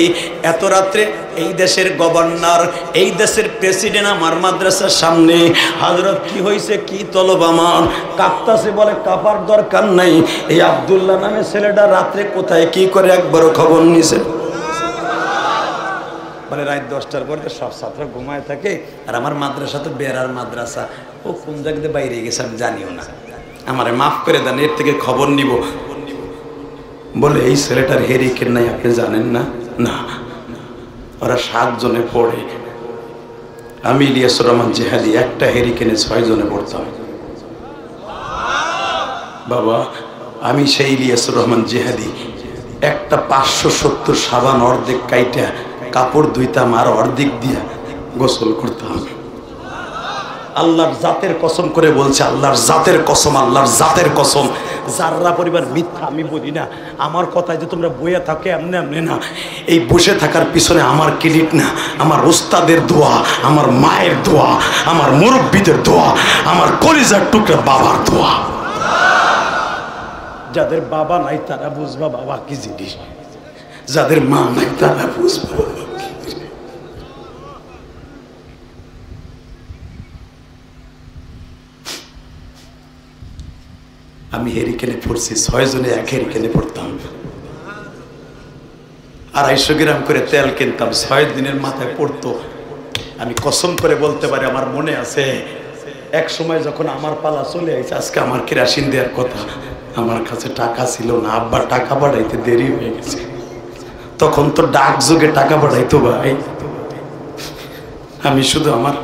এত রাত্রে এই দেশের গভর্নর, এই দেশের প্রেসিডেন্ট আমার মাদ্রাসার সামনে। হযরত কি হয়েছে, কি তলব আমার? কাঁপতাছে। বলে কাঁপার দরকার নাই, এই আব্দুল্লাহ নামে ছেলেটা রাত্রে কোথায় কি করে একবারও খবর নিছে? মানে রাত 10টার পরে সব ছাত্র ঘুমায় থাকে, আর আমার মাদ্রাসা তো বেড়ার মাদ্রাসা, ও কোন জায়গাতে বাইরে গেছে আমি জানিও না। আমারে মাফ করে দেন, এর থেকে খবর নিব। বলে এই ছেলেটার হেরিকেন নাই, আপনি জানেন না? না, ওরা 7 জনে পড়ে, আমি ইলিয়াসুর রহমান জিহাদি একটা হেরিকেনে 6 জনে পড়তাম। বাবা আমি সেই ইলিয়াসুর রহমান জিহাদি একটা 570 সাবান অর্ধেক কাইটা কাপড় ধুইতাম আর অর্ধেক দিয়া গোসল করতাম। আল্লাহর জাতের কসম করে বলছে, আল্লাহর জাতের কসম, আল্লাহর জাতের কসম, যাররা পরিবার মিথ্যা আমি বলি না। আমার কথায় যে তোমরা বইয়া থাকে এমনি এমনি না, এই বসে থাকার পিছনে আমার ক্রেডিট না, আমার ওস্তাদের দোয়া, আমার মায়ের দোয়া, আমার মুরব্বীদের দোয়া, আমার কলিজার টুকরা বাবার দোয়া। যাদের বাবা নাই তারা বুঝবা বাবা কি জিনিস, যাদের মা নাই তারা বুঝবা। আমি হেরিকেনে পড়ছি, 6 জনে এক হেরিকেনে পড়তাম। 250 গ্রাম করে তেল কিনতাম, 6 দিনের মাথায় পড়তো। আমি কসম করে বলতে পারি আমার মনে আছে, এক সময় যখন আমার পালা চলে আসছে, আজকে আমার কেরাসিন দেওয়ার কথা, আমার কাছে টাকা ছিল না, আব্বা টাকা পাঠাইতে দেরি হয়ে গেছে। তখন তো ডাক যুগে টাকা পাঠাইতো ভাই। আমি শুধু আমার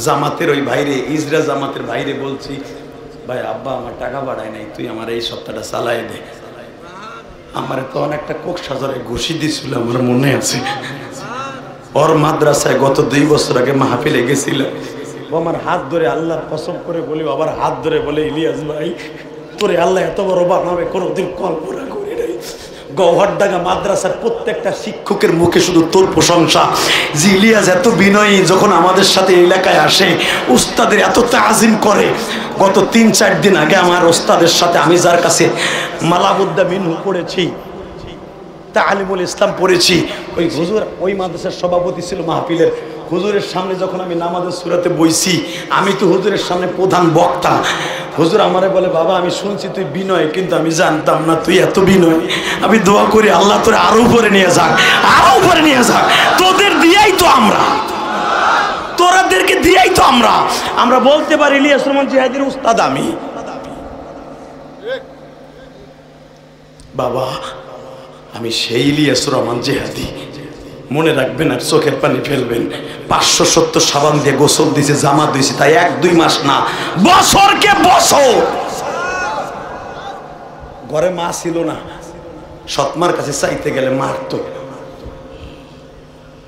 জামাতের ওই ভাইরে, ইজরা জামাতের ভাইরে বলছি, ভাই আব্বা আমার টাকা পাঠায় নাই, তুই আমার এই সপ্তাহটা চালাই দে। আমার তখন একটা কোকসাজারে ঘুষি দিছিল, আমার মনে আছে। ওর মাদ্রাসায় গত 2 বছর আগে মাহফিলে গেছিল, ও আমার হাত ধরে, আল্লাহর কসম করে বলি, আবার হাত ধরে বলে, ইলিয়াস ভাই তোরে আল্লাহ এত বড় বানাবে কোনোদিন কল্পনা করি নাই। গৌহারডাঙ্গা মাদ্রাসার প্রত্যেকটা শিক্ষকের মুখে শুধু তোর প্রশংসা, যে ইলিয়াস এত বিনয়ী, যখন আমাদের সাথে এলাকায় আসে উস্তাদের এত তাজিম করে। গত 3-4 দিন আগে আমার ওস্তাদের সাথে, আমি যার কাছে মালাবুদ্দা মিনহু পড়েছি, তালিমুল ইসলাম পড়েছি, ওই হুজুর ওই মাদ্রাসার সভাপতি ছিল মাহফিলের। হুজুরের সামনে যখন আমি নামাজের সূরাতে বইছি, আমি তো হুজুরের সামনে প্রধান বক্তা। হুজুর আমারে বলে, বাবা আমি শুনছি তুই বিনয়, কিন্তু আমি জানতাম না তুই এত বিনয়। আমি দোয়া করি আল্লাহ তোরে আরো উপরে নিয়ে যাক, আরো উপরে নিয়ে যাক। তোদের দিয়াই তো আমরা, তোরাদেরকে দিয়াই তো আমরা বলতে পারি ইলিয়াস রহমান জিহাদির উস্তাদ আমি। বাবা আমি সেই ইলিয়াস রহমান জিহাদি, মনে রাখবেন আর চোখের পানি ফেলবেন। 570 সাবান দিয়ে গোসল দিয়েছে, জামা দিয়েছে, তাই 1-2 মাস না, বছরকে বছর। ঘরে মা ছিল না, সৎমার কাছে চাইতে গেলে মারতো,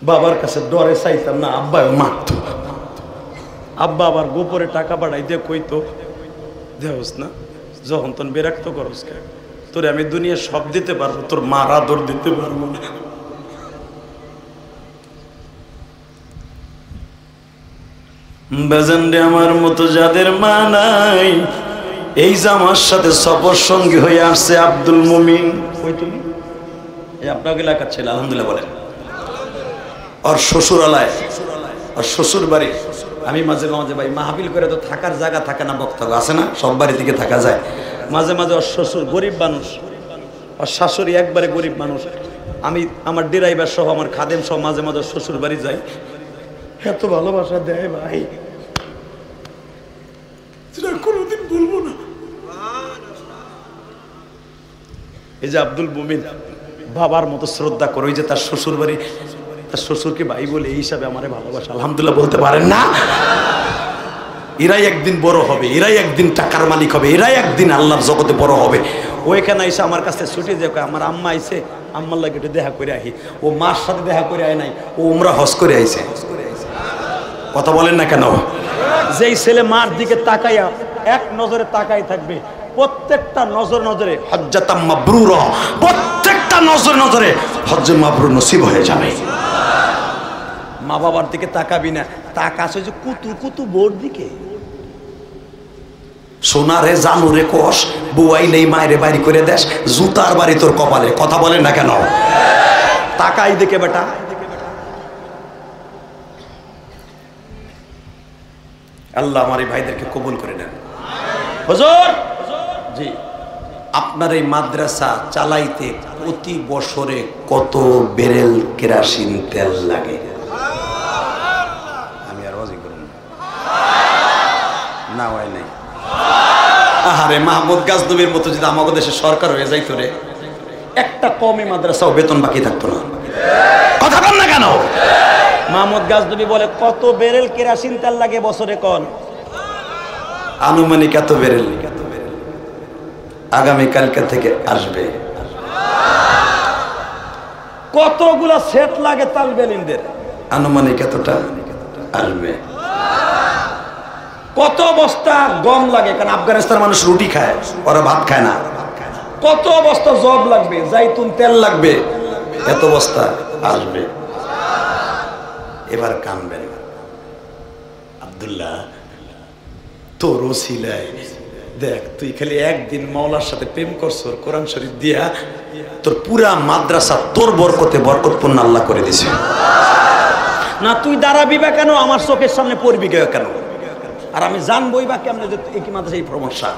বাবার কাছে ডরে চাইতাম না, আব্বাও মারতো। আব্বা আবার গোপরে টাকা পাঠাই দিয়ে কইতো, দেহস না যখন তখন বিরক্ত করস কে, তোরে আমি দুনিয়া সব দিতে পারবো, তোর মার আদর দিতে পারবো না। বেজেন্ডে আমার মতো যাদের মা নাই, এই জামার সাথে সফর সঙ্গী হয়ে আসছে আব্দুল মুমিন। ওই তুমি এই আপনার এলাকার ছেলে, আলহামদুলিল্লাহ বলেন। আর শ্বশুরালয়, আর শ্বশুর বাড়ি, আমি মাঝে মাঝে ভাই মাহফিল করে তো থাকার জায়গা থাকে না, বক্তব্য আছে না, সব বাড়ি থেকে থাকা যায়। মাঝে মাঝে ওর শ্বশুর গরিব মানুষ, ওর শাশুড়ি একবারে গরিব মানুষ। আমি আমার ড্রাইভার সহ, আমার খাদেম সহ মাঝে মাঝে শ্বশুর বাড়ি যাই, এত ভালোবাসা দেয় ভাই, কোনোদিন বলবো না। এই যে আব্দুল মুমিন বাবার মতো শ্রদ্ধা করে, ওই যে তার শ্বশুর বাড়ি, তার শ্বশুরকে ভাই বলে, এই হিসাবে আমারে ভালোবাসা, আলহামদুলিল্লাহ বলতে পারেন না? এরাই একদিন বড় হবে, এরাই একদিন টাকার মালিক হবে, এরাই একদিন আল্লাহর জগতে বড় হবে। ওইখানে এসে আমার কাছে ছুটি যে আমার আম্মা আইছে, আম্মার লাগে একটু দেখা করে আহি। ও মার সাথে দেখা করে আয় নাই, ও উমরা হজ করে আইছে। কথা বলেন না কেন? যেই ছেলে মার দিকে তাকাইয়া এক নজরে তাকাই থাকবে, প্রত্যেকটা নজরে হজ্জাতাম মাবরুরা, প্রত্যেকটা নজরে হজ্জে মাবরুর নসিব হয়ে যাবে। মা বাবার দিকে তাকাবি না, তাকাছে যে কুতু বোর দিকে। সোনারে জানুরে কষ, বুয়াই নেই মায়েরে বাড়ি করে দেশ, জুতার বাড়ি তোর কপালে। কথা বলেন না কেন? তাকাই দেখে বেটা। আল্লাহ আমার এই ভাইদেরকে কবুল করে নেন। হুজুর জি, আপনার এই মাদ্রাসা চালাইতে প্রতি বছরে কত বেরেল কেরাসিন তেল লাগে? আমি আর ওয়াজি করব না, হয় নাই। আহারে মাহমুদ গাজনবীর মতো যদি আমাদের দেশে সরকার হয়ে যাইতো রে, একটা কমই মাদ্রাসাও বেতন বাকি থাকতো না। কথা বল না কেন? মাহমুদ গাজনবী বলে কত বেরেল কেরাসিন তেল লাগে বছরে কোন? আনুমানিক এত বেরেল। আগামী কালকে থেকে আসবে। কতগুলা সেট লাগে তালবেলিনদের? আনুমানিক এতটা আসবে। কত বস্তা গম লাগে? কারণ আফগানিস্তানের মানুষ রুটি খায়, ওরা ভাত খায় না। কত বস্তা জব লাগবে, জাইতুন তেল লাগবে, এত বস্তা আসবে। এবার কানবেন। আব্দুল্লাহ তোর ওসিলায় দেখ, তুই খালি একদিন মাওলার সাথে প্রেম করছ, কোরআন শরীফ দিয়া তোর পুরা মাদ্রাসা তোর বরকতে বরকতপূর্ণ আল্লাহ করে দিছে। না তুই দাঁড়াবি বা কেন, আমার চোখের সামনে পড়বি কেন, আর আমি জানবই বা কেমন যে একই মাদ্রাসা এই সমস্যা।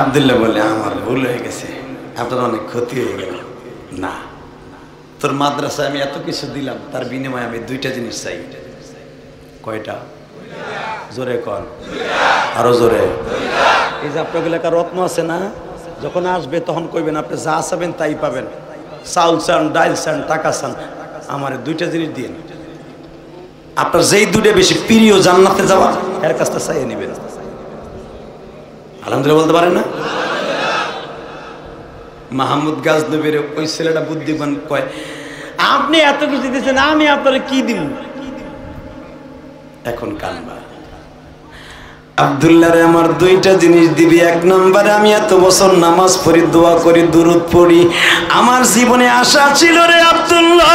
আব্দুল্লাহ বলে আমার ভুল হয়ে গেছে, আপনার অনেক ক্ষতি হয়ে গেল। না, তোর মাদ্রাসায় আমি এত কিছু দিলাম, তার বিনিময়ে আমি দুইটা জিনিস চাই। কয়টা? জোরে কর, আরো জোরে। এই যে আপনার এলাকার রত্ন আছে না, যখন আসবে তখন কইবেন আপনি যা চাবেন তাই পাবেন, চাউল চান, ডাইল চান, টাকা চান, আমার দুইটা জিনিস দিন। আপনার যেই দুইটা বেশি প্রিয় জান্নাতে যাওয়া, এর কাছটা চাইয়ে নেবেন। আলহামদুলিল্লাহ বলতে পারেন না? মাহমুদ গাজনবীর ওই ছেলেটা বুদ্ধিমান কয়, আপনি এত কিছু দিচ্ছেন, আমি আপনার কি দিব? এখন কানবা। আব্দুল্লাহ রে আমার দুইটা জিনিস দিবি। এক নম্বরে আমি এত বছর নামাজ পড়ি, দোয়া করি, দুরূদ পড়ি, আমার জীবনে আশা ছিল রে আব্দুল্লাহ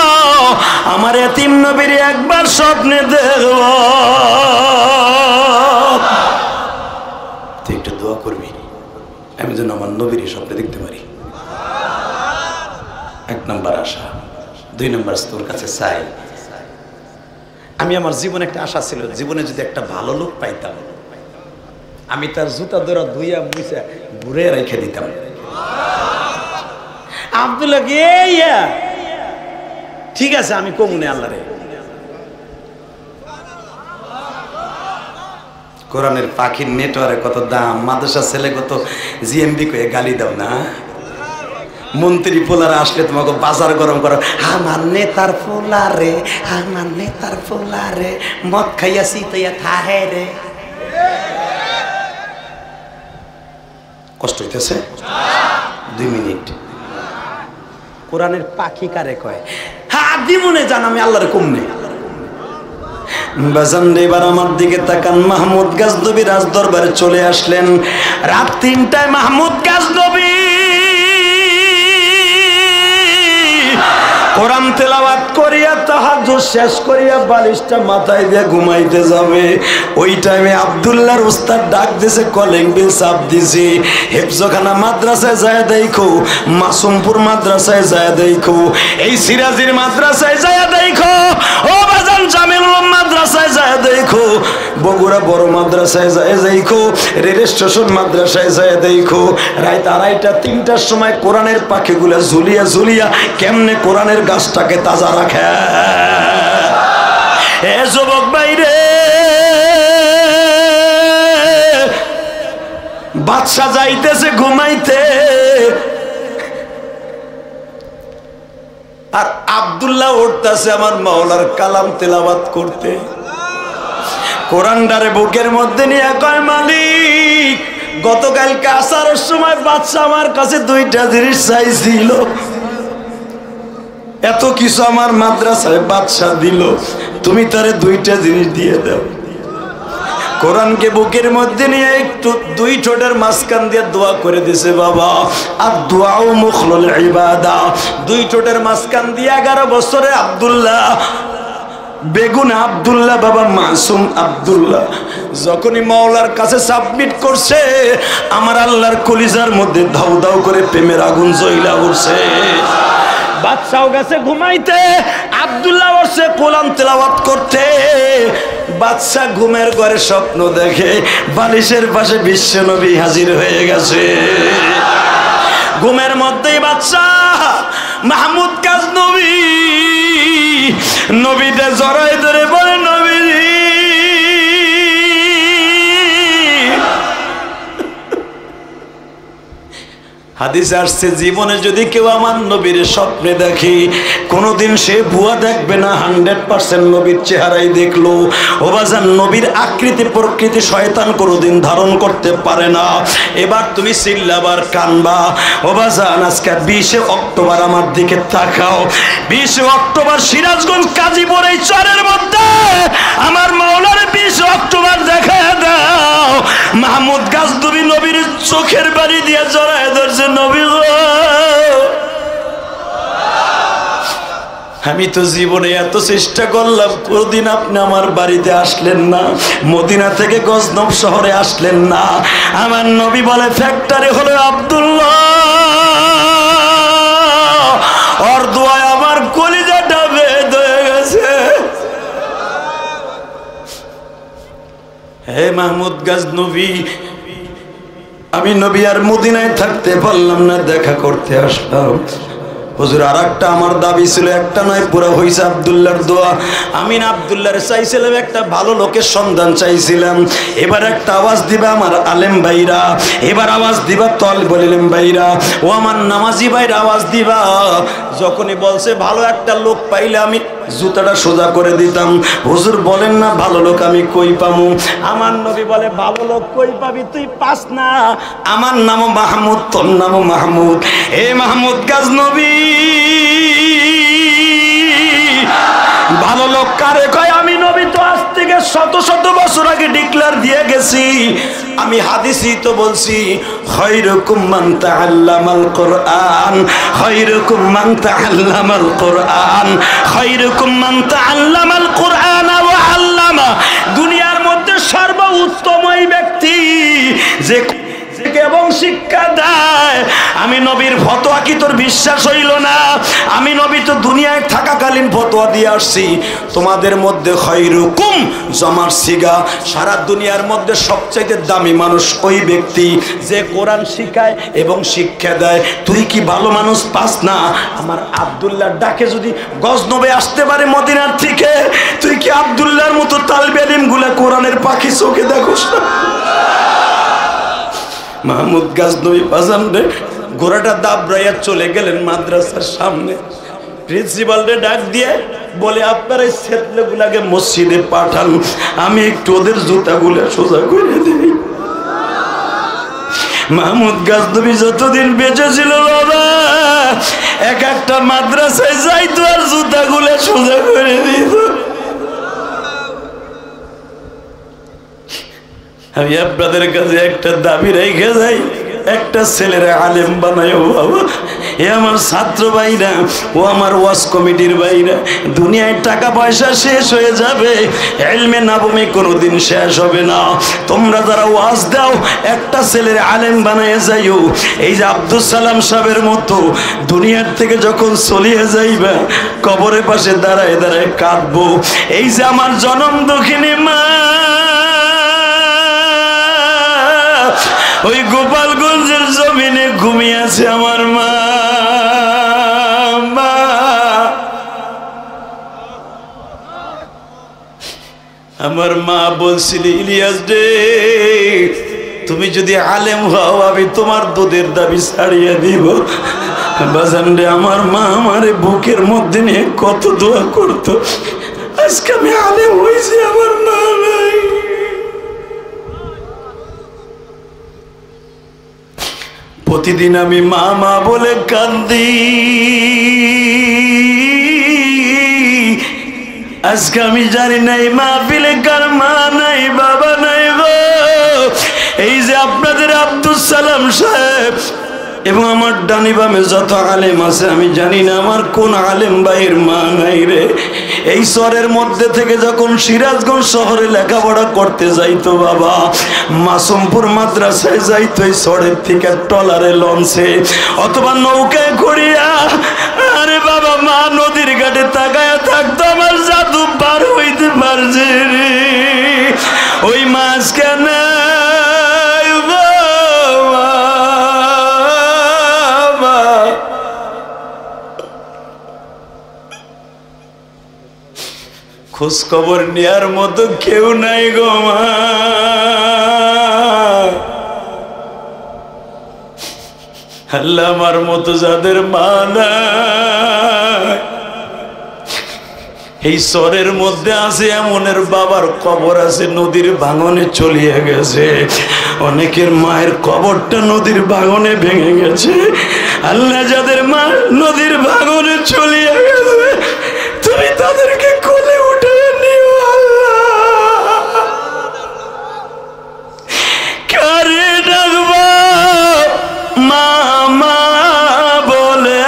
আমার এতিম নবীর একবার স্বপ্নে দেখব। তুই একটু দোয়া করবি আমি যেন আমার নবীর স্বপ্নে দেখতে পারি। এক নম্বর আশা। দুই নম্বর তোর কাছে চাই, আমি আমার জীবনে একটা আশা ছিল, জীবনে যদি একটা ভালো লোক পাইতাম, আমি তার জুতা ধরা ধুইয়া মুইছা ঘুরে রেখে দিতাম। আব্দুল্লাহ ঠিক আছে, আমি কমুনে আল্লাহ রে। কোরআনের পাখির নেটওয়ার্কে কত দাম, মাদ্রাসা ছেলে কত জিএমবি কয়ে গালি দাও না। মন্ত্রী পোলারা আসলে তোমাকে বাজার গরম করো, আমার নেতার পোলা রে, আমার নেতার পোলা রে, মদ খাইয়া শীতাইয়া থাহে রে। কষ্ট হইতেছে? 2 মিনিট। কোরআনের পাখি কারে কয়? হ্যাঁ দিমনে জান আমি আল্লাহরে কমনে। বাজান এবার আমার দিকে তাকান। মাহমুদ গাজনবী রাজ দরবারে চলে আসলেন। রাত 3টায় মাহমুদ গাজনবী কোরআন তেলাওয়াত করিয়া তাহাজ্জুদ শেষ করিয়া বালিশটা মাথায় দিয়ে ঘুমাইতে যাবে। ওই টাইমে আব্দুল্লাহর উস্তাদ ডাক দিছে, কলিং বেল চাপ দিছে, হেফজখানা মাদ্রাসায় যায় দেখো, মাসুমপুর মাদ্রাসায় যায় দেখো, এই সিরাজির মাদ্রাসায় যায় দেখো, ও বাজান জামিল মাদ্রাসায় যায় দেখো, বগুড়া বড় মাদ্রাসায় যায় দেখো, রেল স্টেশন মাদ্রাসায় যায় দেখো। রাত 2:30 3টার সময় কোরআনের পাখিগুলা ঝুলিয়া ঝুলিয়া কেমনে কোরআনের গাছটাকে তাজা রাখে। এ যুবক বাইরে, বাদশা যাইতেছে ঘুমাইতে, আর আব্দুল্লাহ উঠতেছে আমার মাওলার কালাম তেলাওয়াত করতে। কোরআনটারে বুকের মধ্যে নিয়ে কয়, মালিক গতকালকে আসার সময় বাদশা আমার কাছে 2টা জিনিস চাইছিল, এত কিছু আমার মাদ্রাসায় বাদশা দিল, তুমি তারে 2টা জিনিস দিয়ে দাও। কোরআনকে বুকের মধ্যে নিয়ে একটু 2 ঠোঁটের মাঝখান দিয়ে দোয়া করে দিছে, বাবা আর দোয়াও মুখলুল ইবাদা। 2 ঠোঁটের মাঝখান দিয়ে 11 বছরে আব্দুল্লাহ, বেগুন আব্দুল্লাহ, বাবা মাসুম আব্দুল্লাহ যখনই মাওলার কাছে সাবমিট করছে, আমার আল্লাহর কলিজার মধ্যে ধাউ ধাউ করে প্রেমের আগুন জ্বলা উঠছে। বাদশাও গেছে ঘুমাইতে, আব্দুল্লাহ বসে কোরআন তেলাওয়াত করতে। বাদশা ঘুমের ঘরে স্বপ্ন দেখে বালিশের পাশে বিশ্বনবী হাজির হয়ে গেছে। ঘুমের মধ্যেই বাদশা মাহমুদ গাজনবী নবীতে জড়াই ধরে বলে, নবী হাদিসে আসছে জীবনে যদি কেউ আমার নবীর স্বপ্নে দেখে কোনোদিন সে ভুয়া দেখবে না, 100% নবীর চেহারাই দেখলো। ও বাজান, নবীর আকৃতি প্রকৃতি শয়তান কোনোদিন ধারণ করতে পারে না। এবার তুমি চিল্লাবার কানবা। ও বাজান, আজকে 20 অক্টোবর আমার দিকে তাকাও। 20 অক্টোবর সিরাজগঞ্জ কাজীপুর এই চরের মধ্যে আমার মাওলার 20 অক্টোবর দেখায় দাও। মাহমুদ গাজনবী নবীর চোখের বাড়ি দিয়ে জড়ায় ধরছে, নবী গো আমি তো জীবনে এত চেষ্টা করলাম, কোনদিন আপনি আমার বাড়িতে আসলেন না, মদিনা থেকে গজনব শহরে আসলেন না। আমার নবী বলে ফ্যাক্টরি হলো আব্দুল্লাহ, ওর দোয়ায় আমার কলিজাটা বেদ হয়ে গেছে। হে মাহমুদ গাজনবী, আমি নবী আর মদিনায় থাকতে পারলাম না, দেখা করতে আসলাম। হুজুর আর একটা আমার দাবি ছিল, একটা নয় পুরো হইছে আব্দুল্লাহর দোয়া। আমি না আব্দুল্লাহর চাইছিলাম, একটা ভালো লোকের সন্ধান চাইছিলাম। এবার একটা আওয়াজ দিবা আমার আলেম ভাইরা, এবার আওয়াজ দিবা তলবুল ইলম ভাইরা, ও আমার নামাজি ভাইরা আওয়াজ দিবা। যখনই বলছে ভালো একটা লোক পাইলে আমি জুতাটা সোজা করে দিতাম। হুজুর বলেন না ভালো লোক আমি কই পামু? আমার নবী বলে ভালো লোক কই পাবি, তুই পাস না। আমার নামও মাহমুদ, তোর নামও মাহমুদ। এ মাহমুদ গাজনবী, ভালো লোক কারে কয়? আমি নবী তো আজ থেকে শত শত বছর আগে ডিক্লেয়ার দিয়ে গেছি। আমি হাদিসই তো বলছি, খায়রুকুম মান তাআল্লামাল কুরআন, খায়রুকুম মান তাআল্লামাল কুরআন, খায়রুকুম মান তাআল্লামাল কুরআন ওয়া আল্লামা। দুনিয়ার মধ্যে সর্বোত্তম ওই ব্যক্তি যে এবং শিক্ষা দেয়। আমি নবীর ফতোয়া কি তোর বিশ্বাস হইল না? আমি নবী তো দুনিয়ায় থাকাকালীন ফতোয়া দিয়ে আসছি। তোমাদের মধ্যে খায়রুকুম জমার সিগা, সারা দুনিয়ার মধ্যে সবচাইতে দামি মানুষ ওই ব্যক্তি যে কোরআন শিখায় এবং শিক্ষা দেয়। তুই কি ভালো মানুষ পাস না? আমার আব্দুল্লাহর ডাকে যদি গজনবে আসতে পারে মদিনার থেকে, তুই কি আব্দুল্লাহর মতো তালবে ইলম গুলা কোরআনের পাখি চোখে দেখোস না? মাহমুদ গাজনবী বাজান রে ঘোড়াটা দাবড়াইয়া চলে গেলেন মাদ্রাসার সামনে। প্রিন্সিপাল রে ডাক দিয়ে বলে আপনার এই ছেলেগুলাকে মসজিদে পাঠান, আমি একটু ওদের জুতাগুলো সোজা করে দিই। মাহমুদ গাজনবী যতদিন বেঁচে ছিল বাবা, এক একটা মাদ্রাসায় যাইতো আর জুতাগুলো সোজা করে দিত। আমি আপনাদের কাছে একটা দাবি রেখে যাই, একটা ছেলের আলেম বানায় বাবা। এ আমার ছাত্র ভাইরা, ও আমার ওয়াজ কমিটির ভাইরা, দুনিয়ায় টাকা পয়সা শেষ হয়ে যাবে, ইলমে নববী কোনোদিন শেষ হবে না। তোমরা যারা ওয়াজ দাও, একটা ছেলের আলেম বানায় যাইও। এই যে আব্দুল সালাম সাহেবের মতো দুনিয়ার থেকে যখন চলিয়ে যাইবা, কবরের পাশে দাঁড়ায় দাঁড়ায় কাঁদবো। এই যে আমার জনম দক্ষিণী মা, ওই গোপালগঞ্জের জমিনে ঘুমিয়ে আছে আমার মা। আমার মা বলছিল, ইলিয়াস রে তুমি যদি আলেম হও, আমি তোমার দুধের দাবি ছাড়িয়ে দিব। বাজান রে, আমার মা আমারে বুকের মধ্যে নিয়ে কত দোয়া করতো। আজকে আমি আলেম হয়েছি, আমার মা নাই। প্রতিদিন আমি মা মা বলে কান্দি। আজকে আমি জানি নাই মাহফিলে কার মা নাই, বাবা নাই গো। এই যে আপনাদের আব্দুল সালাম সাহেব এবং আমার ডানি বামে যত আলেম আছে, আমি জানি না আমার কোন আলেম ভাইয়ের মা নাই রে। এই শহরের মধ্যে থেকে যখন সিরাজগঞ্জ শহরে লেখাপড়া করতে যাইতো বাবা, মাসুমপুর মাদ্রাসায় যাইতো, এই শহরের থেকে ট্রলারে লঞ্চে অথবা নৌকায় ঘুরিয়া, আরে বাবা মা নদীর ঘাটে তাকায়া থাকতো, আমার জাদু পার হইতে পারছে রে। ওই মাছ কেন খোঁজ খবর নেয়ার মতো কেউ নাই গো মা। আল্লাহ আমার মতো যাদের মা নাই, এই চরের মধ্যে আছে এমনের বাবার কবর আছে নদীর ভাঙনে চলিয়ে গেছে, অনেকের মায়ের কবরটা নদীর ভাঙনে ভেঙে গেছে। আল্লাহ যাদের মা নদীর ভাঙনে চলিয়ে গেছে, তুমি তাদেরকে কোলে উঠে নিও আল্লাহ। কারে ডাকবা মা মা বলে,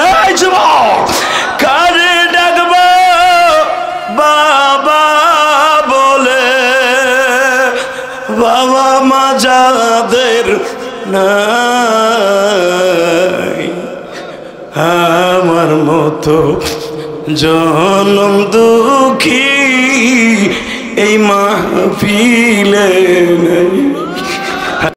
কারে ডাকবা বাবা বলে, বাবা মা যাদের নাই, আমার মতো জনম দুঃখী এই মাহফিলে নাই।